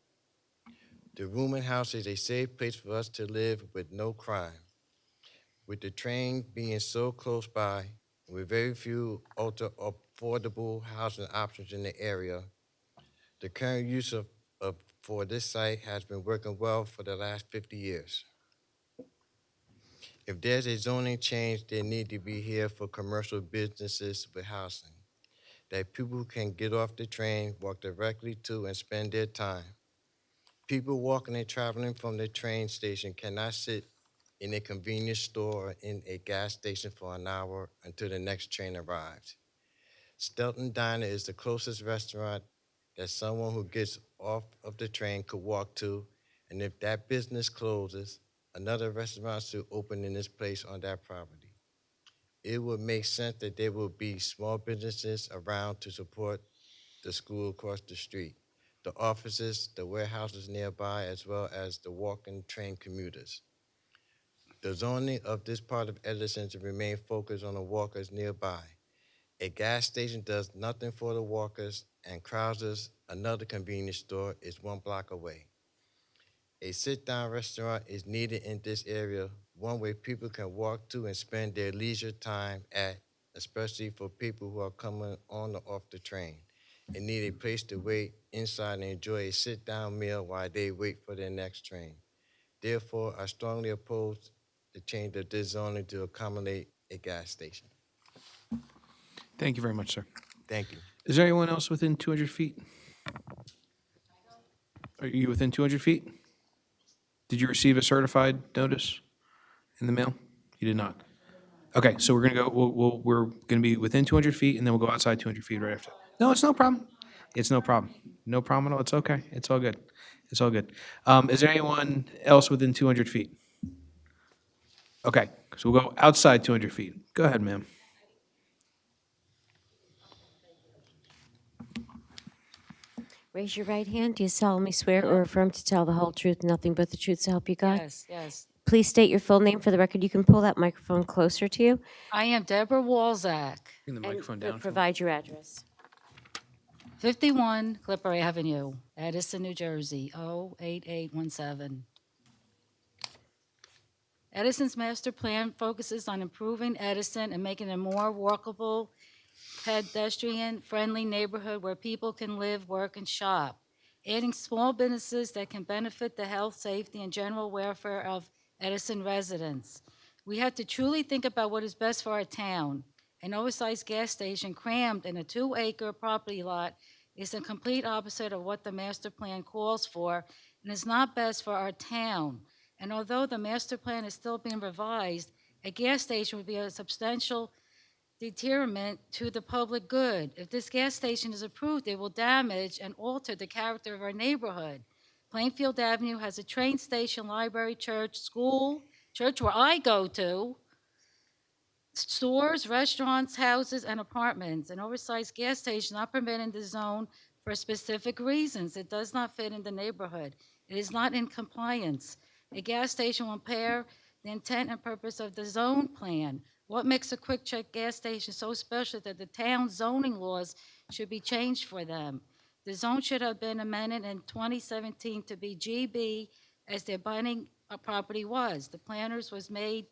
The rooming house is a safe place for us to live with no crime. With the train being so close by, and with very few ultra affordable housing options in the area, the current use for this site has been working well for the last 50 years. If there's a zoning change, they need to be here for commercial businesses with housing, that people can get off the train, walk directly to, and spend their time. People walking and traveling from the train station cannot sit in a convenience store or in a gas station for an hour until the next train arrives. Stelton Diner is the closest restaurant that someone who gets off of the train could walk to, and if that business closes, another restaurant should open in this place on that property. It would make sense that there will be small businesses around to support the school across the street, the offices, the warehouses nearby, as well as the walking train commuters. The zoning of this part of Edison to remain focused on the walkers nearby. A gas station does nothing for the walkers, and Krauser's, another convenience store, is 1 block away. A sit-down restaurant is needed in this area, one where people can walk to and spend their leisure time at, especially for people who are coming on or off the train and need a place to wait inside and enjoy a sit-down meal while they wait for their next train. Therefore, I strongly oppose the change of this zoning to accommodate a gas station. Thank you very much, sir. Thank you. Is there anyone else within 200 feet? Are you within 200 feet? Did you receive a certified notice in the mail? You did not. Okay, so we're gonna go, we're gonna be within 200 feet, and then we'll go outside 200 feet right after. No, it's no problem. It's no problem. No problem at all. It's okay. It's all good. It's all good. Is there anyone else within 200 feet? Okay, so we'll go outside 200 feet. Go ahead, ma'am. Raise your right hand. Do you solemnly swear or affirm to tell the whole truth, nothing but the truth, so help you God? Yes, yes. Please state your full name for the record. You can pull that microphone closer to you. I am Deborah Walzak, Bring the microphone And down. provide your address. 51 Clipper Avenue, Edison, New Jersey, 08817. Edison's master plan focuses on improving Edison and making it a more walkable, pedestrian-friendly neighborhood where people can live, work, and shop, adding small businesses that can benefit the health, safety, and general welfare of Edison residents. We have to truly think about what is best for our town. An oversized gas station crammed in a 2-acre property lot is the complete opposite of what the master plan calls for and is not best for our town. And although the master plan is still being revised, a gas station would be a substantial deterrent to the public good. If this gas station is approved, it will damage and alter the character of our neighborhood. Plainfield Avenue has a train station, library, church, school, church where I go to, stores, restaurants, houses, and apartments. An oversized gas station not permitted in the zone for specific reasons. It does not fit in the neighborhood. It is not in compliance. A gas station will impair the intent and purpose of the zone plan. What makes a quick check gas station so special that the town zoning laws should be changed for them? The zone should have been amended in 2017 to be GB as their binding property was. The planners was made,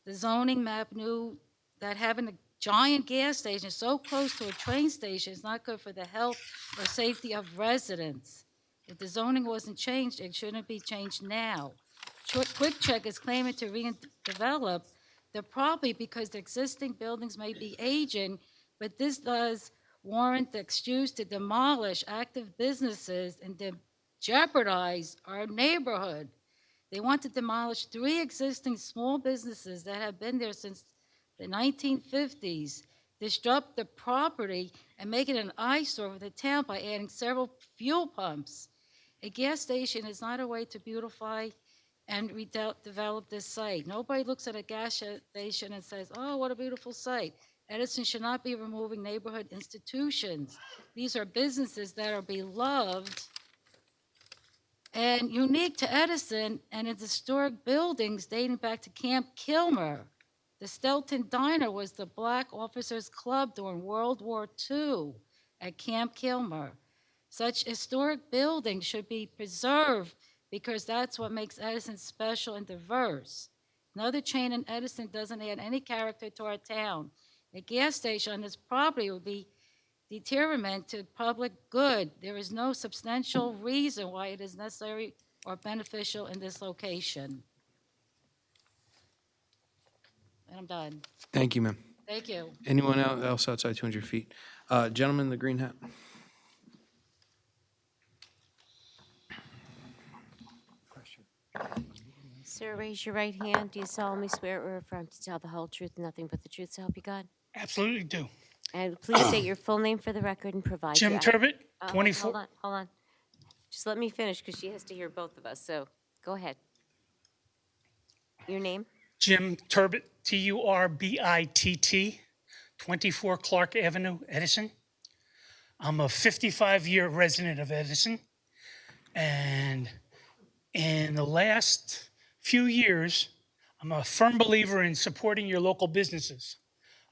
the zoning map knew that having a giant gas station so close to a train station is not good for the health or safety of residents. If the zoning wasn't changed, it shouldn't be changed now. Quick Check is claiming to redevelop the property because the existing buildings may be aging, but this does warrant the excuse to demolish active businesses and to jeopardize our neighborhood. They want to demolish 3 existing small businesses that have been there since the 1950s, disrupt the property, and make it an eyesore for the town by adding several fuel pumps. A gas station is not a way to beautify and redevelop this site. Nobody looks at a gas station and says, oh, what a beautiful site. Edison should not be removing neighborhood institutions. These are businesses that are beloved and unique to Edison and its historic buildings dating back to Camp Kilmer. The Stelton Diner was the Black Officers Club during World War II at Camp Kilmer. Such historic buildings should be preserved because that's what makes Edison special and diverse. Another chain in Edison doesn't add any character to our town. A gas station on this property would be detriment to public good. There is no substantial reason why it is necessary or beneficial in this location. And I'm done. Thank you, ma'am. Thank you. Anyone else outside 200 feet? Gentleman in the green hat. Sir, raise your right hand. Do you solemnly swear or affirm to tell the whole truth and nothing but the truth so help you God? Absolutely do. And please state your full name for the record and provide Jim your Turbot, hold 24. Hold on. Just let me finish because she has to hear both of us. So go ahead. Your name? Jim Turbot, Turbitt, 24 Clark Avenue, Edison. I'm a 55-year resident of Edison. And in the last few years, I'm a firm believer in supporting your local businesses.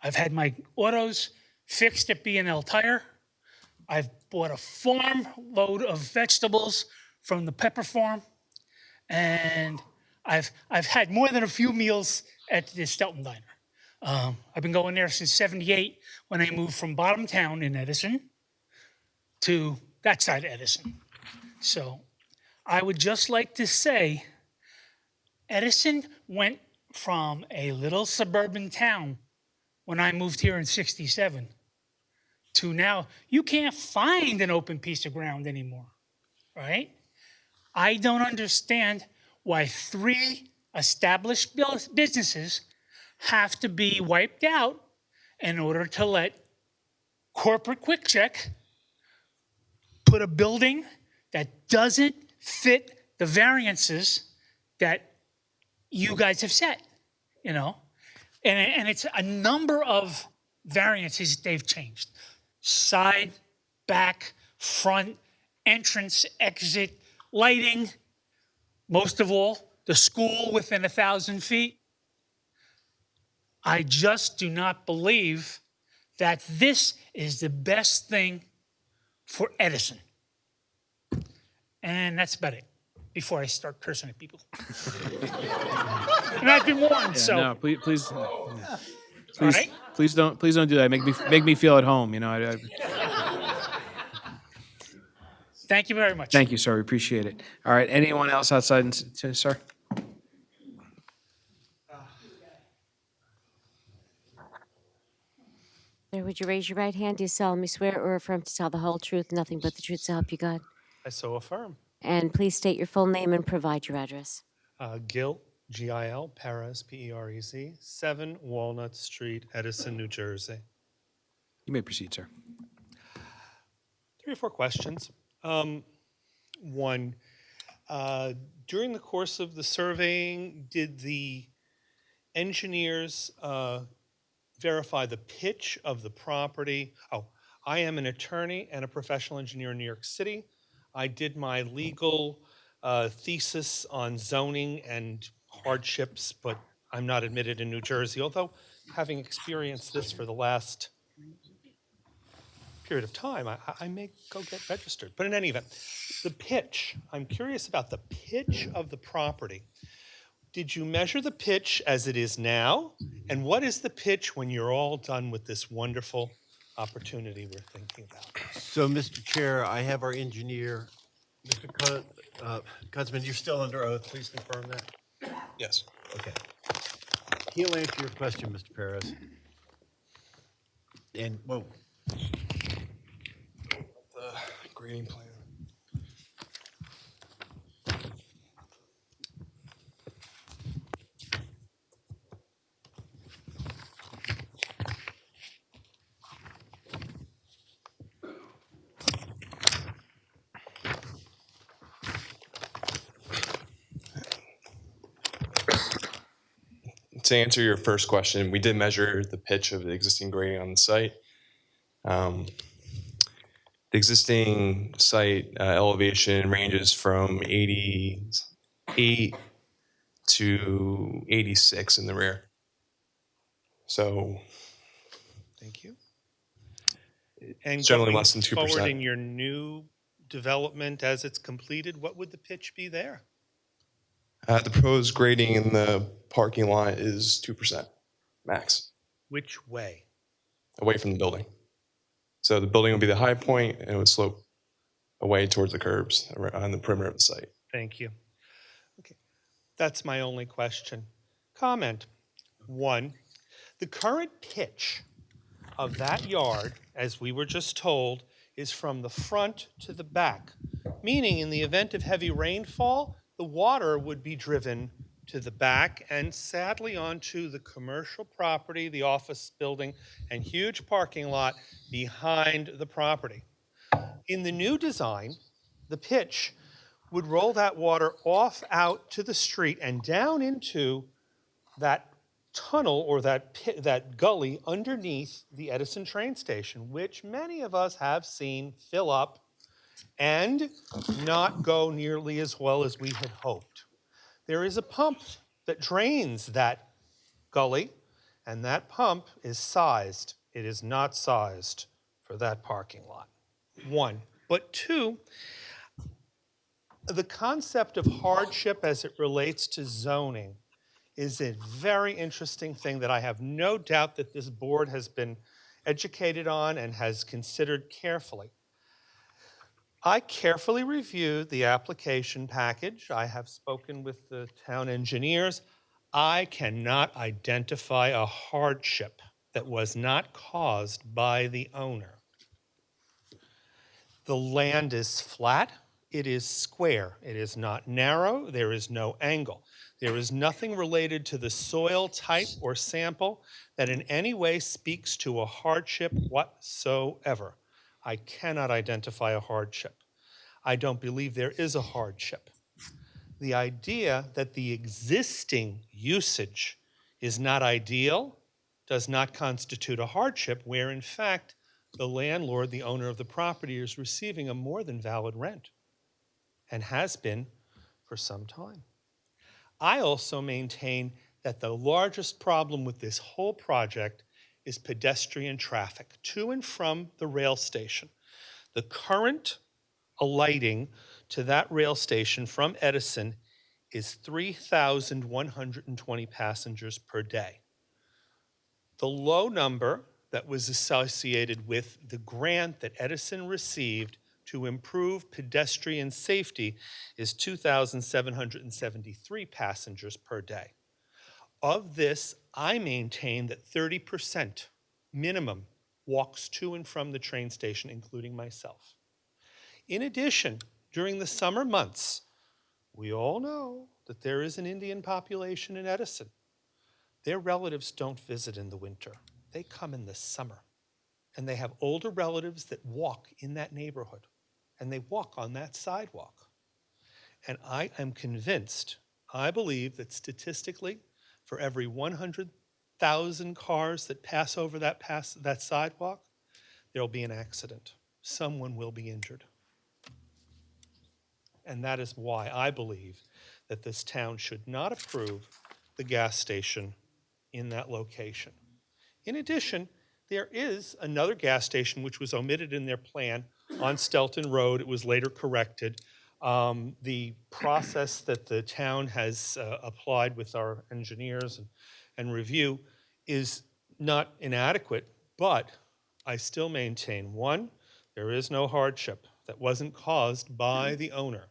I've had my autos fixed at B&L Tire. I've bought a farm load of vegetables from the Pepper Farm. And I've had more than a few meals at the Stelton Diner. I've been going there since '78 when I moved from Bottom Town in Edison to that side of Edison. So I would just like to say Edison went from a little suburban town when I moved here in '67 to now you can't find an open piece of ground anymore, right? I don't understand why 3 established businesses have to be wiped out in order to let corporate Quick Check put a building that doesn't fit the variances that you guys have set, you know? And it's a number of variances they've changed. Side, back, front, entrance, exit, lighting, most of all, the school within 1,000 feet. I just do not believe that this is the best thing for Edison. And that's about it before I start cursing at people. And I've been warned, so. No, please, All right. please don't do that. Make me feel at home. You know. Thank you very much. Thank you, sir. We appreciate it. All right. Anyone else outside, sir? Sir, would you raise your right hand? Do you solemnly swear or affirm to tell the whole truth, nothing but the truth so help you God? I so affirm. And please state your full name and provide your address. Gil, G-I-L, Perez, P-E-R-E-Z, 7 Walnut Street, Edison, New Jersey. You may proceed, sir. 3 or 4 questions. One, During the course of the surveying, did the engineers verify the pitch of the property? Oh, I am an attorney and a professional engineer in New York City. I did my legal thesis on zoning and hardships, but I'm not admitted in New Jersey, although having experienced this for the last period of time, I may go get registered. But in any event, the pitch, I'm curious about the pitch of the property. Did you measure the pitch as it is now? And what is the pitch when you're all done with this wonderful opportunity we're thinking about? So, Mr. Chair, I have our engineer, Mr. Kunzman, you're still under oath. Please confirm that. Yes. Okay. He'll answer your question, Mr. Perez. And, whoa. The grading plan. To answer your first question, we did measure the pitch of the existing grading on the site. The existing site elevation ranges from 88 to 86 in the rear. So, Thank you. And generally going less than 2%. forward in your new development as it's completed, what would the pitch be there? The proposed grading in the parking lot is 2% max, Which way? away from the building. So the building would be the high point and it would slope away towards the curbs on the perimeter of the site. Thank you. Okay, that's my only question. Comment. 1, the current pitch of that yard, as we were just told, is from the front to the back, meaning in the event of heavy rainfall, the water would be driven to the back and sadly onto the commercial property, the office building, and huge parking lot behind the property. In the new design, the pitch would roll that water off out to the street and down into that tunnel or that gully underneath the Edison train station, which many of us have seen fill up and not go nearly as well as we had hoped. There is a pump that drains that gully, and that pump is sized. It is not sized for that parking lot. 1. But 2, the concept of hardship as it relates to zoning is a very interesting thing that I have no doubt that this board has been educated on and has considered carefully. I carefully reviewed the application package. I have spoken with the town engineers. I cannot identify a hardship that was not caused by the owner. The land is flat. It is square. It is not narrow. There is no angle. There is nothing related to the soil type or sample that in any way speaks to a hardship whatsoever. I cannot identify a hardship. I don't believe there is a hardship. The idea that the existing usage is not ideal does not constitute a hardship, where in fact the landlord, the owner of the property, is receiving a more than valid rent and has been for some time. I also maintain that the largest problem with this whole project is pedestrian traffic to and from the rail station. The current alighting to that rail station from Edison is 3,120 passengers per day. The low number that was associated with the grant that Edison received to improve pedestrian safety is 2,773 passengers per day. Of this, I maintain that 30% minimum walks to and from the train station, including myself. In addition, during the summer months, we all know that there is an Indian population in Edison. Their relatives don't visit in the winter. They come in the summer. And they have older relatives that walk in that neighborhood. And they walk on that sidewalk. And I am convinced, I believe that statistically, for every 100,000 cars that pass over that sidewalk, there'll be an accident. Someone will be injured. And that is why I believe that this town should not approve the gas station in that location. In addition, there is another gas station which was omitted in their plan on Stelton Road. It was later corrected. The process that the town has applied with our engineers and review is not inadequate, but I still maintain, one, there is no hardship that wasn't caused by the owner.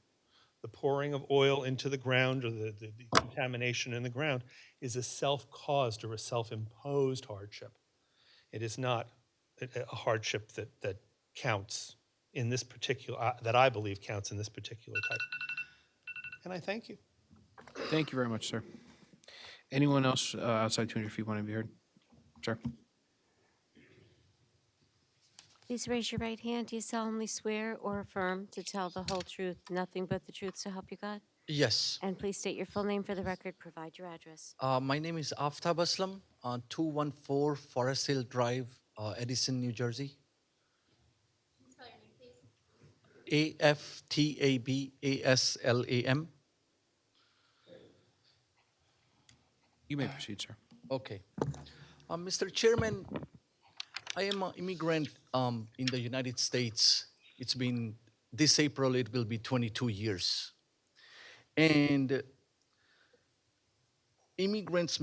The pouring of oil into the ground or the contamination in the ground is a self-caused or a self-imposed hardship. It is not a hardship that counts in this particular, that I believe counts in this particular type. And I thank you. Thank you very much, sir. Anyone else outside 200 feet want to be heard? Sir? Please raise your right hand. Do you solemnly swear or affirm to tell the whole truth, nothing but the truth, so help you God? Yes. And please state your full name for the record. Provide your address. My name is Aftab Aslam, 214 Forest Hill Drive, Edison, New Jersey. Aftabaslam. You may proceed, sir. Okay. Mr. Chairman, I am an immigrant in the United States. It's been, this April, it will be 22 years. And immigrants,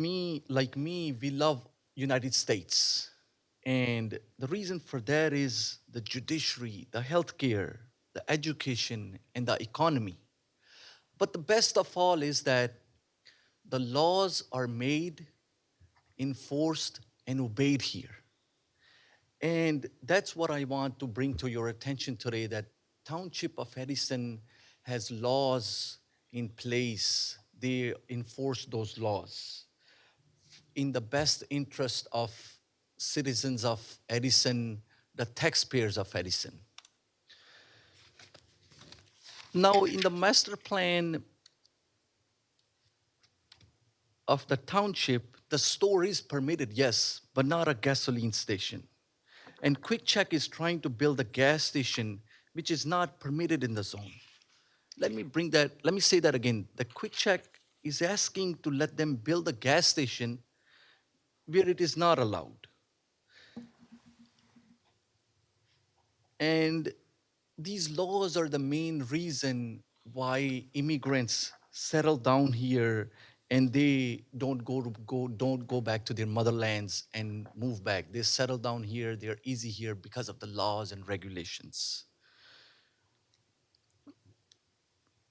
like me, we love United States. And the reason for that is the judiciary, the healthcare, the education, and the economy. But the best of all is that the laws are made, enforced, and obeyed here. And that's what I want to bring to your attention today, that Township of Edison has laws in place. They enforce those laws in the best interest of citizens of Edison, the taxpayers of Edison. Now, in the master plan of the township, the store is permitted, yes, but not a gasoline station. And Quick Check is trying to build a gas station which is not permitted in the zone. Let me say that again. The Quick Check is asking to let them build a gas station where it is not allowed. And these laws are the main reason why immigrants settle down here and they don't go back to their motherlands and move back. They settle down here, they're easy here because of the laws and regulations.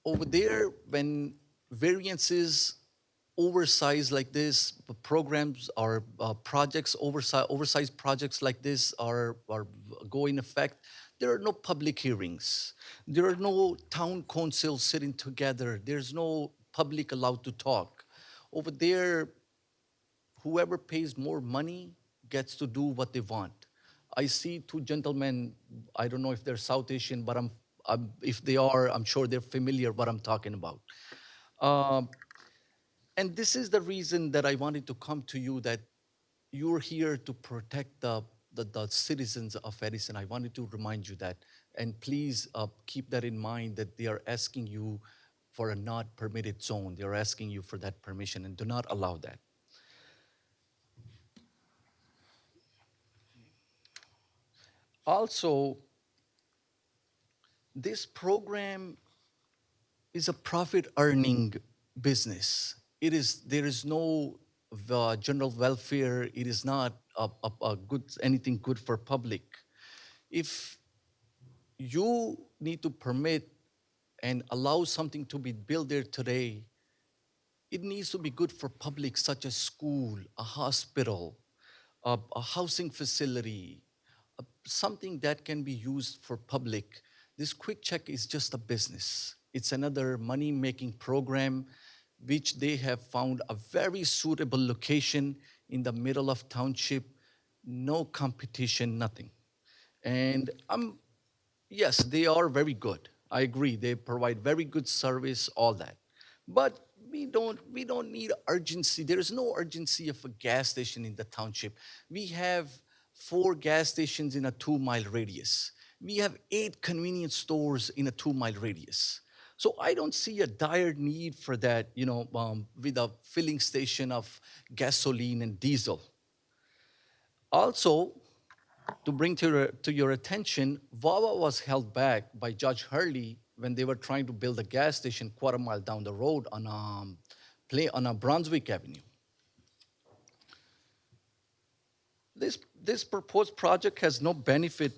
Over there, when variances oversized like this, programs or projects, oversized projects like this go in effect, there are no public hearings. There are no town councils sitting together. There's no public allowed to talk. Over there, whoever pays more money gets to do what they want. I see two gentlemen, I don't know if they're South Asian, but if they are, I'm sure they're familiar what I'm talking about. And this is the reason that I wanted to come to you, that you're here to protect the citizens of Edison. I wanted to remind you that. And please keep that in mind, that they are asking you for a not permitted zone. They're asking you for that permission, and do not allow that. Also, this program is a profit-earning business. There is no general welfare. It is not anything good for public. If you need to permit and allow something to be built there today, it needs to be good for public, such as school, a hospital, a housing facility, something that can be used for public. This Quick Check is just a business. It's another money-making program which they have found a very suitable location in the middle of township, no competition, nothing. And yes, they are very good. I agree, they provide very good service, all that. But we don't need urgency. There is no urgency of a gas station in the township. We have 4 gas stations in a 2-mile radius. We have 8 convenience stores in a 2-mile radius. So I don't see a dire need for that, with a filling station of gasoline and diesel. Also, to bring to your attention, Wawa was held back by Judge Hurley when they were trying to build a gas station quarter mile down the road on a Brunswick Avenue. This proposed project has no benefit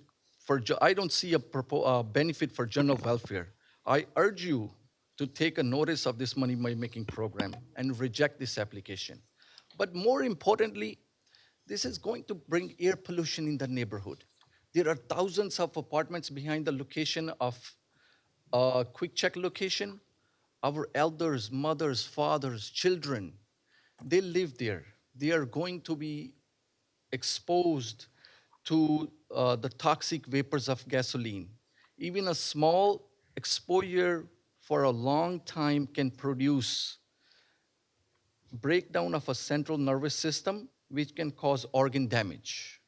I don't see a benefit for general welfare. I urge you to take a notice of this money-making program and reject this application. But more importantly, this is going to bring air pollution in the neighborhood. There are thousands of apartments behind the location of a quick check location. Our elders, mothers, fathers, children, they live there. They are going to be exposed to the toxic vapors of gasoline. Even a small exposure for a long time can produce breakdown of a central nervous system, which can cause organ damage.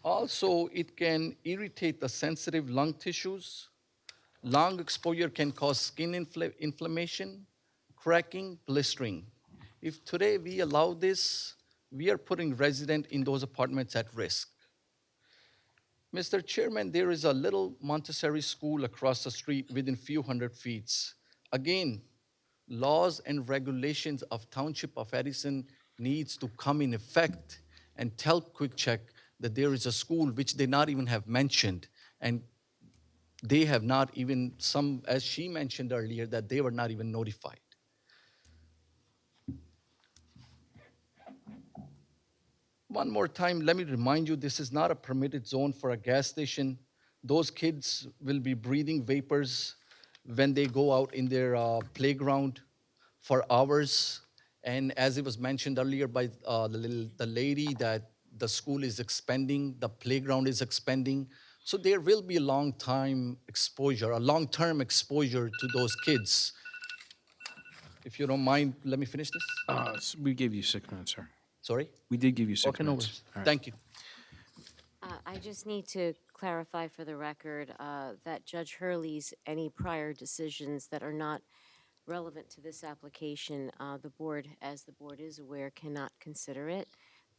Also, it can irritate the sensitive lung tissues. Long exposure can cause skin inflammation, cracking, blistering. If today we allow this, we are putting residents in those apartments at risk. Mr. Chairman, there is a little Montessori school across the street within few hundred feet. Again, laws and regulations of Township of Edison needs to come in effect and tell Quick Check that there is a school which they not even have mentioned, and they have not even, as she mentioned earlier, that they were not even notified. One more time, let me remind you, this is not a permitted zone for a gas station. Those kids will be breathing vapors when they go out in their playground for hours. And as it was mentioned earlier by the lady, that the school is expanding, the playground is expanding. So there will be a long-term exposure to those kids. If you don't mind, let me finish this. We gave you 6 minutes, sir. Sorry? We did give you 6 Okay, no minutes. worries. All right. Thank you. I just need to clarify for the record that Judge Hurley's any prior decisions that are not relevant to this application, the board, as the board is aware, cannot consider it.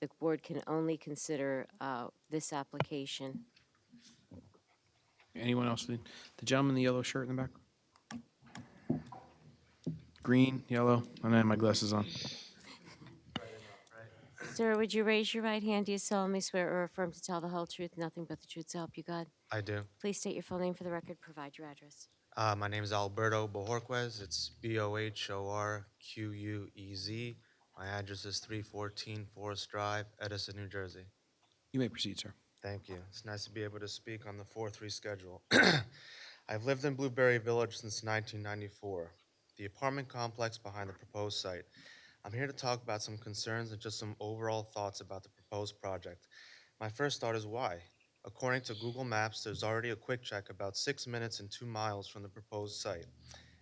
The board can only consider this application. Anyone else? The gentleman in the yellow shirt in the back? Green, yellow, I don't have my glasses on. Sir, would you raise your right hand? Do you solemnly swear or affirm to tell the whole truth, nothing but the truth, so help you God? I do. Please state your full name for the record. Provide your address. My name is Alberto Bohorquez. It's Bohorquez. My address is 314 Forest Drive, Edison, New Jersey. You may proceed, sir. Thank you. It's nice to be able to speak on the 4-3 schedule. I've lived in Blueberry Village since 1994, the apartment complex behind the proposed site. I'm here to talk about some concerns and just some overall thoughts about the proposed project. My first thought is why? According to Google Maps, there's already a quick check about 6 minutes and 2 miles from the proposed site.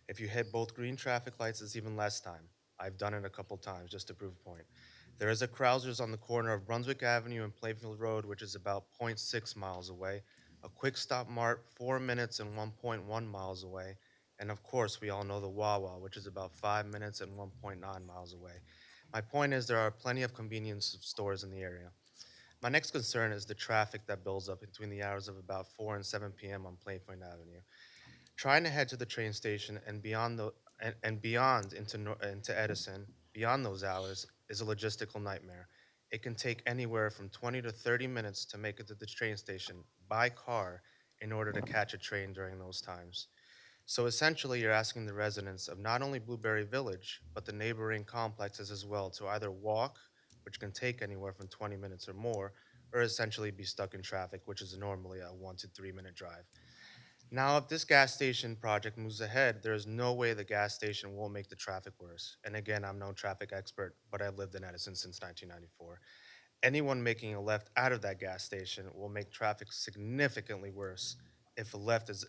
If you hit both green traffic lights, it's even less time. I've done it a couple times just to prove a point. There is a Krauser's on the corner of Brunswick Avenue and Playfield Road, which is about 0.6 miles away. A Quick Stop Mart, 4 minutes and 1.1 miles away. And of course, we all know the Wawa, which is about 5 minutes and 1.9 miles away. My point is there are plenty of convenience stores in the area. My next concern is the traffic that builds up between the hours of about 4 and 7 p.m. on Playfield Avenue. Trying to head to the train station and beyond into Edison, beyond those hours, is a logistical nightmare. It can take anywhere from 20 to 30 minutes to make it to the train station by car in order to catch a train during those times. So essentially, you're asking the residents of not only Blueberry Village, but the neighboring complexes as well to either walk, which can take anywhere from 20 minutes or more, or essentially be stuck in traffic, which is normally a 1 to 3 minute drive. Now, if this gas station project moves ahead, there is no way the gas station will make the traffic worse. And again, I'm no traffic expert, but I've lived in Edison since 1994. Anyone making a left out of that gas station will make traffic significantly worse if a left is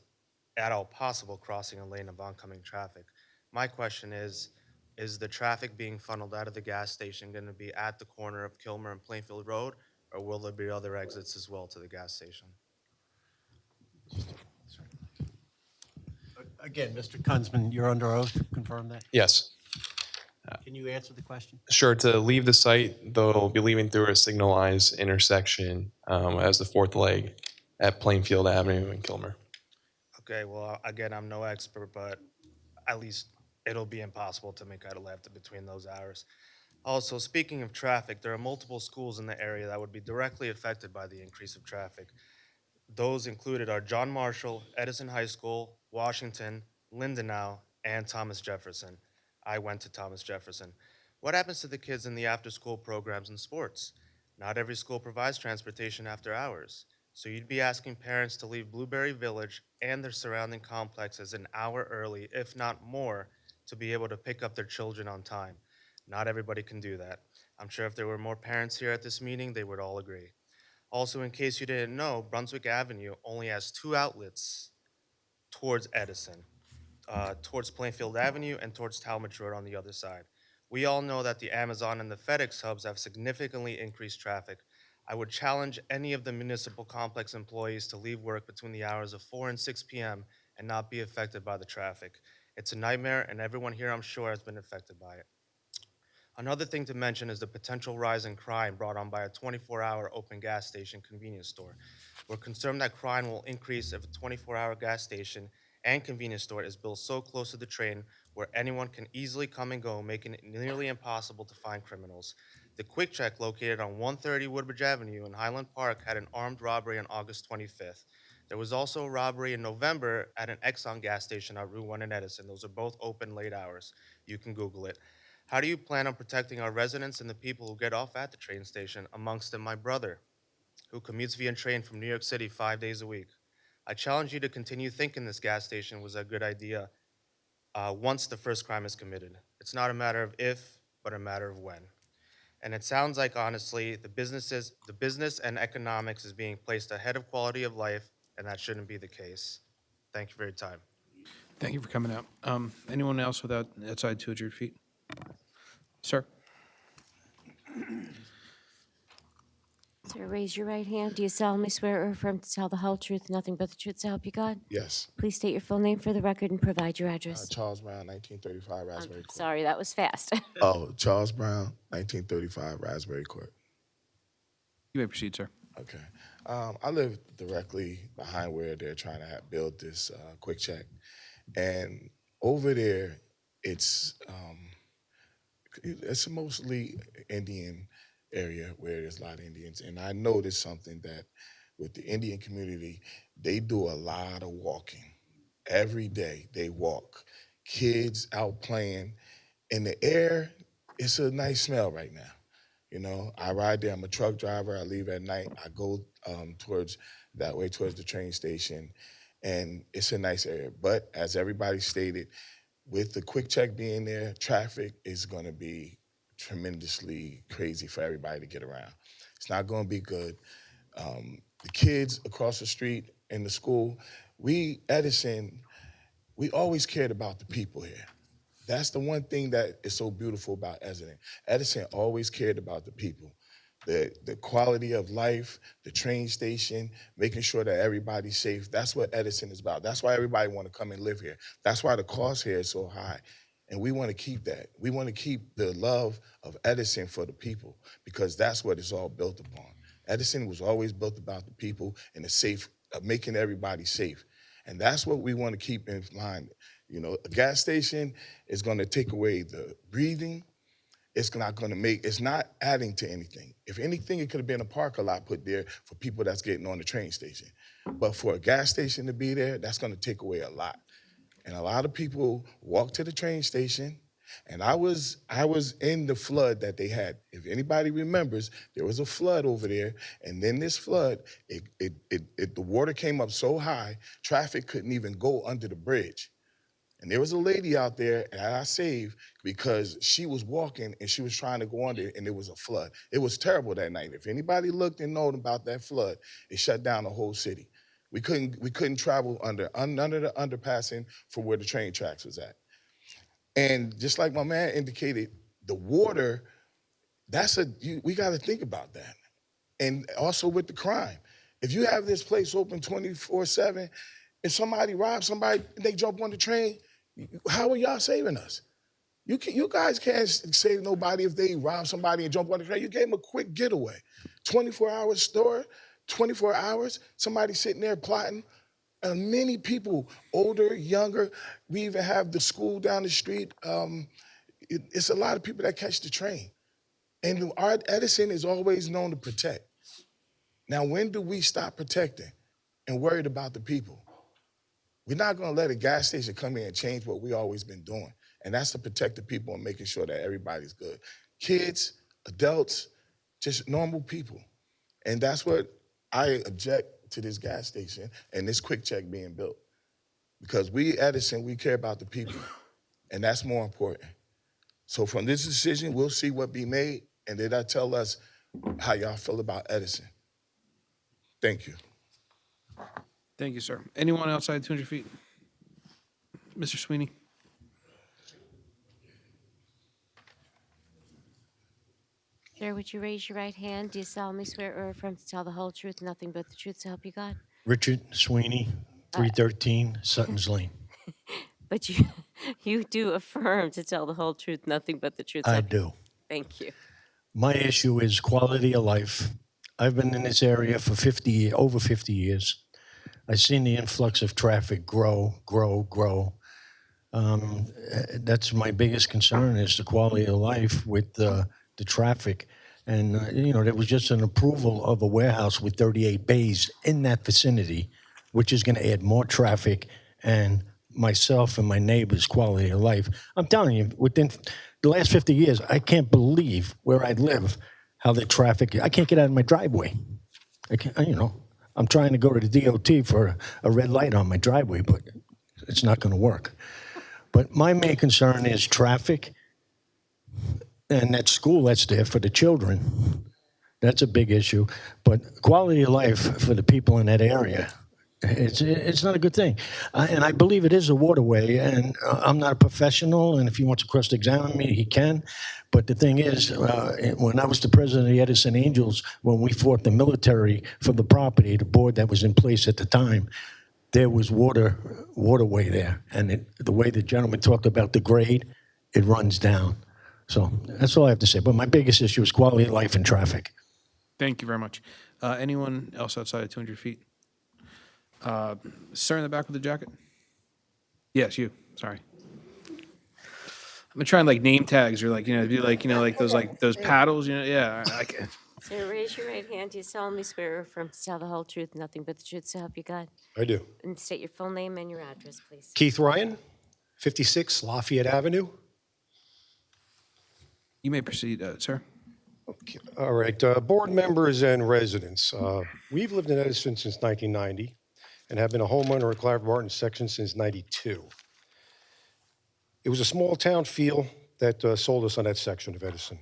at all possible crossing a lane of oncoming traffic. My question is the traffic being funneled out of the gas station going to be at the corner of Kilmer and Plainfield Road, or will there be other exits as well to the gas station? Again, Mr. Kunzman, you're under oath. Confirm that. Yes. Can you answer the question? Sure. To leave the site, they'll be leaving through a signalized intersection as the fourth leg at Plainfield Avenue in Kilmer. Okay, well, again, I'm no expert, but at least it'll be impossible to make out a left between those hours. Also, speaking of traffic, there are multiple schools in the area that would be directly affected by the increase of traffic. Those included are John Marshall, Edison High School, Washington, Lindenau, and Thomas Jefferson. I went to Thomas Jefferson. What happens to the kids in the after-school programs and sports? Not every school provides transportation after hours, so you'd be asking parents to leave Blueberry Village and their surrounding complexes an hour early, if not more, to be able to pick up their children on time. Not everybody can do that. I'm sure if there were more parents here at this meeting, they would all agree. Also, in case you didn't know, Brunswick Avenue only has 2 outlets towards Edison, towards Plainfield Avenue and towards Talmadge Road on the other side. We all know that the Amazon and the FedEx hubs have significantly increased traffic. I would challenge any of the municipal complex employees to leave work between the hours of 4 and 6 p.m. and not be affected by the traffic. It's a nightmare, and everyone here, I'm sure, has been affected by it. Another thing to mention is the potential rise in crime brought on by a 24-hour open gas station convenience store. We're concerned that crime will increase if a 24-hour gas station and convenience store is built so close to the train where anyone can easily come and go, making it nearly impossible to find criminals. The Quick Check located on 130 Woodbridge Avenue in Highland Park had an armed robbery on August 25th. There was also a robbery in November at an Exxon gas station at Route 1 in Edison. Those are both open late hours. You can Google it. How do you plan on protecting our residents and the people who get off at the train station, amongst them my brother, who commutes via train from New York City 5 days a week? I challenge you to continue thinking this gas station was a good idea once the first crime is committed. It's not a matter of if, but a matter of when. And it sounds like, honestly, the business and economics is being placed ahead of quality of life, and that shouldn't be the case. Thank you for your time. Thank you for coming out. Anyone else without outside 200 feet? Sir? Sir, raise your right hand. Do you solemnly swear or affirm to tell the whole truth, nothing but the truth, so help you God? Yes. Please state your full name for the record and provide your address. Charles Brown, 1935 Raspberry Court. Sorry, that was fast. Oh, Charles Brown, 1935 Raspberry Court. You may proceed, sir. Okay. I live directly behind where they're trying to build this Quick Check. And over there, it's mostly Indian area where there's a lot of Indians. And I noticed something that with the Indian community, they do a lot of walking. Every day they walk. Kids out playing. In the air, it's a nice smell right now. You know, I ride there, I'm a truck driver, I leave at night, I go towards the train station, and it's a nice area. But as everybody stated, with the Quick Check being there, traffic is gonna be tremendously crazy for everybody to get around. It's not gonna be good. The kids across the street in the school, Edison, we always cared about the people here. That's the one thing that is so beautiful about Edison. Edison always cared about the people. The quality of life, the train station, making sure that everybody's safe. That's what Edison is about. That's why everybody want to come and live here. That's why the cost here is so high. And we want to keep that. We want to keep the love of Edison for the people because that's what it's all built upon. Edison was always built about the people and the safe, making everybody safe. And that's what we want to keep in mind. You know, a gas station is going to take away the breathing. It's not adding to anything. If anything, it could have been a parking lot put there for people that's getting on the train station. But for a gas station to be there, that's going to take away a lot. And a lot of people walk to the train station. And I was in the flood that they had. If anybody remembers, there was a flood over there, and then this flood, the water came up so high, traffic couldn't even go under the bridge. And there was a lady out there that I saved because she was walking and she was trying to go under and there was a flood. It was terrible that night. If anybody looked and known about that flood, it shut down the whole city. We couldn't travel under the underpassing for where the train tracks was at. And just like my man indicated, the water, we got to think about that. And also with the crime. If you have this place open 24/7, if somebody robs somebody, they jump on the train, how are y'all saving us? You guys can't save nobody if they rob somebody and jump on the train. You gave them a quick getaway. 24-hour store, 24 hours, somebody sitting there plotting. And many people, older, younger, we even have the school down the street. It's a lot of people that catch the train. And our Edison is always known to protect. Now, when do we stop protecting and worried about the people? We're not gonna let a gas station come in and change what we always been doing. And that's to protect the people and making sure that everybody's good. Kids, adults, just normal people. And that's what I object to this gas station and this quick check being built. Because we, Edison, we care about the people. And that's more important. So from this decision, we'll see what be made, and then that tell us how y'all feel about Edison. Thank you. Thank you, sir. Anyone outside 200 feet? Mr. Sweeney? Sir, would you raise your right hand? Do you solemnly swear or affirm to tell the whole truth, nothing but the truth, so help you God? Richard Sweeney, 313 Sutton's Lane. But you do affirm to tell the whole truth, nothing but the truth. So I help you- do. Thank you. My issue is quality of life. I've been in this area for over 50 years. I've seen the influx of traffic grow. That's my biggest concern is the quality of life with the traffic. And, there was just an approval of a warehouse with 38 bays in that vicinity, which is going to add more traffic and myself and my neighbors' quality of life. I'm telling you, within the last 50 years, I can't believe where I live, how the traffic, I can't get out of my driveway. I'm trying to go to the DOT for a red light on my driveway, but it's not going to work. But my main concern is traffic and that school that's there for the children. That's a big issue. But quality of life for the people in that area, it's not a good thing. And I believe it is a waterway, and I'm not a professional, and if he wants to cross-examine me, he can. But the thing is, when I was the president of the Edison Angels, when we fought the military for the property, the board that was in place at the time, there was waterway there. And the way the gentleman talked about the grade, it runs down. So that's all I have to say. But my biggest issue is quality of life and traffic. Thank you very much. Anyone else outside of 200 feet? Sir in the back with the jacket? Yes, you. Sorry. I'm gonna try and name tags or those paddles. Yeah. Sir, raise your right hand. Do you solemnly swear or affirm to tell the whole truth, nothing but the truth, so help you God? I do. And state your full name and your address, please. Keith Ryan, 56 Lafayette Avenue. You may proceed, sir. All right, board members and residents. We've lived in Edison since 1990 and have been a homeowner at Clive Martin section since 92. It was a small town feel that sold us on that section of Edison.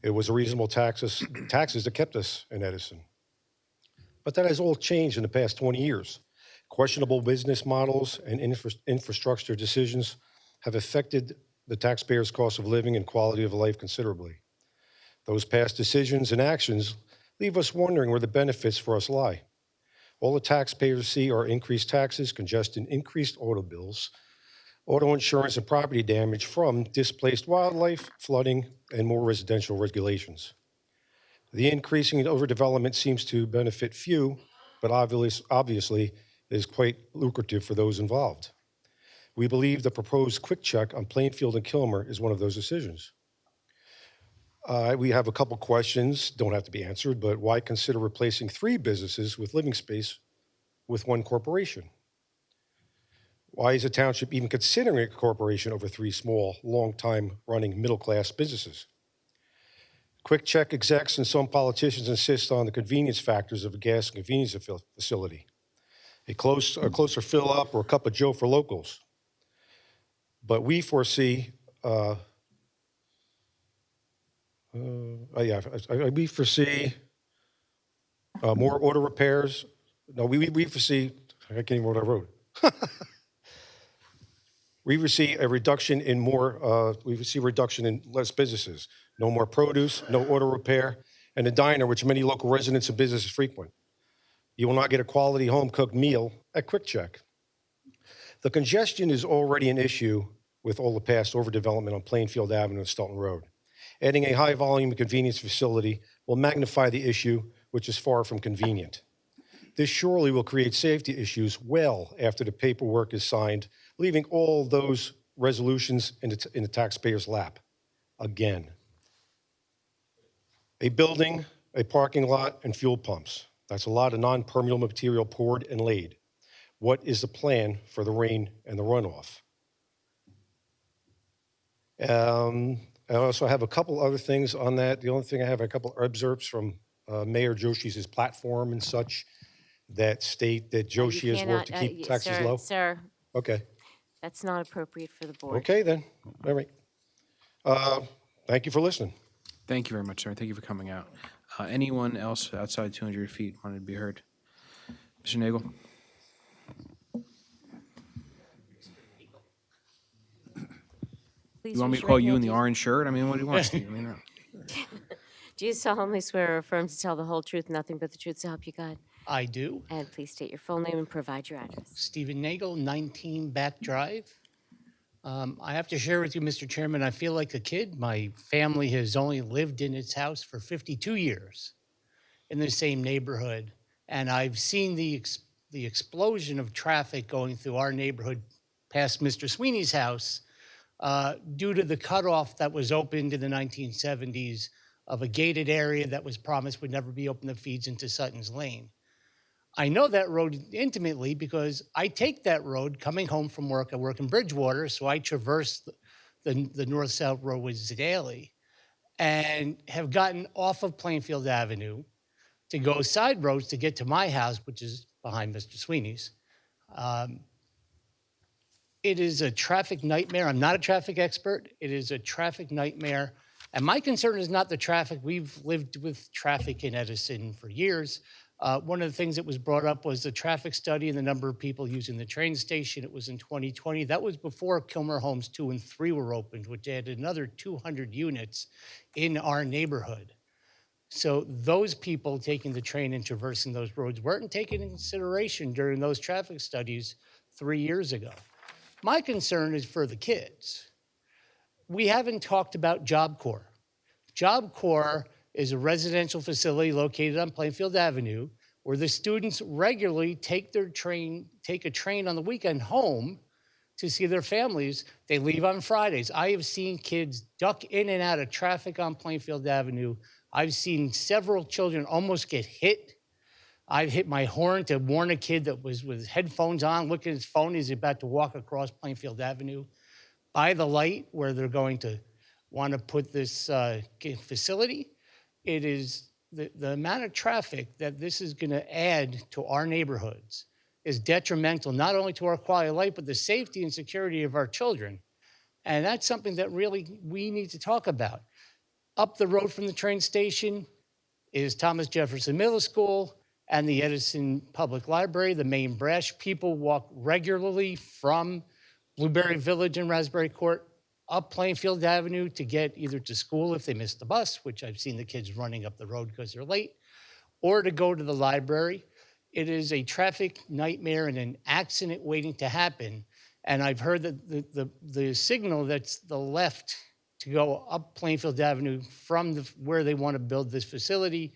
It was a reasonable taxes that kept us in Edison. But that has all changed in the past 20 years. Questionable business models and infrastructure decisions have affected the taxpayers' cost of living and quality of life considerably. Those past decisions and actions leave us wondering where the benefits for us lie. All the taxpayers see are increased taxes, congestion, increased auto bills, auto insurance, and property damage from displaced wildlife, flooding, and more residential regulations. The increasing overdevelopment seems to benefit few, but obviously is quite lucrative for those involved. We believe the proposed quick check on Plainfield and Kilmer is one of those decisions. We have a couple questions, don't have to be answered, but why consider replacing 3 businesses with living space with 1 corporation? Why is the township even considering a corporation over 3 small, long-time running middle-class businesses? Quick check execs and some politicians insist on the convenience factors of a gas and convenience facility, a closer fill-up or a cup of joe for locals. But we foresee, we foresee more auto repairs. No, we foresee, I can't even remember what I wrote. We foresee a reduction in we foresee a reduction in less businesses. No more produce, no auto repair, and a diner, which many local residents and businesses frequent. You will not get a quality home-cooked meal at Quick Check. The congestion is already an issue with all the past overdevelopment on Plainfield Avenue and Stelton Road. Adding a high-volume convenience facility will magnify the issue, which is far from convenient. This surely will create safety issues well after the paperwork is signed, leaving all those resolutions in the taxpayer's lap. Again, a building, a parking lot, and fuel pumps. That's a lot of non-permeable material poured and laid. What is the plan for the rain and the runoff? I also have a couple other things on that. The only thing I have, a couple excerpts from Mayor Joshi's platform and such that state that Joshi has worked to keep taxes low. Sir, Okay. that's not appropriate for the board. Okay, then. All right. Thank you for listening. Thank you very much, sir. Thank you for coming out. Anyone else outside 200 feet wanted to be heard? Mr. Nagel? Please You want me raise to your call right you in hand. the orange shirt? I mean, what do you want, Steve? I mean, Do you solemnly swear or affirm to tell the whole truth, nothing but the truth, so help you God? I do. And please state your full name and provide your address. Stephen Nagel, 19 Back Drive. I have to share with you, Mr. Chairman, I feel like a kid. My family has only lived in its house for 52 years in the same neighborhood. And I've seen the explosion of traffic going through our neighborhood past Mr. Sweeney's house due to the cutoff that was opened in the 1970s of a gated area that was promised would never be open that feeds into Sutton's Lane. I know that road intimately because I take that road coming home from work. I work in Bridgewater, so I traverse the north-south roadways daily and have gotten off of Plainfield Avenue to go side roads to get to my house, which is behind Mr. Sweeney's. It is a traffic nightmare. I'm not a traffic expert. It is a traffic nightmare. And my concern is not the traffic. We've lived with traffic in Edison for years. One of the things that was brought up was the traffic study and the number of people using the train station. It was in 2020. That was before Kilmer Homes 2 and 3 were opened, which added another 200 units in our neighborhood. So those people taking the train and traversing those roads weren't taken into consideration during those traffic studies 3 years ago. My concern is for the kids. We haven't talked about Job Corps. Job Corps is a residential facility located on Plainfield Avenue where the students regularly take a train on the weekend home to see their families. They leave on Fridays. I have seen kids duck in and out of traffic on Plainfield Avenue. I've seen several children almost get hit. I've hit my horn to warn a kid that was with headphones on, looking at his phone as he's about to walk across Plainfield Avenue by the light where they're going to want to put this facility. It is the amount of traffic that this is going to add to our neighborhoods is detrimental, not only to our quality of life, but the safety and security of our children. And that's something that really we need to talk about. Up the road from the train station is Thomas Jefferson Middle School and the Edison Public Library, the main branch. People walk regularly from Blueberry Village and Raspberry Court up Plainfield Avenue to get either to school if they missed the bus, which I've seen the kids running up the road because they're late, or to go to the library. It is a traffic nightmare and an accident waiting to happen. And I've heard that the signal that's the left to go up Plainfield Avenue from where they want to build this facility.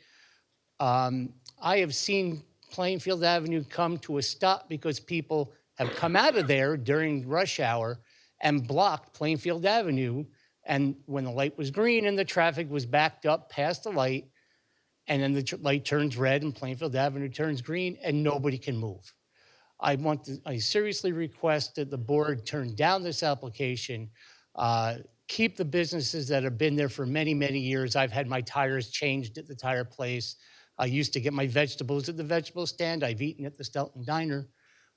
I have seen Plainfield Avenue come to a stop because people have come out of there during rush hour and blocked Plainfield Avenue. And when the light was green and the traffic was backed up past the light, and then the light turns red and Plainfield Avenue turns green and nobody can move. I seriously request that the board turn down this application, keep the businesses that have been there for many, many years. I've had my tires changed at the tire place. I used to get my vegetables at the vegetable stand. I've eaten at the Stelton Diner.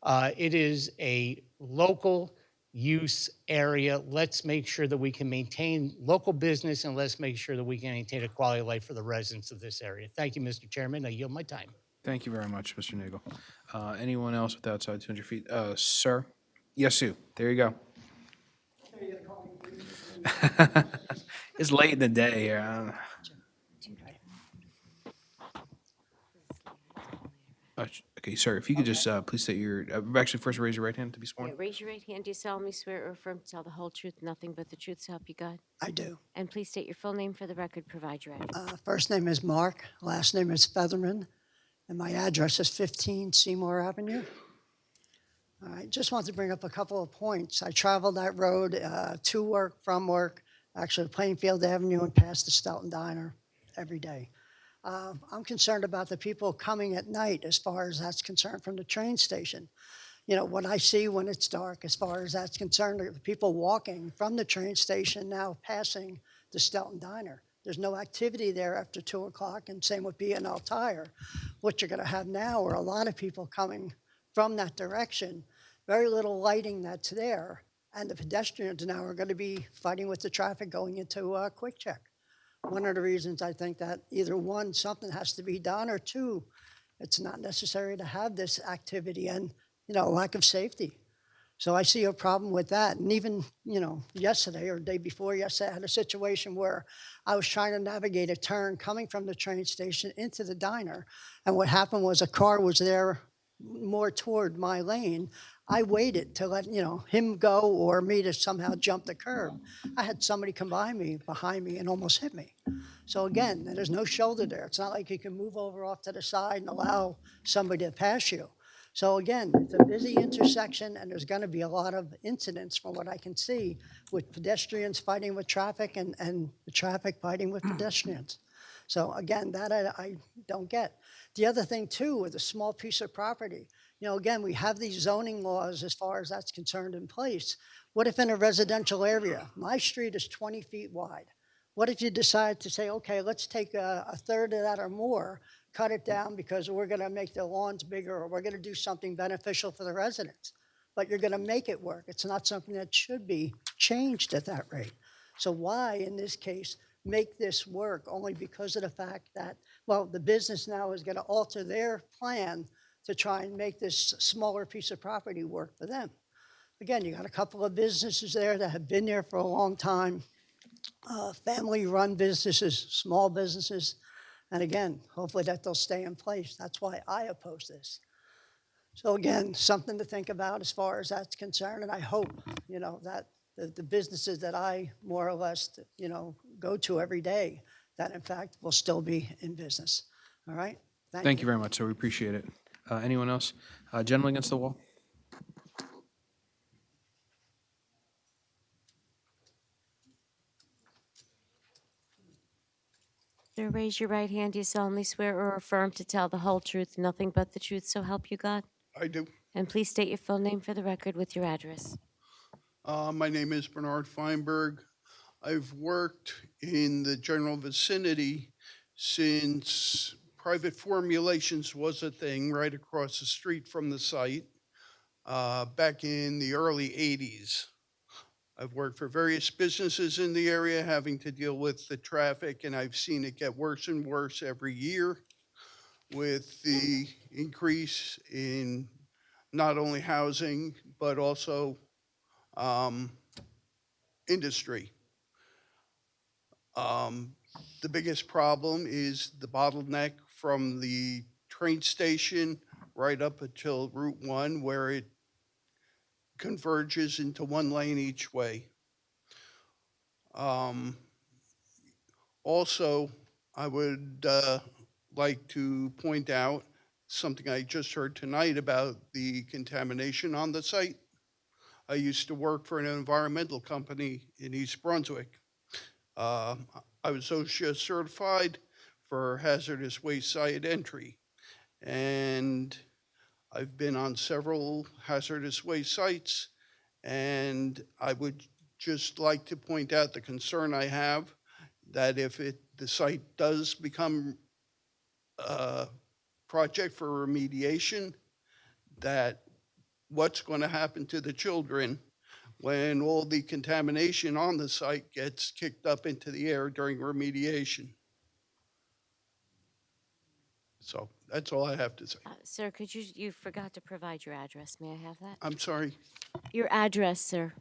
It is a local use area. Let's make sure that we can maintain local business, and let's make sure that we can maintain a quality of life for the residents of this area. Thank you, Mr. Chairman. I yield my time. Thank you very much, Mr. Nagel. Anyone else with outside 200 feet? Sir? Yes, Sue. There you go. It's late in the day here. I don't know. Okay, sir, if you could just please state your, actually first raise your right hand to be sworn. Yeah, raise your right hand. Do you solemnly swear or affirm to tell the whole truth, nothing but the truth, so help you God? I do. And please state your full name for the record. Provide your address. First name is Mark, last name is Featherman, and my address is 15 Seymour Avenue. All right, just want to bring up a couple of points. I travel that road to work, from work, actually Plainfield Avenue and past the Stoughton Diner every day. I'm concerned about the people coming at night as far as that's concerned from the train station. You know, what I see when it's dark, as far as that's concerned, are the people walking from the train station now passing the Stoughton Diner. There's no activity there after 2 o'clock, and same with B&L Tire. What you're gonna have now are a lot of people coming from that direction, very little lighting that's there, and the pedestrians now are gonna be fighting with the traffic going into Quick Check. One of the reasons I think that either one, something has to be done, or two, it's not necessary to have this activity and, you know, lack of safety. So I see a problem with that. And even, you know, yesterday or the day before yesterday, I had a situation where I was trying to navigate a turn coming from the train station into the diner. And what happened was a car was there more toward my lane. I waited to let, you know, him go or me to somehow jump the curb. I had somebody come behind me and almost hit me. So again, there's no shoulder there. It's not like you can move over off to the side and allow somebody to pass you. So again, it's a busy intersection, and there's going to be a lot of incidents from what I can see with pedestrians fighting with traffic and the traffic fighting with pedestrians. So again, that I don't get. The other thing too, with a small piece of property, you know, again, we have these zoning laws as far as that's concerned in place. What if in a residential area, my street is 20 feet wide? What if you decide to say, okay, let's take a third of that or more, cut it down because we're going to make the lawns bigger, or we're going to do something beneficial for the residents? But you're going to make it work. It's not something that should be changed at that rate. So why, in this case, make this work only because of the fact that, well, the business now is going to alter their plan to try and make this smaller piece of property work for them? Again, you got a couple of businesses there that have been there for a long time, family-run businesses, small businesses. And again, hopefully that they'll stay in place. That's why I oppose this. So again, something to think about as far as that's concerned. And I hope, you know, that the businesses that I more or less, you know, go to every day, that in fact will still be in business. All right? Thank you very much, sir. We appreciate it. Anyone else? Gentleman against the wall? Sir, raise your right hand. Do you solemnly swear or affirm to tell the whole truth, nothing but the truth, so help you God? I do. And please state your full name for the record with your address. My name is Bernard Feinberg. I've worked in the general vicinity since private formulations was a thing right across the street from the site back in the early 80s. I've worked for various businesses in the area having to deal with the traffic, and I've seen it get worse and worse every year with the increase in not only housing, but also industry. The biggest problem is the bottleneck from the train station right up until Route 1, where it converges into one lane each way. Also, I would like to point out something I just heard tonight about the contamination on the site. I used to work for an environmental company in East Brunswick. I was OSHA certified for hazardous waste site entry, and I've been on several hazardous waste sites, and I would just like to point out the concern I have that if the site does become a project for remediation, that what's going to happen to the children when all the contamination on the site gets kicked up into the air during remediation. So that's all I have to say. Sir, you forgot to provide your address. May I have that? I'm sorry. Your address, sir.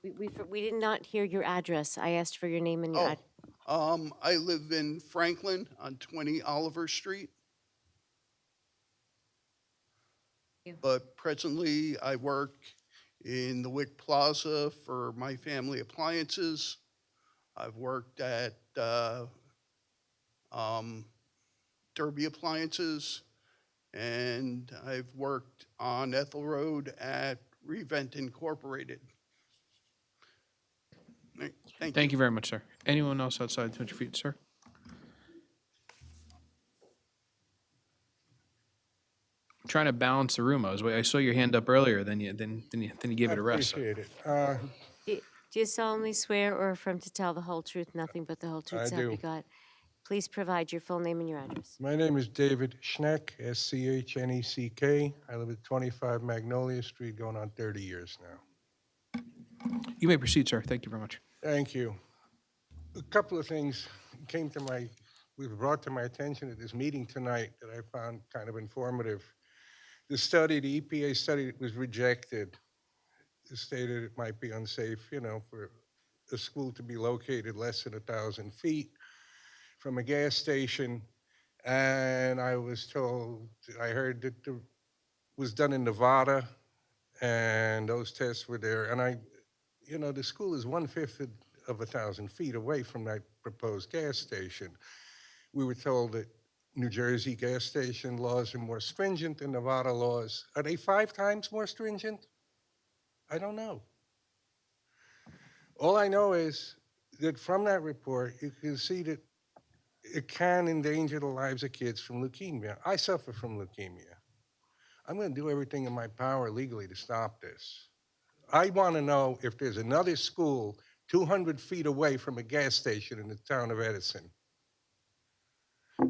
We did not hear your address. I asked for your name and your address. I live in Franklin on 20 Oliver Street. But presently I work in the Wick Plaza for My Family Appliances. I've worked at Derby Appliances, and I've worked on Ethel Road at Revent Incorporated. Thank you very much, sir. Anyone else outside 200 feet, sir? I'm trying to balance the room. I saw your hand up earlier, then you gave it a rest. Appreciate it. Do you solemnly swear or affirm to tell the whole truth, nothing but the whole truth, I so help do. you God? Please provide your full name and your address. My name is David Schneck, Schneck. I live at 25 Magnolia Street, going on 30 years now. You may proceed, sir. Thank you very much. Thank you. A couple of things was brought to my attention at this meeting tonight that I found kind of informative. The EPA study that was rejected, stated it might be unsafe, for a school to be located less than 1,000 feet from a gas station. And I heard that it was done in Nevada, and those tests were there. And the school is 1/5 of 1,000 feet away from that proposed gas station. We were told that New Jersey gas station laws are more stringent than Nevada laws. Are they 5 times more stringent? I don't know. All I know is that from that report, you can see that it can endanger the lives of kids from leukemia. I suffer from leukemia. I'm going to do everything in my power legally to stop this. I want to know if there's another school 200 feet away from a gas station in the town of Edison.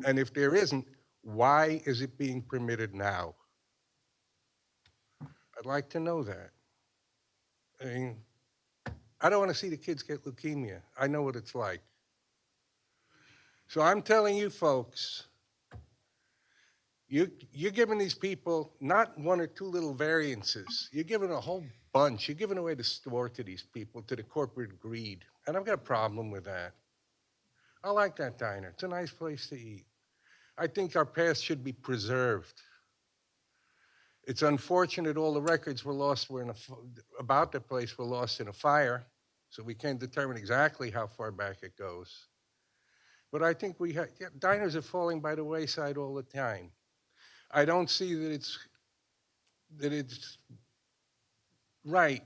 And if there isn't, why is it being permitted now? I'd like to know that. I mean, I don't want to see the kids get leukemia. I know what it's like. So I'm telling you folks, you're giving these people not 1 or 2 little variances. You're giving a whole bunch. You're giving away the store to these people, to the corporate greed. And I've got a problem with that. I like that diner. It's a nice place to eat. I think our past should be preserved. It's unfortunate all the records were lost about the place were lost in a fire, so we can't determine exactly how far back it goes. But I think diners are falling by the wayside all the time. I don't see that it's right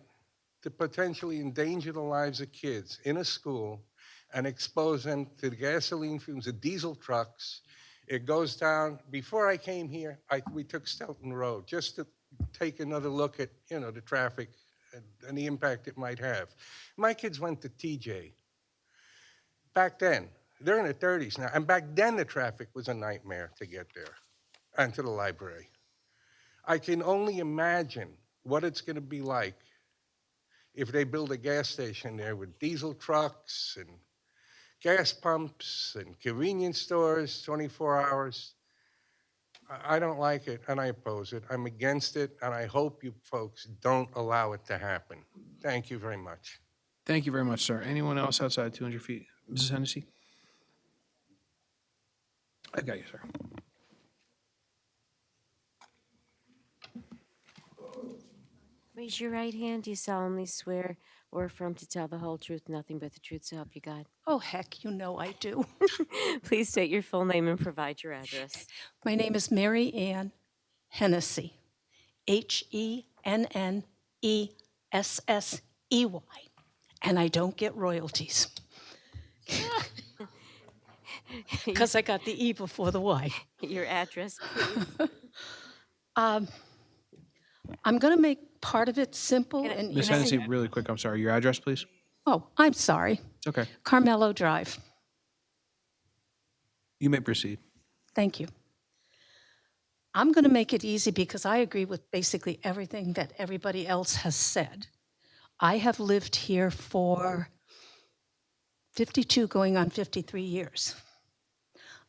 to potentially endanger the lives of kids in a school and expose them to the gasoline fumes of diesel trucks. It goes down. Before I came here, we took Stelton Road just to take another look at, the traffic and the impact it might have. My kids went to TJ. Back then, they're in their 30s now, and back then the traffic was a nightmare to get there and to the library. I can only imagine what it's going to be like if they build a gas station there with diesel trucks and gas pumps and convenience stores 24 hours. I don't like it, and I oppose it. I'm against it, and I hope you folks don't allow it to happen. Thank you very much. Thank you very much, sir. Anyone else outside 200 feet? Mrs. Hennessy? I got you, sir. Raise your right hand. Do you solemnly swear or affirm to tell the whole truth, nothing but the truth, so help you God? Oh, heck, you know I do. Please state your full name and provide your address. My name is Mary Ann Hennessy, Hennessey, and I don't get royalties. Because I got the E before the Y. Your address, please. I'm going to make part of it simple. And Ms. Hennessy, really quick, I'm sorry. Your address, please? Oh, I'm sorry. It's okay. Carmelo Drive. You may proceed. Thank you. I'm going to make it easy because I agree with basically everything that everybody else has said. I have lived here for 52 going on 53 years.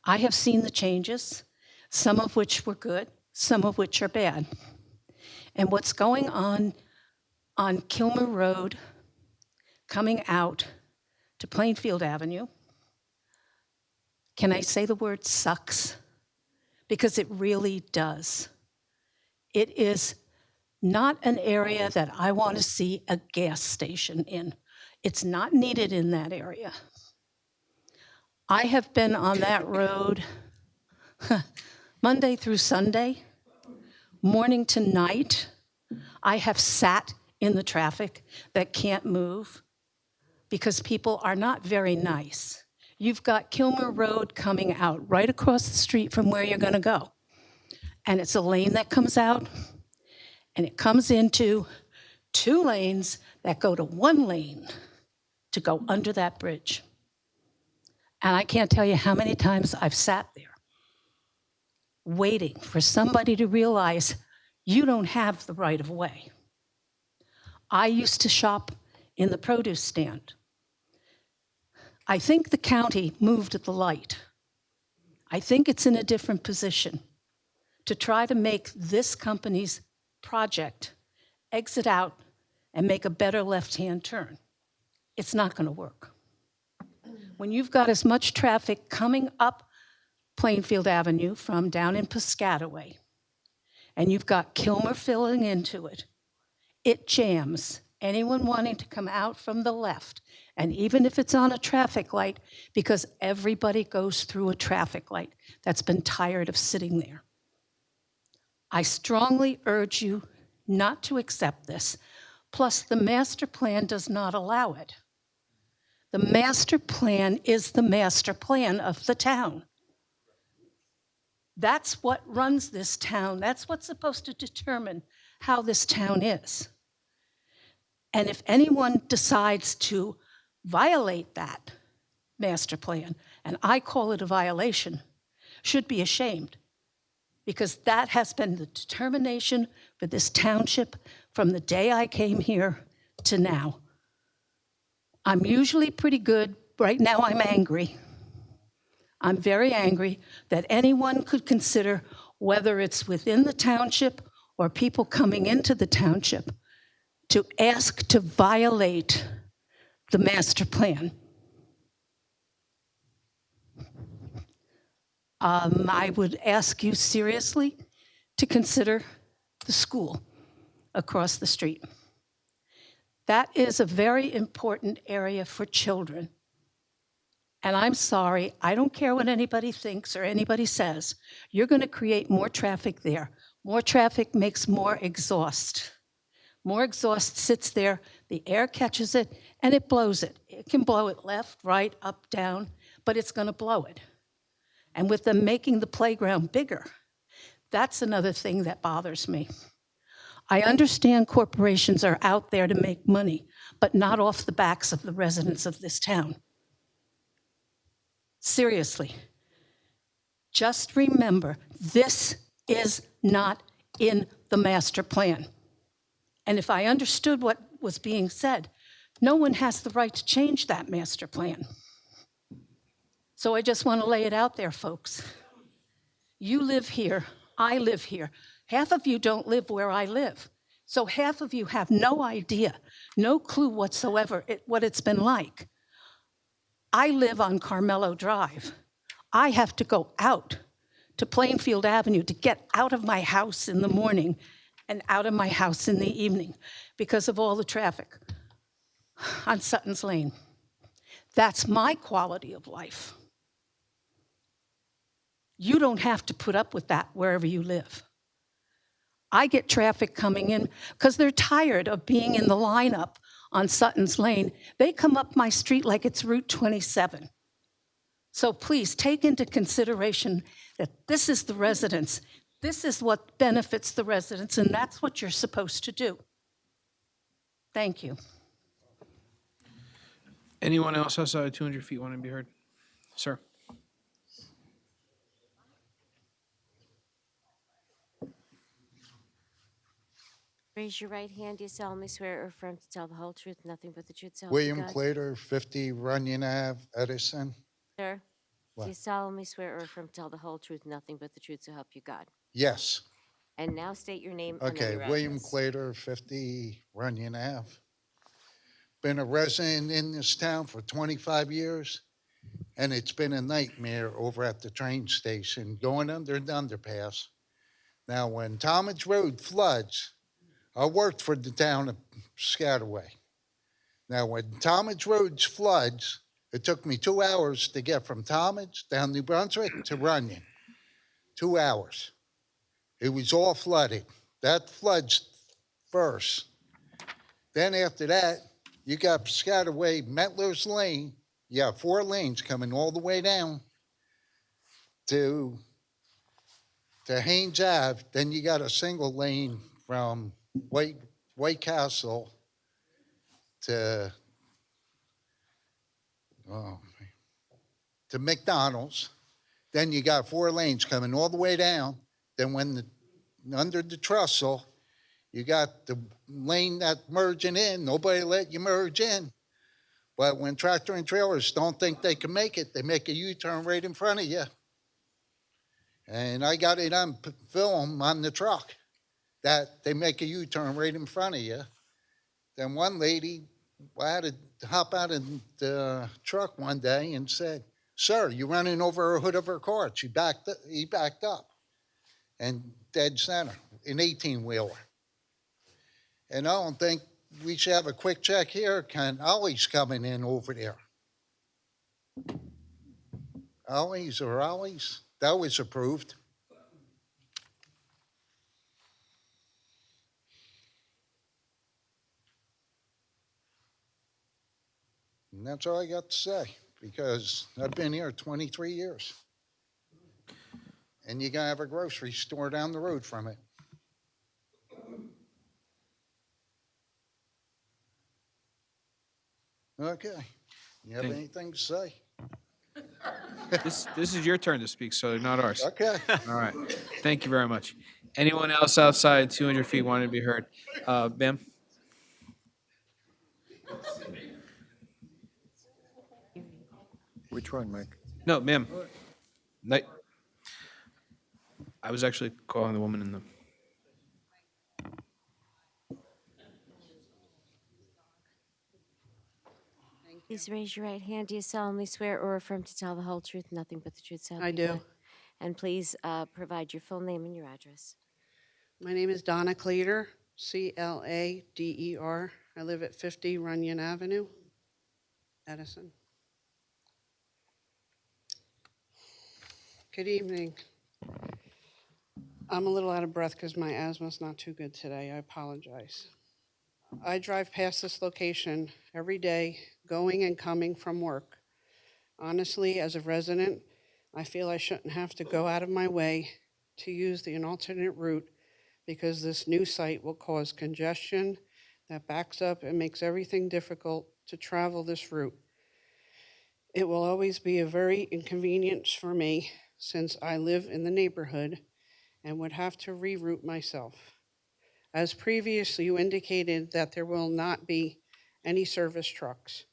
I have seen the changes, some of which were good, some of which are bad. And what's going on Kilmer Road, coming out to Plainfield Avenue, can I say the word sucks? Because it really does. It is not an area that I want to see a gas station in. It's not needed in that area. I have been on that road Monday through Sunday, morning to night. I have sat in the traffic that can't move because people are not very nice. You've got Kilmer Road coming out right across the street from where you're going to go. And it's a lane that comes out, and it comes into 2 lanes that go to 1 lane to go under that bridge. And I can't tell you how many times I've sat there waiting for somebody to realize you don't have the right of way. I used to shop in the produce stand. I think the county moved the light. I think it's in a different position to try to make this company's project exit out and make a better left-hand turn. It's not going to work. When you've got as much traffic coming up Plainfield Avenue from down in Piscataway, and you've got Kilmer filling into it, it jams anyone wanting to come out from the left, and even if it's on a traffic light, because everybody goes through a traffic light that's been tired of sitting there. I strongly urge you not to accept this. Plus, the master plan does not allow it. The master plan is the master plan of the town. That's what runs this town. That's what's supposed to determine how this town is. And if anyone decides to violate that master plan, and I call it a violation, should be ashamed, because that has been the determination for this township from the day I came here to now. I'm usually pretty good. Right now I'm angry. I'm very angry that anyone could consider, whether it's within the township or people coming into the township, to ask to violate the master plan. I would ask you seriously to consider the school across the street. That is a very important area for children. And I'm sorry, I don't care what anybody thinks or anybody says. You're going to create more traffic there. More traffic makes more exhaust. More exhaust sits there, the air catches it, and it blows it. It can blow it left, right, up, down, but it's going to blow it. And with them making the playground bigger, that's another thing that bothers me. I understand corporations are out there to make money, but not off the backs of the residents of this town. Seriously, just remember, this is not in the master plan. And if I understood what was being said, no one has the right to change that master plan. So I just want to lay it out there, folks. You live here, I live here. Half of you don't live where I live. So half of you have no idea, no clue whatsoever what it's been like. I live on Carmelo Drive. I have to go out to Plainfield Avenue to get out of my house in the morning and out of my house in the evening because of all the traffic on Sutton's Lane. That's my quality of life. You don't have to put up with that wherever you live. I get traffic coming in because they're tired of being in the lineup on Sutton's Lane. They come up my street like it's Route 27. So please take into consideration that this is the residents. This is what benefits the residents, and that's what you're supposed to do. Thank you. Anyone else outside 200 feet want to be heard? Sir. Raise your right hand. Do you solemnly swear or affirm to tell the whole truth, nothing but the truth, so help you William God? Clater, 50 Runyon Ave, Edison. Sir, What? do you solemnly swear or affirm to tell the whole truth, nothing but the truth, so help you God? Yes. And now state your name and then Okay, your William address. Clater, 50 Runyon Ave. Been a resident in this town for 25 years, and it's been a nightmare over at the train station going under the underpass. Now, when Talmadge Road floods, I worked for the town of Piscataway. Now, when Talmadge Road floods, it took me 2 hours to get from Talmadge down New Brunswick to Runyon. 2 hours. It was all flooded. That floods first. Then after that, you got Piscataway, Metler's Lane. You have 4 lanes coming all the way down to Haynes Ave. Then you got a single lane from White Castle to McDonald's. Then you got 4 lanes coming all the way down. Then under the trestle, you got the lane that merging in. Nobody let you merge in. But when tractor and trailers don't think they can make it, they make a U-turn right in front of you. And I got it on film on the truck that they make a U-turn right in front of you. Then one lady, I had to hop out of the truck one day and said, "Sir, you're running over the hood of her car." He backed up and dead center, an 18-wheeler. And I don't think we should have a quick check here. Can Ollie's coming in over there? Ollie's or Ollie's? That was approved. And that's all I got to say, because I've been here 23 years. And you're going to have a grocery store down the road from it. Okay. You have anything to say? This is your turn to speak, so not ours. Okay. All right. Thank you very much. Anyone else outside 200 feet wanting to be heard? Ma'am? Which one, Mike? No, ma'am. I was actually calling the woman in the... Please raise your right hand. Do you solemnly swear or affirm to tell the whole truth, nothing but the truth, so help I you do. God? And please provide your full name and your address. My name is Donna Clader, Clader. I live at 50 Runyon Avenue, Edison. Good evening. I'm a little out of breath because my asthma's not too good today. I apologize. I drive past this location every day, going and coming from work. Honestly, as a resident, I feel I shouldn't have to go out of my way to use an alternate route, because this new site will cause congestion that backs up and makes everything difficult to travel this route. It will always be a very inconvenience for me, since I live in the neighborhood and would have to reroute myself. As previously you indicated that there will not be any service trucks.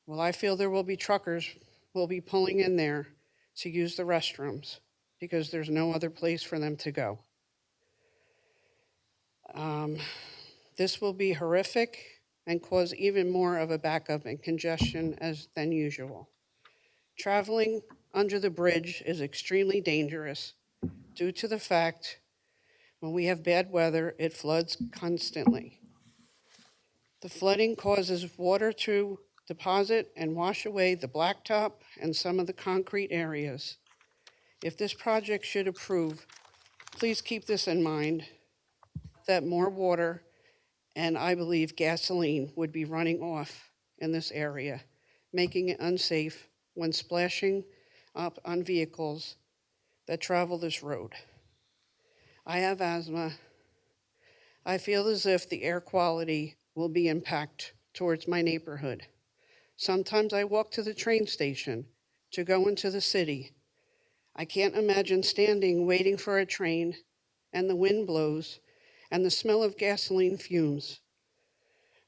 Well, I feel there will be truckers will be pulling in there to use the restrooms, because there's no other place for them to go. This will be horrific and cause even more of a backup and congestion than usual. Traveling under the bridge is extremely dangerous due to the fact when we have bad weather, it floods constantly. The flooding causes water to deposit and wash away the blacktop and some of the concrete areas. If this project should approve, please keep this in mind, that more water and I believe gasoline would be running off in this area, making it unsafe when splashing up on vehicles that travel this road. I have asthma. I feel as if the air quality will be impacted towards my neighborhood. Sometimes I walk to the train station to go into the city. I can't imagine standing waiting for a train and the wind blows and the smell of gasoline fumes,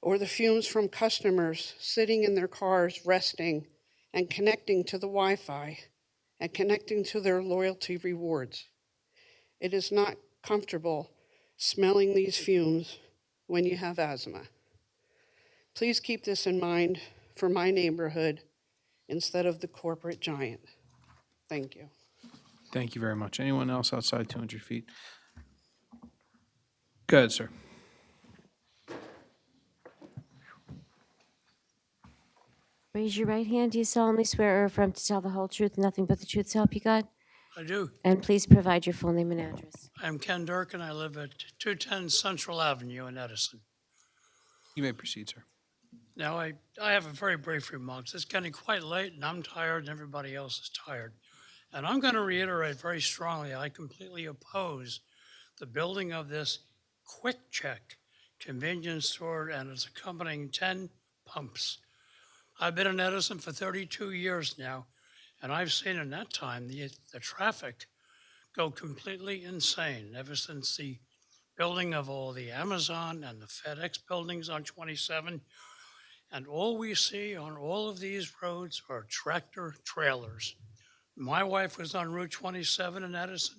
or the fumes from customers sitting in their cars resting and connecting to the Wi-Fi and connecting to their loyalty rewards. It is not comfortable smelling these fumes when you have asthma. Please keep this in mind for my neighborhood instead of the corporate giant. Thank you. Thank you very much. Anyone else outside 200 feet? Go ahead, sir. Raise your right hand. Do you solemnly swear or affirm to tell the whole truth, nothing but the truth, so help you God? I do. And please provide your full name and address. I'm Ken Durkin. I live at 210 Central Avenue in Edison. You may proceed, sir. Now, I have a very brief remark. It's getting quite late, and I'm tired, and everybody else is tired. And I'm going to reiterate very strongly, I completely oppose the building of this Quick Check convenience store and its accompanying 10 pumps. I've been in Edison for 32 years now, and I've seen in that time the traffic go completely insane ever since the building of all the Amazon and the FedEx buildings on 27. And all we see on all of these roads are tractor trailers. My wife was on Route 27 in Edison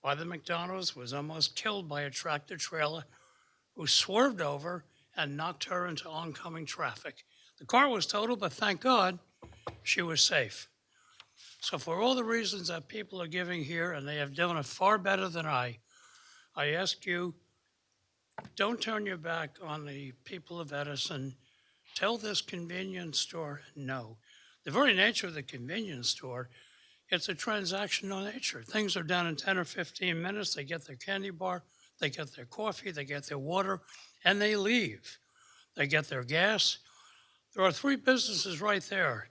by the McDonald's, was almost killed by a tractor trailer who swerved over and knocked her into oncoming traffic. The car was totaled, but thank God she was safe. So for all the reasons that people are giving here, and they have done it far better than I ask you, don't turn your back on the people of Edison. Tell this convenience store no. The very nature of the convenience store, it's a transactional nature. Things are done in 10 or 15 minutes. They get their candy bar, they get their coffee, they get their water, and they leave. They get their gas. There are 3 businesses right there: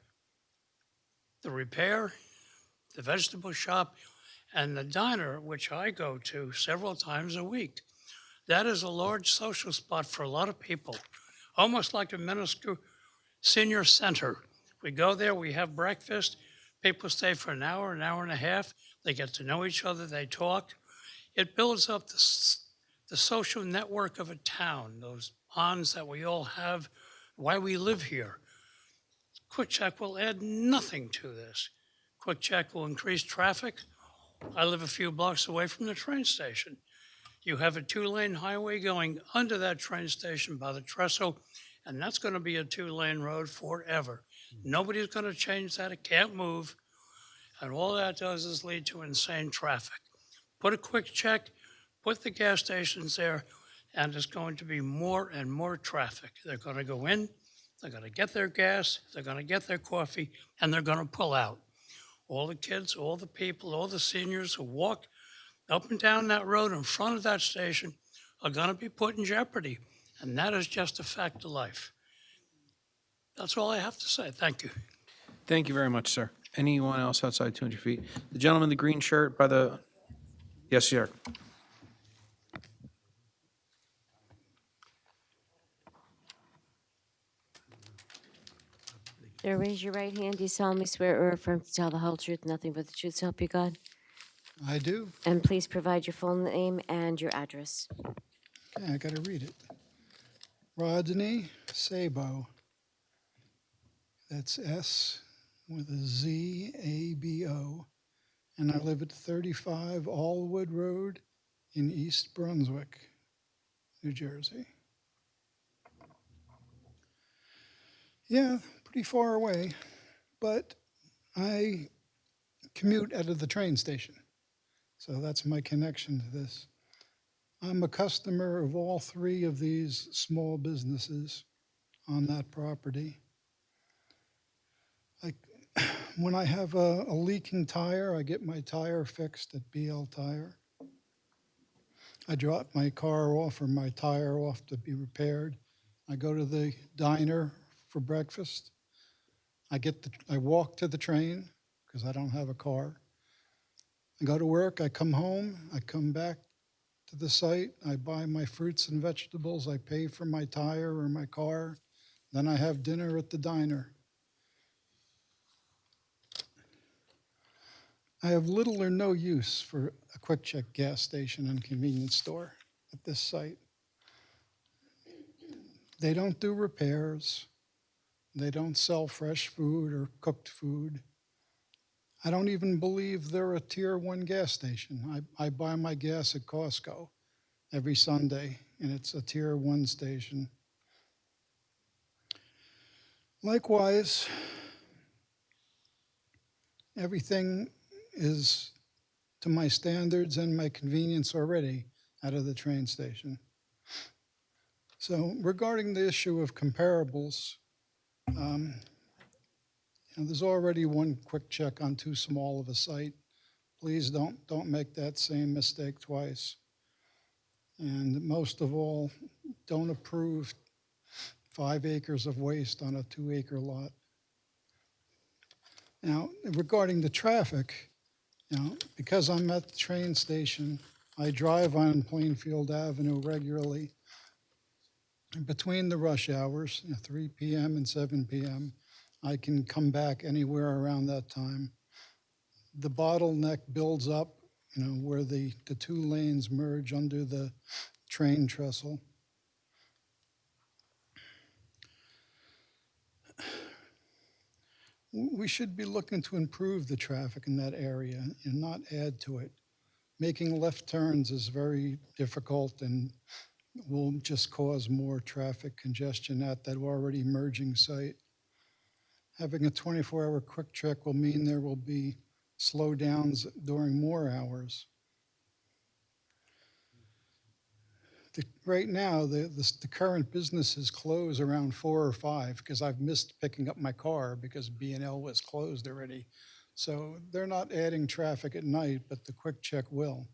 the repair, the vegetable shop, and the diner, which I go to several times a week. That is a large social spot for a lot of people, almost like a minuscule senior center. We go there, we have breakfast, people stay for an hour and a half, they get to know each other, they talk. It builds up the social network of a town, those bonds that we all have, why we live here. Quick Check will add nothing to this. Quick Check will increase traffic. I live a few blocks away from the train station. You have a 2-lane highway going under that train station by the trestle, and that's going to be a 2-lane road forever. Nobody's going to change that. It can't move. And all that does is lead to insane traffic. Put a Quick Check, put the gas stations there, and there's going to be more and more traffic. They're going to go in, they're going to get their gas, they're going to get their coffee, and they're going to pull out. All the kids, all the people, all the seniors who walk up and down that road in front of that station are going to be put in jeopardy. And that is just a fact of life. That's all I have to say. Thank you. Thank you very much, sir. Anyone else outside 200 feet? The gentleman in the green shirt by the, yes, sir. Sir, raise your right hand. Do you solemnly swear or affirm to tell the whole truth, nothing but the truth, so help you God? I do. And please provide your full name and your address. Okay, I got to read it. Rodney Sabo. That's S with a Z, A-B-O. And I live at 35 Allwood Road in East Brunswick, New Jersey. Yeah, pretty far away, but I commute out of the train station. So that's my connection to this. I'm a customer of all 3 of these small businesses on that property. When I have a leaking tire, I get my tire fixed at BL Tire. I drop my car off or my tire off to be repaired. I go to the diner for breakfast. I walk to the train because I don't have a car. I go to work, I come home, I come back to the site, I buy my fruits and vegetables, I pay for my tire or my car, then I have dinner at the diner. I have little or no use for a Quick Check gas station and convenience store. at this site. They don't do repairs. They don't sell fresh food or cooked food. I don't even believe they're a tier 1 gas station. I buy my gas at Costco every Sunday, and it's a tier 1 station. Likewise, everything is to my standards and my convenience already out of the train station. So regarding the issue of comparables, there's already one quick check on too small of a site. Please don't make that same mistake twice. And most of all, don't approve 5 acres of waste on a 2-acre lot. Now, regarding the traffic, because I'm at the train station, I drive on Plainfield Avenue regularly. And between the rush hours, 3 p.m. and 7 p.m., I can come back anywhere around that time. The bottleneck builds up, where the 2 lanes merge under the train trestle. We should be looking to improve the traffic in that area and not add to it. Making left turns is very difficult and will just cause more traffic congestion at that already merging site. Having a 24-hour quick check will mean there will be slowdowns during more hours. Right now, the current businesses close around 4 or 5 because I've missed picking up my car because B&L was closed already. So they're not adding traffic at night, but the quick check will.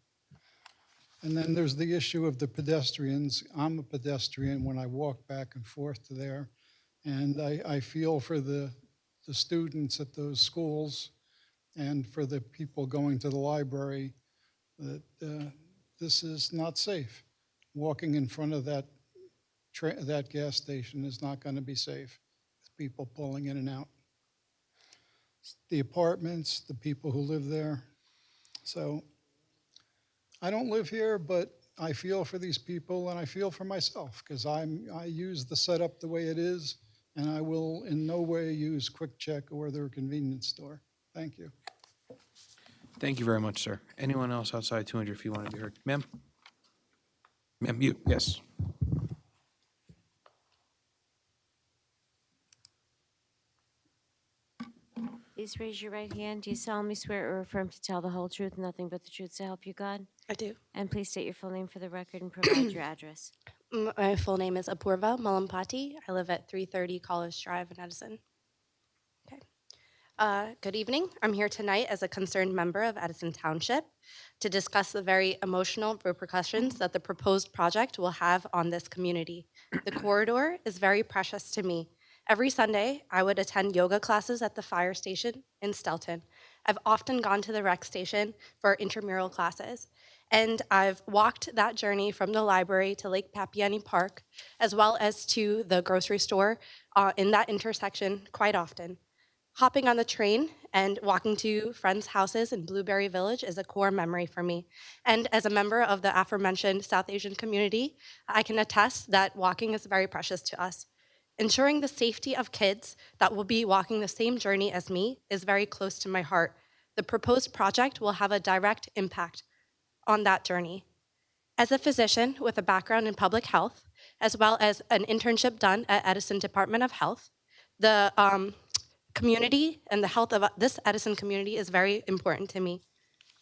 And then there's the issue of the pedestrians. I'm a pedestrian when I walk back and forth to there. And I feel for the students at those schools and for the people going to the library that this is not safe. Walking in front of that gas station is not going to be safe with people pulling in and out. The apartments, the people who live there. So I don't live here, but I feel for these people and I feel for myself because I use the setup the way it is, and I will in no way use Quick Check or their convenience store. Thank you. Thank you very much, sir. Anyone else outside 200 feet want to be heard? Ma'am? Ma'am, you, yes. Please raise your right hand. Do you solemnly swear or affirm to tell the whole truth, and nothing but the truth, so help you God? I do. And please state your full name for the record and provide your address. My full name is Apurva Malampati. I live at 330 College Drive in Edison. Okay. Good evening. I'm here tonight as a concerned member of Edison Township to discuss the very emotional repercussions that the proposed project will have on this community. The corridor is very precious to me. Every Sunday, I would attend yoga classes at the fire station in Stelton. I've often gone to the rec station for intramural classes, and I've walked that journey from the library to Lake Papiani Park, as well as to the grocery store in that intersection quite often. Hopping on the train and walking to friends' houses in Blueberry Village is a core memory for me. And as a member of the aforementioned South Asian community, I can attest that walking is very precious to us. Ensuring the safety of kids that will be walking the same journey as me is very close to my heart. The proposed project will have a direct impact on that journey. As a physician with a background in public health, as well as an internship done at Edison Department of Health, the community and the health of this Edison community is very important to me.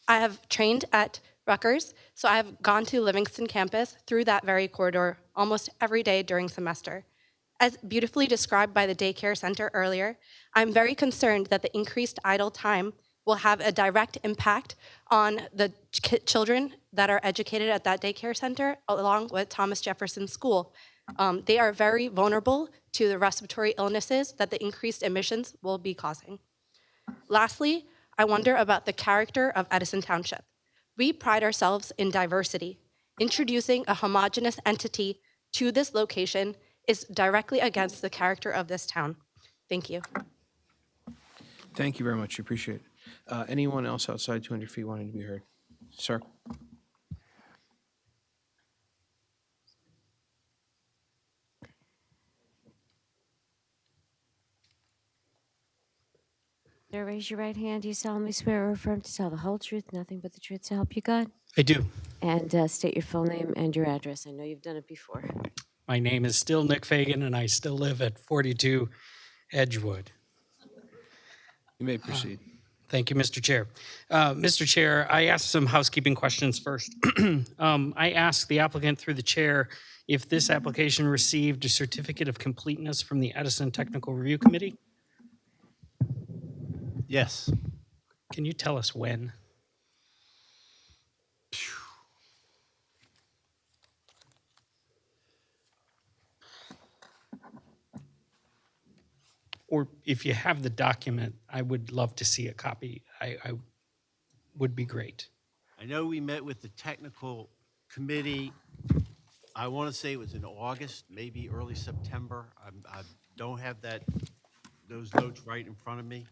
I have trained at Rutgers, so I have gone to Livingston campus through that very corridor almost every day during semester. As beautifully described by the daycare center earlier, I'm very concerned that the increased idle time will have a direct impact on the children that are educated at that daycare center, along with Thomas Jefferson School. They are very vulnerable to the respiratory illnesses that the increased emissions will be causing. Lastly, I wonder about the character of Edison Township. We pride ourselves in diversity. Introducing a homogeneous entity to this location is directly against the character of this town. Thank you. Thank you very much. Appreciate it. Anyone else outside 200 feet wanting to be heard? Sir? Sir, raise your right hand. Do you solemnly swear or affirm to tell the whole truth, nothing but the truth, so help you God? I do. And state your full name and your address. I know you've done it before. My name is still Nick Fagan, and I still live at 42 Edgewood. You may proceed. Thank you, Mr. Chair. Mr. Chair, I asked some housekeeping questions first. I asked the applicant through the chair if this application received a certificate of completeness from the Edison Technical Review Committee. Yes. Can you tell us when? Or if you have the document, I would love to see a copy. I would be great. I know we met with the technical committee. I want to say it was in August, maybe early September. I don't have those notes right in front of me,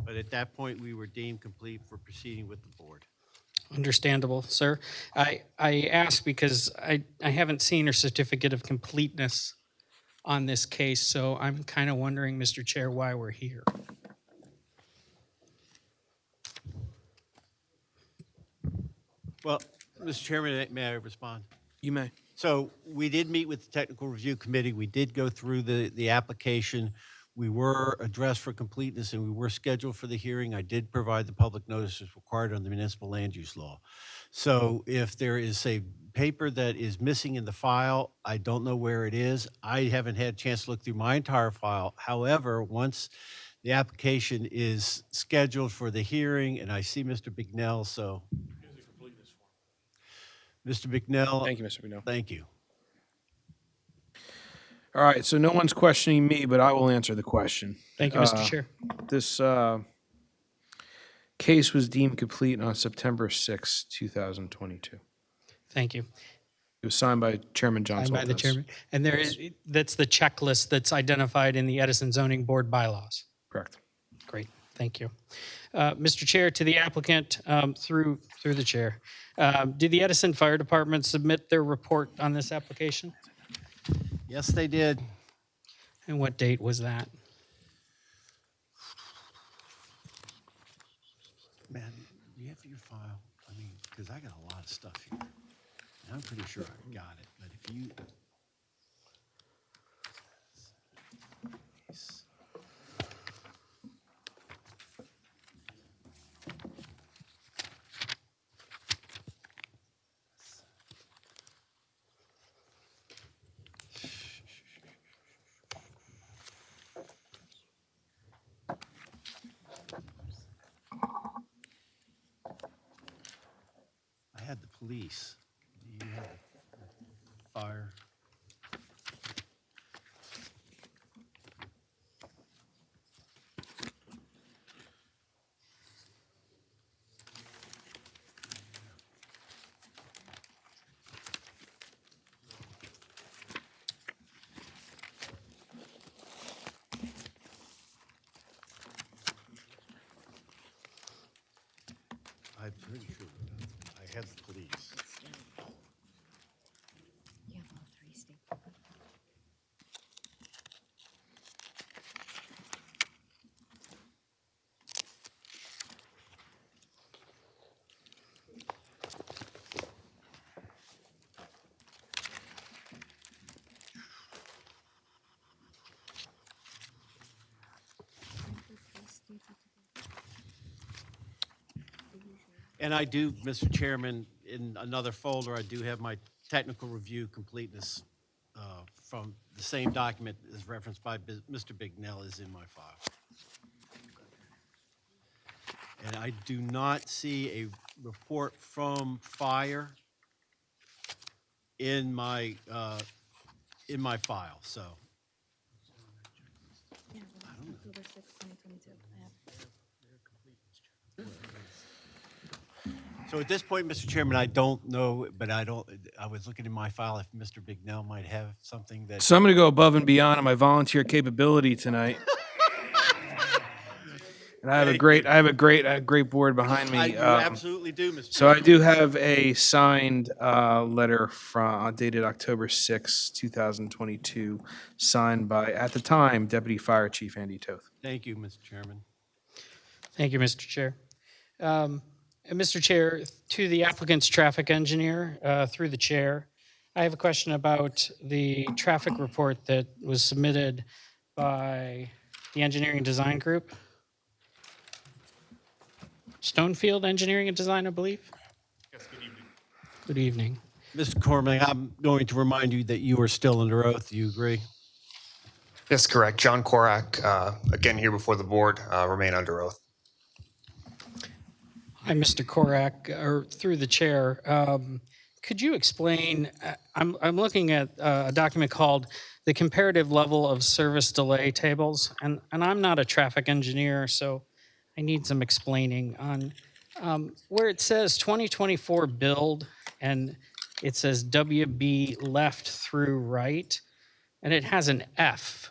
but at that point, we were deemed complete for proceeding with the board. Understandable, sir. I ask because I haven't seen a certificate of completeness on this case, so I'm kind of wondering, Mr. Chair, why we're here. Well, Mr. Chairman, may I respond? You may. So we did meet with the technical review committee. We did go through the application. We were addressed for completeness and we were scheduled for the hearing. I did provide the public notices required under the municipal land use law. So if there is a paper that is missing in the file, I don't know where it is. I haven't had a chance to look through my entire file. However, once the application is scheduled for the hearing, and I see Mr. Bignell, so. Mr. Bignell. Thank you, Mr. Bignell. Thank you. All right, so no one's questioning me, but I will answer the question. Thank you, Mr. Chair. This case was deemed complete on September 6, 2022. Thank you. It was signed by Chairman John Signed by the Soltis. chairman. And that's the checklist that's identified in the Edison Zoning Board bylaws. Correct. Great, thank you. Mr. Chair, to the applicant, through the chair, did the Edison Fire Department submit their report on this application? Yes, they did. And what date was that? Man, you have your file? I mean, because I got a lot of stuff here. And I'm pretty sure I got it, but if you. I had the police. You had the fire. I'm pretty sure I had the police. You have all three, Steve. And I do, Mr. Chairman, in another folder, I do have my technical review completeness from the same document as referenced by Mr. Bignell is in my file. And I do not see a report from fire in my file, so. So at this point, Mr. Chairman, I don't know, but I was looking in my file if Mr. Bignell might have something that. So I'm going to go above and beyond on my volunteer capability tonight. And I have a great board behind me. You absolutely do, Mr. So I do have a signed letter dated October 6, 2022, signed by, at the time, Deputy Fire Chief Andy Toth. Thank you, Mr. Chairman. Thank you, Mr. Chair. And Mr. Chair, to the applicant's traffic engineer, through the chair, I have a question about the traffic report that was submitted by the engineering design group. Stonefield Engineering and Design, I believe. Yes, good evening. Good evening. Mr. Cormack, I'm going to remind you that you are still under oath. Do you agree? Yes, correct. John Korak, again here before the board, remain under oath. Hi, Mr. Korak, or through the chair. Could you explain, I'm looking at a document called the Comparative Level of Service Delay Tables, and I'm not a traffic engineer, so I need some explaining on where it says 2024 build, and it says WB left through right, and it has an F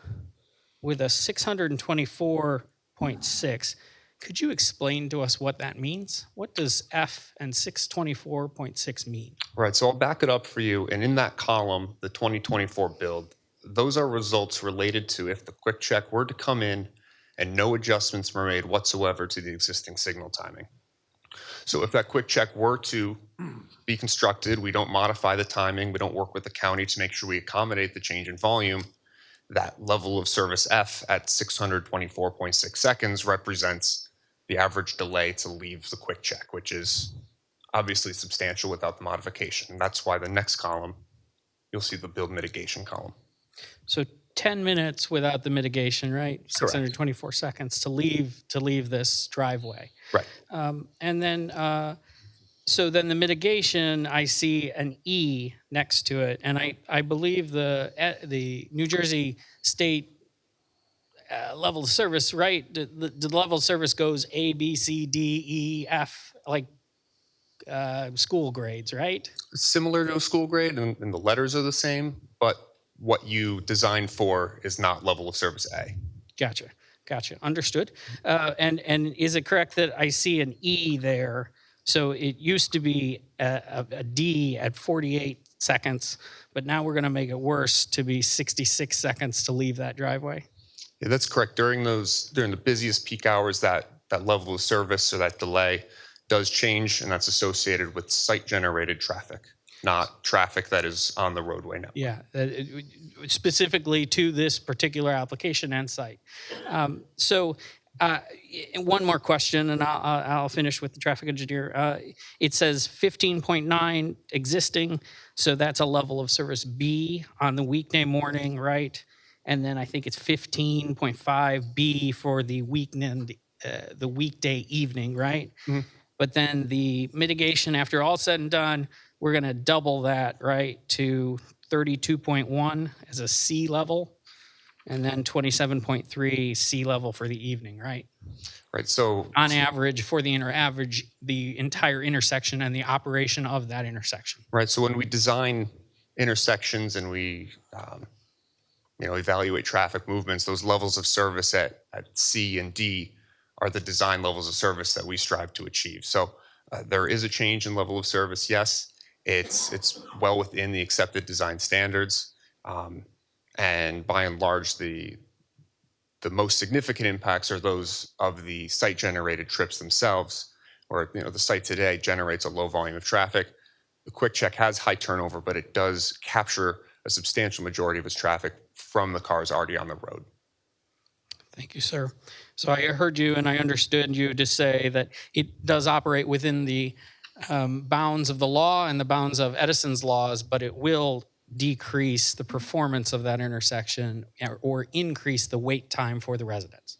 with a 624.6. Could you explain to us what that means? What does F and 624.6 mean? Right, so I'll back it up for you. And in that column, the 2024 build, those are results related to if the quick check were to come in and no adjustments were made whatsoever to the existing signal timing. So if that quick check were to be constructed, we don't modify the timing, we don't work with the county to make sure we accommodate the change in volume, that level of service F at 624.6 seconds represents the average delay to leave the quick check, which is obviously substantial without the modification. And that's why the next column, you'll see the build mitigation column. So 10 minutes without the mitigation, right? 624 seconds to leave this driveway. Right. And then, so then the mitigation, I see an E next to it, and I believe the New Jersey State level of service, right? The level of service goes A, B, C, D, E, F, like school grades, right? Similar to a school grade, and the letters are the same, but what you designed for is not level of service A. Gotcha. Understood. And is it correct that I see an E there? So it used to be a D at 48 seconds, but now we're going to make it worse to be 66 seconds to leave that driveway. Yeah, that's correct. During the busiest peak hours, that level of service or that delay does change, and that's associated with site-generated traffic, not traffic that is on the roadway network. Yeah, specifically to this particular application and site. So one more question, and I'll finish with the traffic engineer. It says 15.9 existing, so that's a level of service B on the weekday morning, right? And then I think it's 15.5 B for the weekday evening, right? Mm-hmm. But then the mitigation, after all said and done, we're going to double that, right, to 32.1 as a C level, and then 27.3 C level for the evening, right? Right. So on average, for the the entire intersection and the operation of that intersection. Right. So when we design intersections and we evaluate traffic movements, those levels of service at C and D are the design levels of service that we strive to achieve. So there is a change in level of service. Yes, it's well within the accepted design standards, and by and large, the most significant impacts are those of the site-generated trips themselves, where the site today generates a low volume of traffic. The quick check has high turnover, but it does capture a substantial majority of its traffic from the cars already on the road. Thank you, sir. So I heard you and I understood you to say that it does operate within the bounds of the law and the bounds of Edison's laws, but it will decrease the performance of that intersection or increase the wait time for the residents.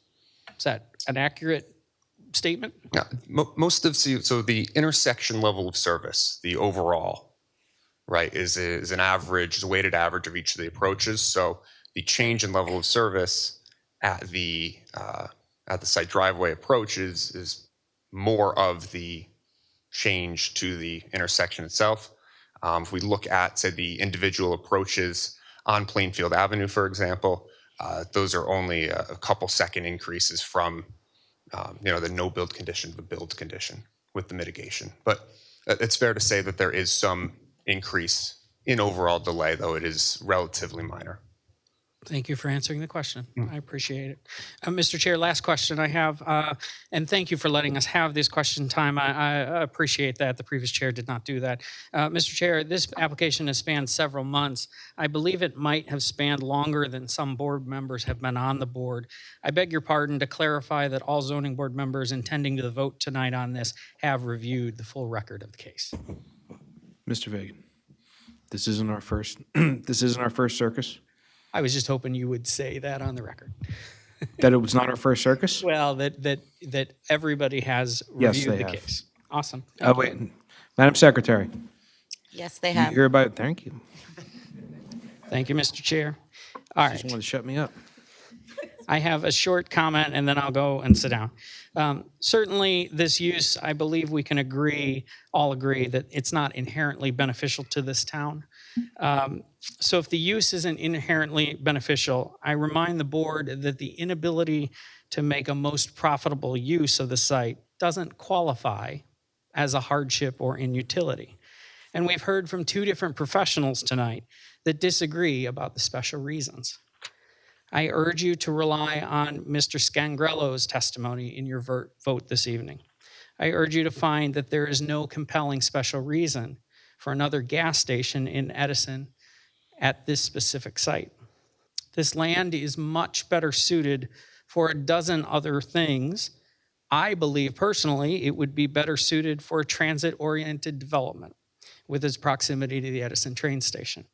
Is that an accurate statement? Yeah, most of the intersection level of service, the overall, right, is an average, is a weighted average of each of the approaches. So the change in level of service at the site driveway approach is more of the change to the intersection itself. If we look at, say, the individual approaches on Plainfield Avenue, for example, those are only a couple second increases from the no build condition to the build condition with the mitigation. But it's fair to say that there is some increase in overall delay, though it is relatively minor. Thank you for answering the question. I appreciate it. Mr. Chair, last question I have, and thank you for letting us have this question time. I appreciate that. The previous chair did not do that. Mr. Chair, this application has spanned several months. I believe it might have spanned longer than some board members have been on the board. I beg your pardon to clarify that all zoning board members intending to vote tonight on this have reviewed the full record of the case. Mr. Fagan, this isn't our first, this isn't our first circus? I was just hoping you would say that on the record. That it was not our first circus? Well, that everybody has Yes, reviewed they the have. case. Awesome. Wait, Madam Secretary. Yes, they you have. Hereby, thank you. Thank you, Mr. Chair. All Just right. wanted to shut me up. I have a short comment and then I'll go and sit down. Certainly, this use, I believe we can all agree that it's not inherently beneficial to this town. So if the use isn't inherently beneficial, I remind the board that the inability to make a most profitable use of the site doesn't qualify as a hardship or inutility. And we've heard from two different professionals tonight that disagree about the special reasons. I urge you to rely on Mr. Scangrello's testimony in your vote this evening. I urge you to find that there is no compelling special reason for another gas station in Edison at this specific site. This land is much better suited for a dozen other things. I believe personally it would be better suited for a transit-oriented development with its proximity to the Edison train station.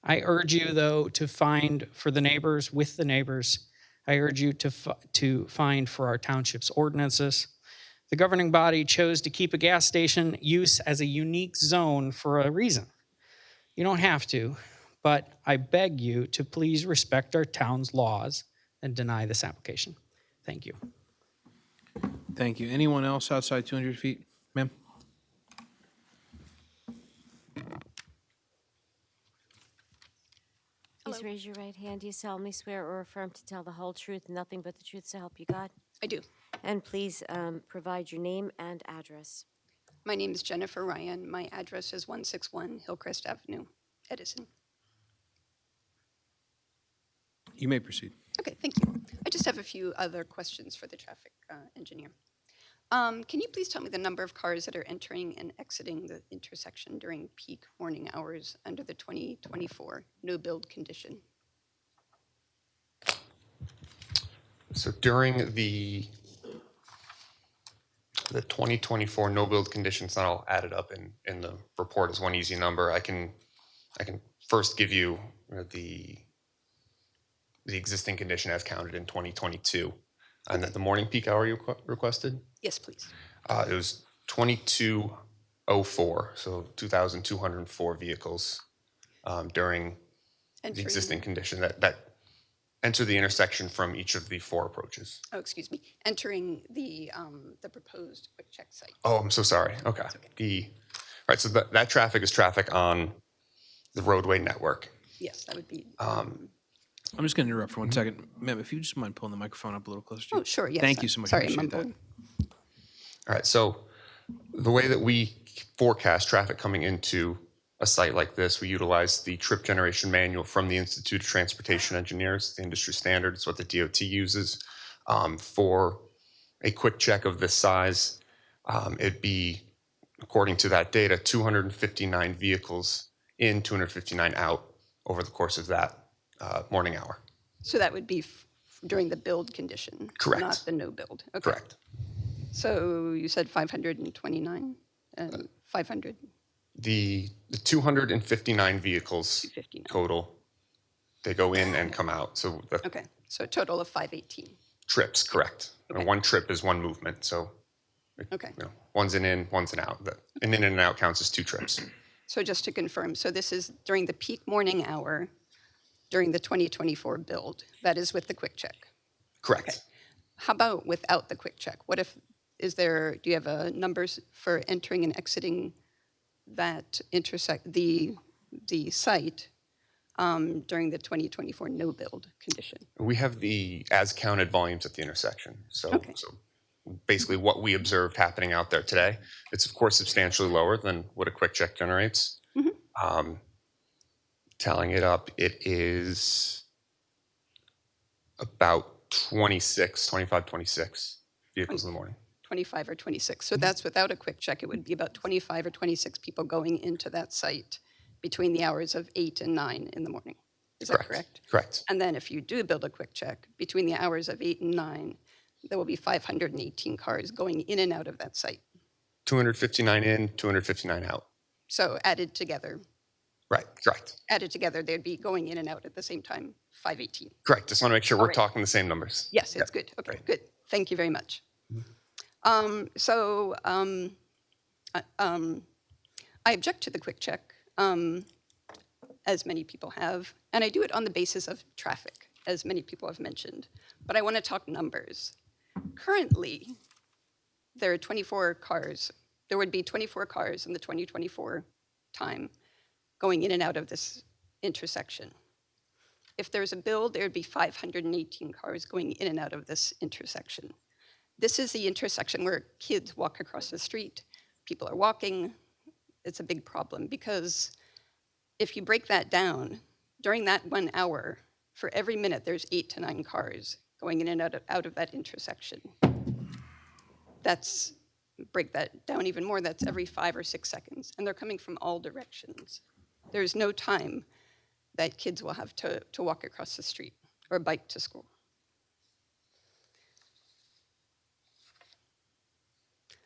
I urge you, though, to find for the neighbors, with the neighbors, I urge you to find for our township's ordinances. The governing body chose to keep a gas station use as a unique zone for a reason. You don't have to, but I beg you to please respect our town's laws and deny this application. Thank you. Thank you. Anyone else outside 200 feet? Ma'am? Please raise your right hand. Do you solemnly swear or affirm to tell the whole truth, and nothing but the truth, so help you God? I do. And please provide your name and address. My name is Jennifer Ryan. My address is 161 Hillcrest Avenue, Edison. You may proceed. Okay, thank you. I just have a few other questions for the traffic engineer. Can you please tell me the number of cars that are entering and exiting the intersection during peak morning hours under the 2024 no-build condition? So during the 2024 no-build conditions, and I'll add it up in the report as one easy number. I can first give you the existing condition as counted in 2022. And then the morning peak hour you requested? Yes, please. It was 2204, so 2,204 vehicles during the existing condition that enter the intersection from each of the four approaches. Oh, excuse me. Entering the proposed quick check site. Oh, I'm so sorry. Okay. Right, so that traffic is traffic on the roadway network. Yes, that would be. I'm just going to interrupt for 1 second. Ma'am, if you just mind pulling the microphone up a little closer to you. Oh, sure, yes. Thank you so much. Sorry, I appreciate that. All right, so the way that we forecast traffic coming into a site like this, we utilize the trip generation manual from the Institute of Transportation Engineers, the industry standard. It's what the DOT uses. For a quick check of this size, it'd be, according to that data, 259 vehicles in, 259 out over the course of that morning hour. So that would be during the build condition? Correct. Not the no build? Okay. Correct. So you said 529 and 500? The 259 vehicles total, they go in and come out. So the Okay, so a total of 518. trips, correct. And one trip is one movement. So Okay. one's an in, one's an out. An in and out counts as two trips. So just to confirm, so this is during the peak morning hour during the 2024 build. That is with the quick check. Correct. Okay. How about without the quick check? What if, do you have numbers for entering and exiting that the site during the 2024 no build condition? We have the as counted volumes at the intersection. So basically what we observed happening out there today, it's of course substantially lower than what a quick check generates. Tallying it up, it is About 25, 26 vehicles in the morning. 25 or 26. So that's without a quick check. It would be about 25 or 26 people going into that site between the hours of 8 and 9 in the morning. Is that correct? Correct. And then if you do build a quick check, between the hours of 8 and 9, there will be 518 cars going in and out of that site. 259 in, 259 out. So added together, Right, correct. they'd be going in and out at the same time, 518. Correct. Just want to make sure we're All right. talking the same numbers. Yes, it's good. Okay, good. Thank you very much. I object to the quick check, as many people have, and I do it on the basis of traffic, as many people have mentioned. But I want to talk numbers. Currently, there are 24 cars. There would be 24 cars in the 2024 time going in and out of this intersection. If there's a build, there would be 518 cars going in and out of this intersection. This is the intersection where kids walk across the street, people are walking. It's a big problem because if you break that down, during that 1 hour, for every minute, there's 8 to 9 cars going in and out of that intersection. Break that down even more, that's every 5 or 6 seconds, and they're coming from all directions. There's no time that kids will have to walk across the street or bike to school.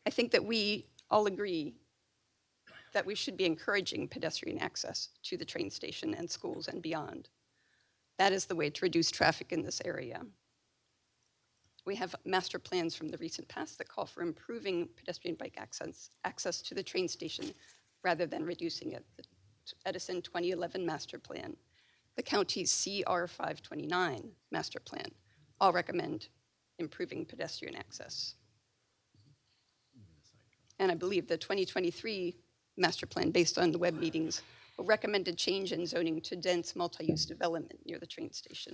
I think that we all agree that we should be encouraging pedestrian access to the train station and schools and beyond. That is the way to reduce traffic in this area. We have master plans from the recent past that call for improving pedestrian bike access to the train station rather than reducing it. The Edison 2011 master plan, the county's CR 529 master plan, all recommend improving pedestrian access. And I believe the 2023 master plan, based on the web meetings, will recommend a change in zoning to dense multi-use development near the train station.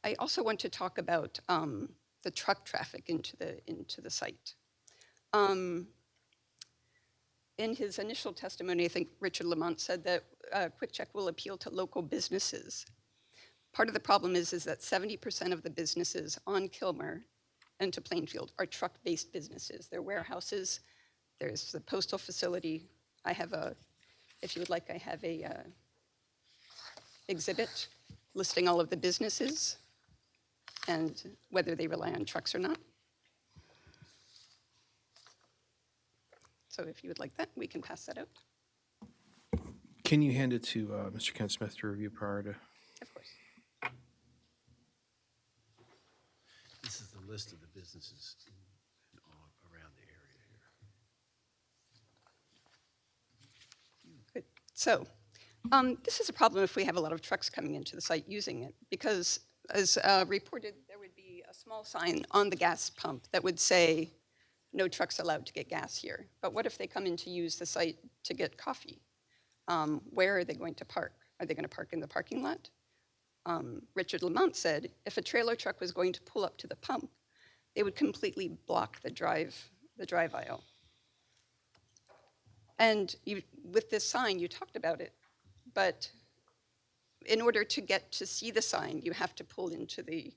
I also want to talk about the truck traffic into the site. In his initial testimony, I think Richard Lamont said that Quick Check will appeal to local businesses. Part of the problem is that 70% of the businesses on Kilmer and to Plainfield are truck-based businesses. They're warehouses. There's the postal facility. If you would like, I have a exhibit listing all of the businesses and whether they rely on trucks or not. So if you would like that, we can pass that out. Can you hand it to Mr. Ken Smith to review prior to? Of course. This is the list of the businesses around the area here. Good. So this is a problem if we have a lot of trucks coming into the site using it, because as reported, there would be a small sign on the gas pump that would say, no trucks allowed to get gas here. But what if they come in to use the site to get coffee? Where are they going to park? Are they going to park in the parking lot? Richard Lamont said if a trailer truck was going to pull up to the pump, they would completely block the drive aisle. And with this sign, you talked about it, but in order to get to see the sign, you have to pull into the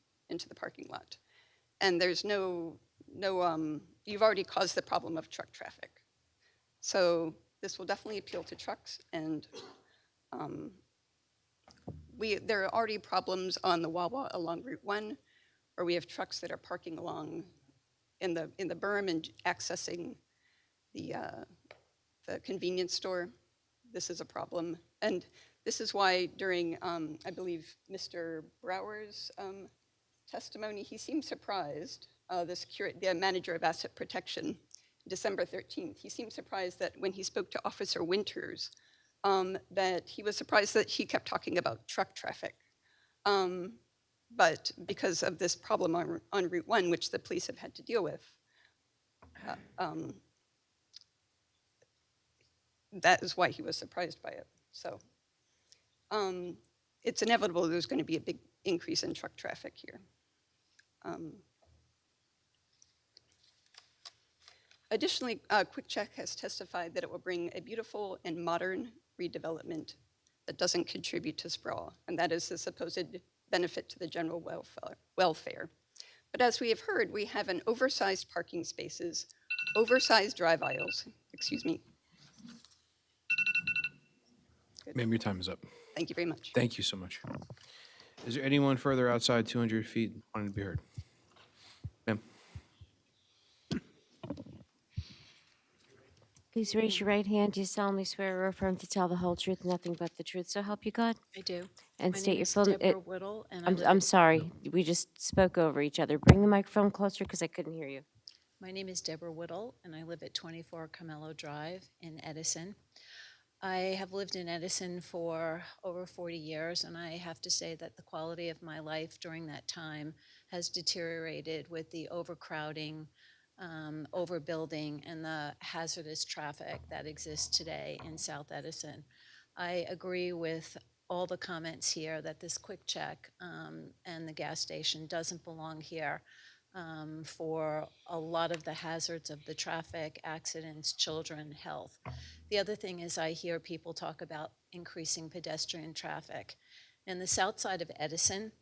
parking lot. And there's you've already caused the problem of truck traffic. So this will definitely appeal to trucks, and there are already problems on the Wawa along Route 1, where we have trucks that are parking along in the berm and accessing the convenience store. This is a problem, and this is why during I believe Mr. Brower's testimony, he seemed surprised. The manager of asset protection, December 13th, he seemed surprised that when he spoke to Officer Winters, that he was surprised that he kept talking about truck traffic. But because of this problem on Route 1, which the police have had to deal with, that is why he was surprised by it. So it's inevitable there's going to be a big increase in truck traffic here. Additionally, Quick Check has testified that it will bring a beautiful and modern redevelopment that doesn't contribute to sprawl, and that is the supposed benefit to the general welfare. But as we have heard, we have an oversized parking spaces, oversized drive aisles, excuse me. Ma'am, your time is up. Thank you very much. Thank you so much. Is there anyone further outside 200 feet wanting to be heard? Ma'am? Please raise your right hand. Do you solemnly swear or affirm to tell the whole truth, nothing but the truth, so help you God? I do. And My state name your is full... Deborah Whittle, and I live I'm at- sorry. We just spoke over each other. Bring the microphone closer because I couldn't hear you. My name is Deborah Whittle, and I live at 24 Carmelo Drive in Edison. I have lived in Edison for over 40 years, and I have to say that the quality of my life during that time has deteriorated with the overcrowding, overbuilding, and the hazardous traffic that exists today in South Edison. I agree with all the comments here that this quick check and the gas station doesn't belong here for a lot of the hazards of the traffic, accidents, children, health. The other thing is I hear people talk about increasing pedestrian traffic. In the south side of Edison,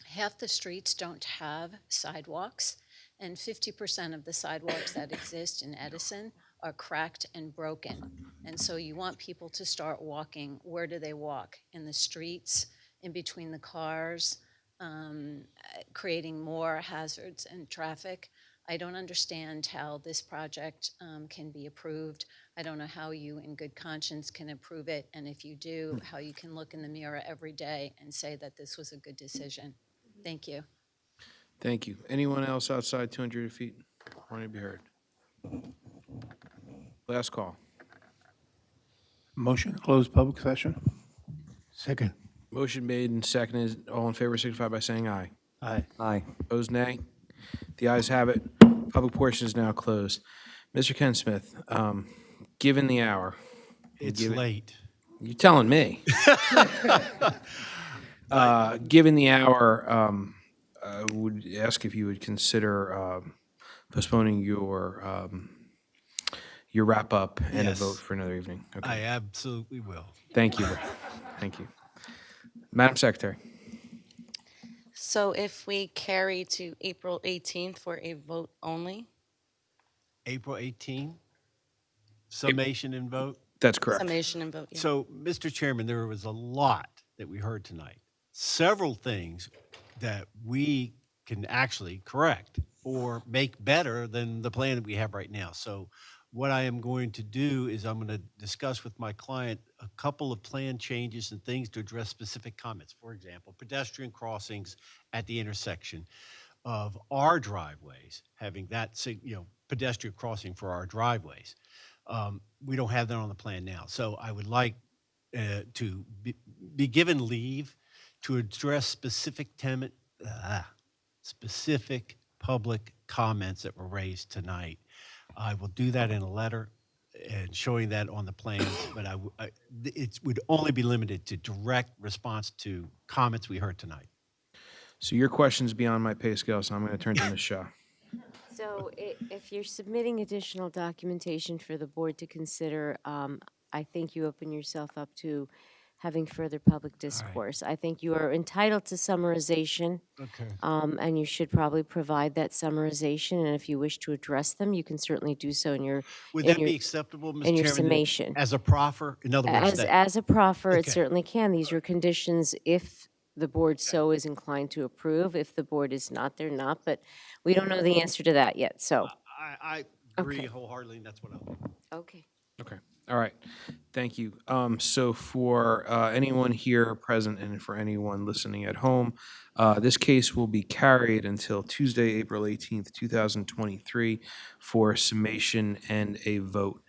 half the streets don't have sidewalks, and 50% of the sidewalks that exist in Edison are cracked and broken. And so you want people to start walking. Where do they walk? In the streets, in between the cars, creating more hazards and traffic. I don't understand how this project can be approved. I don't know how you in good conscience can approve it. And if you do, how you can look in the mirror every day and say that this was a good decision. Thank you. Thank you. Anyone else outside 200 feet wanting to be heard? Last call. Motion to close public session. Second. Motion made and seconded. All in favor signify by saying aye. Aye. Aye. Opposed, nay. The ayes have it. Public portion is now closed. Mr. Ken Smith, given the hour. It's late. You're telling me. Given the hour, I would ask if you would consider postponing your wrap-up and a Yes. vote for another evening. Okay. I absolutely will. Thank you. Thank you. Madam Secretary. So if we carry to April 18th for a vote only? April 18, summation and vote? That's correct. Summation and vote, yeah. So, Mr. Chairman, there was a lot that we heard tonight. Several things that we can actually correct or make better than the plan that we have right now. So what I am going to do is I'm going to discuss with my client a couple of plan changes and things to address specific comments. For example, pedestrian crossings at the intersection of our driveways, having that, pedestrian crossing for our driveways. We don't have that on the plan now. So I would like to be given leave to address specific public comments that were raised tonight. I will do that in a letter and showing that on the plans, but it would only be limited to direct response to comments we heard tonight. So your question's beyond my pay scale, so I'm going to turn to Ms. Shaw. So if you're submitting additional documentation for the board to consider, I think you open yourself up to having further public discourse. I think you are entitled to summarization. Okay. And you should probably provide that summarization, and if you wish to address them, you can certainly do so in your Would in that your- be acceptable, Mr. in your Chairman, summation. as a proffer? In other words, As a proffer, it Okay. certainly can. These are conditions if the board so is inclined to approve. If the board is not, they're not, but we don't know the answer to that yet, so. I agree Okay. wholeheartedly, and that's what I'll do. Okay. Okay. All right. Thank you. So for anyone here present and for anyone listening at home, this case will be carried until Tuesday, April 18th, 2023 for summation and a vote.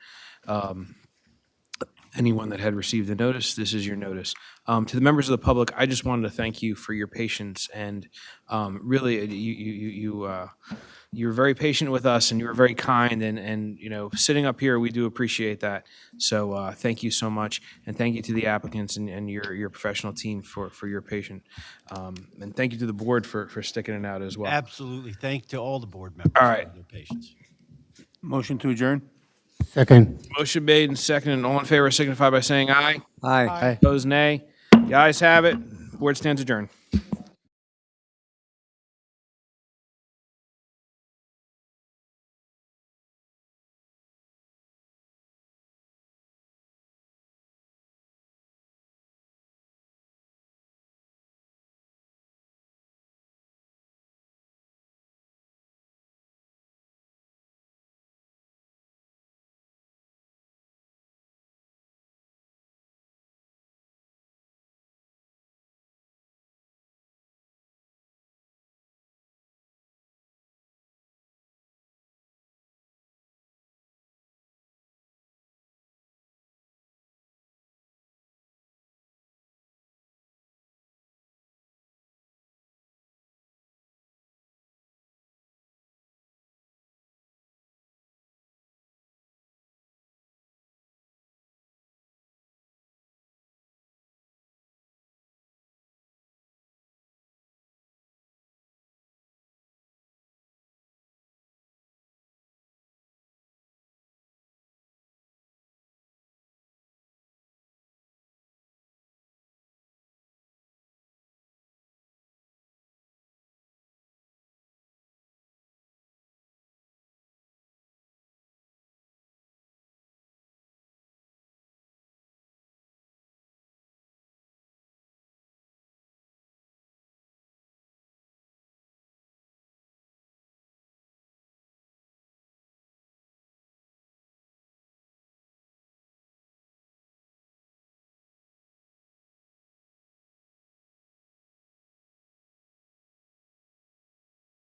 Anyone that had received the notice, this is your notice. To the members of the public, I just wanted to thank you for your patience and really you were very patient with us and you were very kind and sitting up here, we do appreciate that. So thank you so much, and thank you to the applicants and your professional team for your patience. And thank you to the board for sticking it out as well. Absolutely. Thank to all the board members All right. for their patience. Motion to adjourn. Second. Motion made and seconded, and all in favor signify by saying aye. Aye. Opposed, nay. The ayes have it. Board stands adjourned.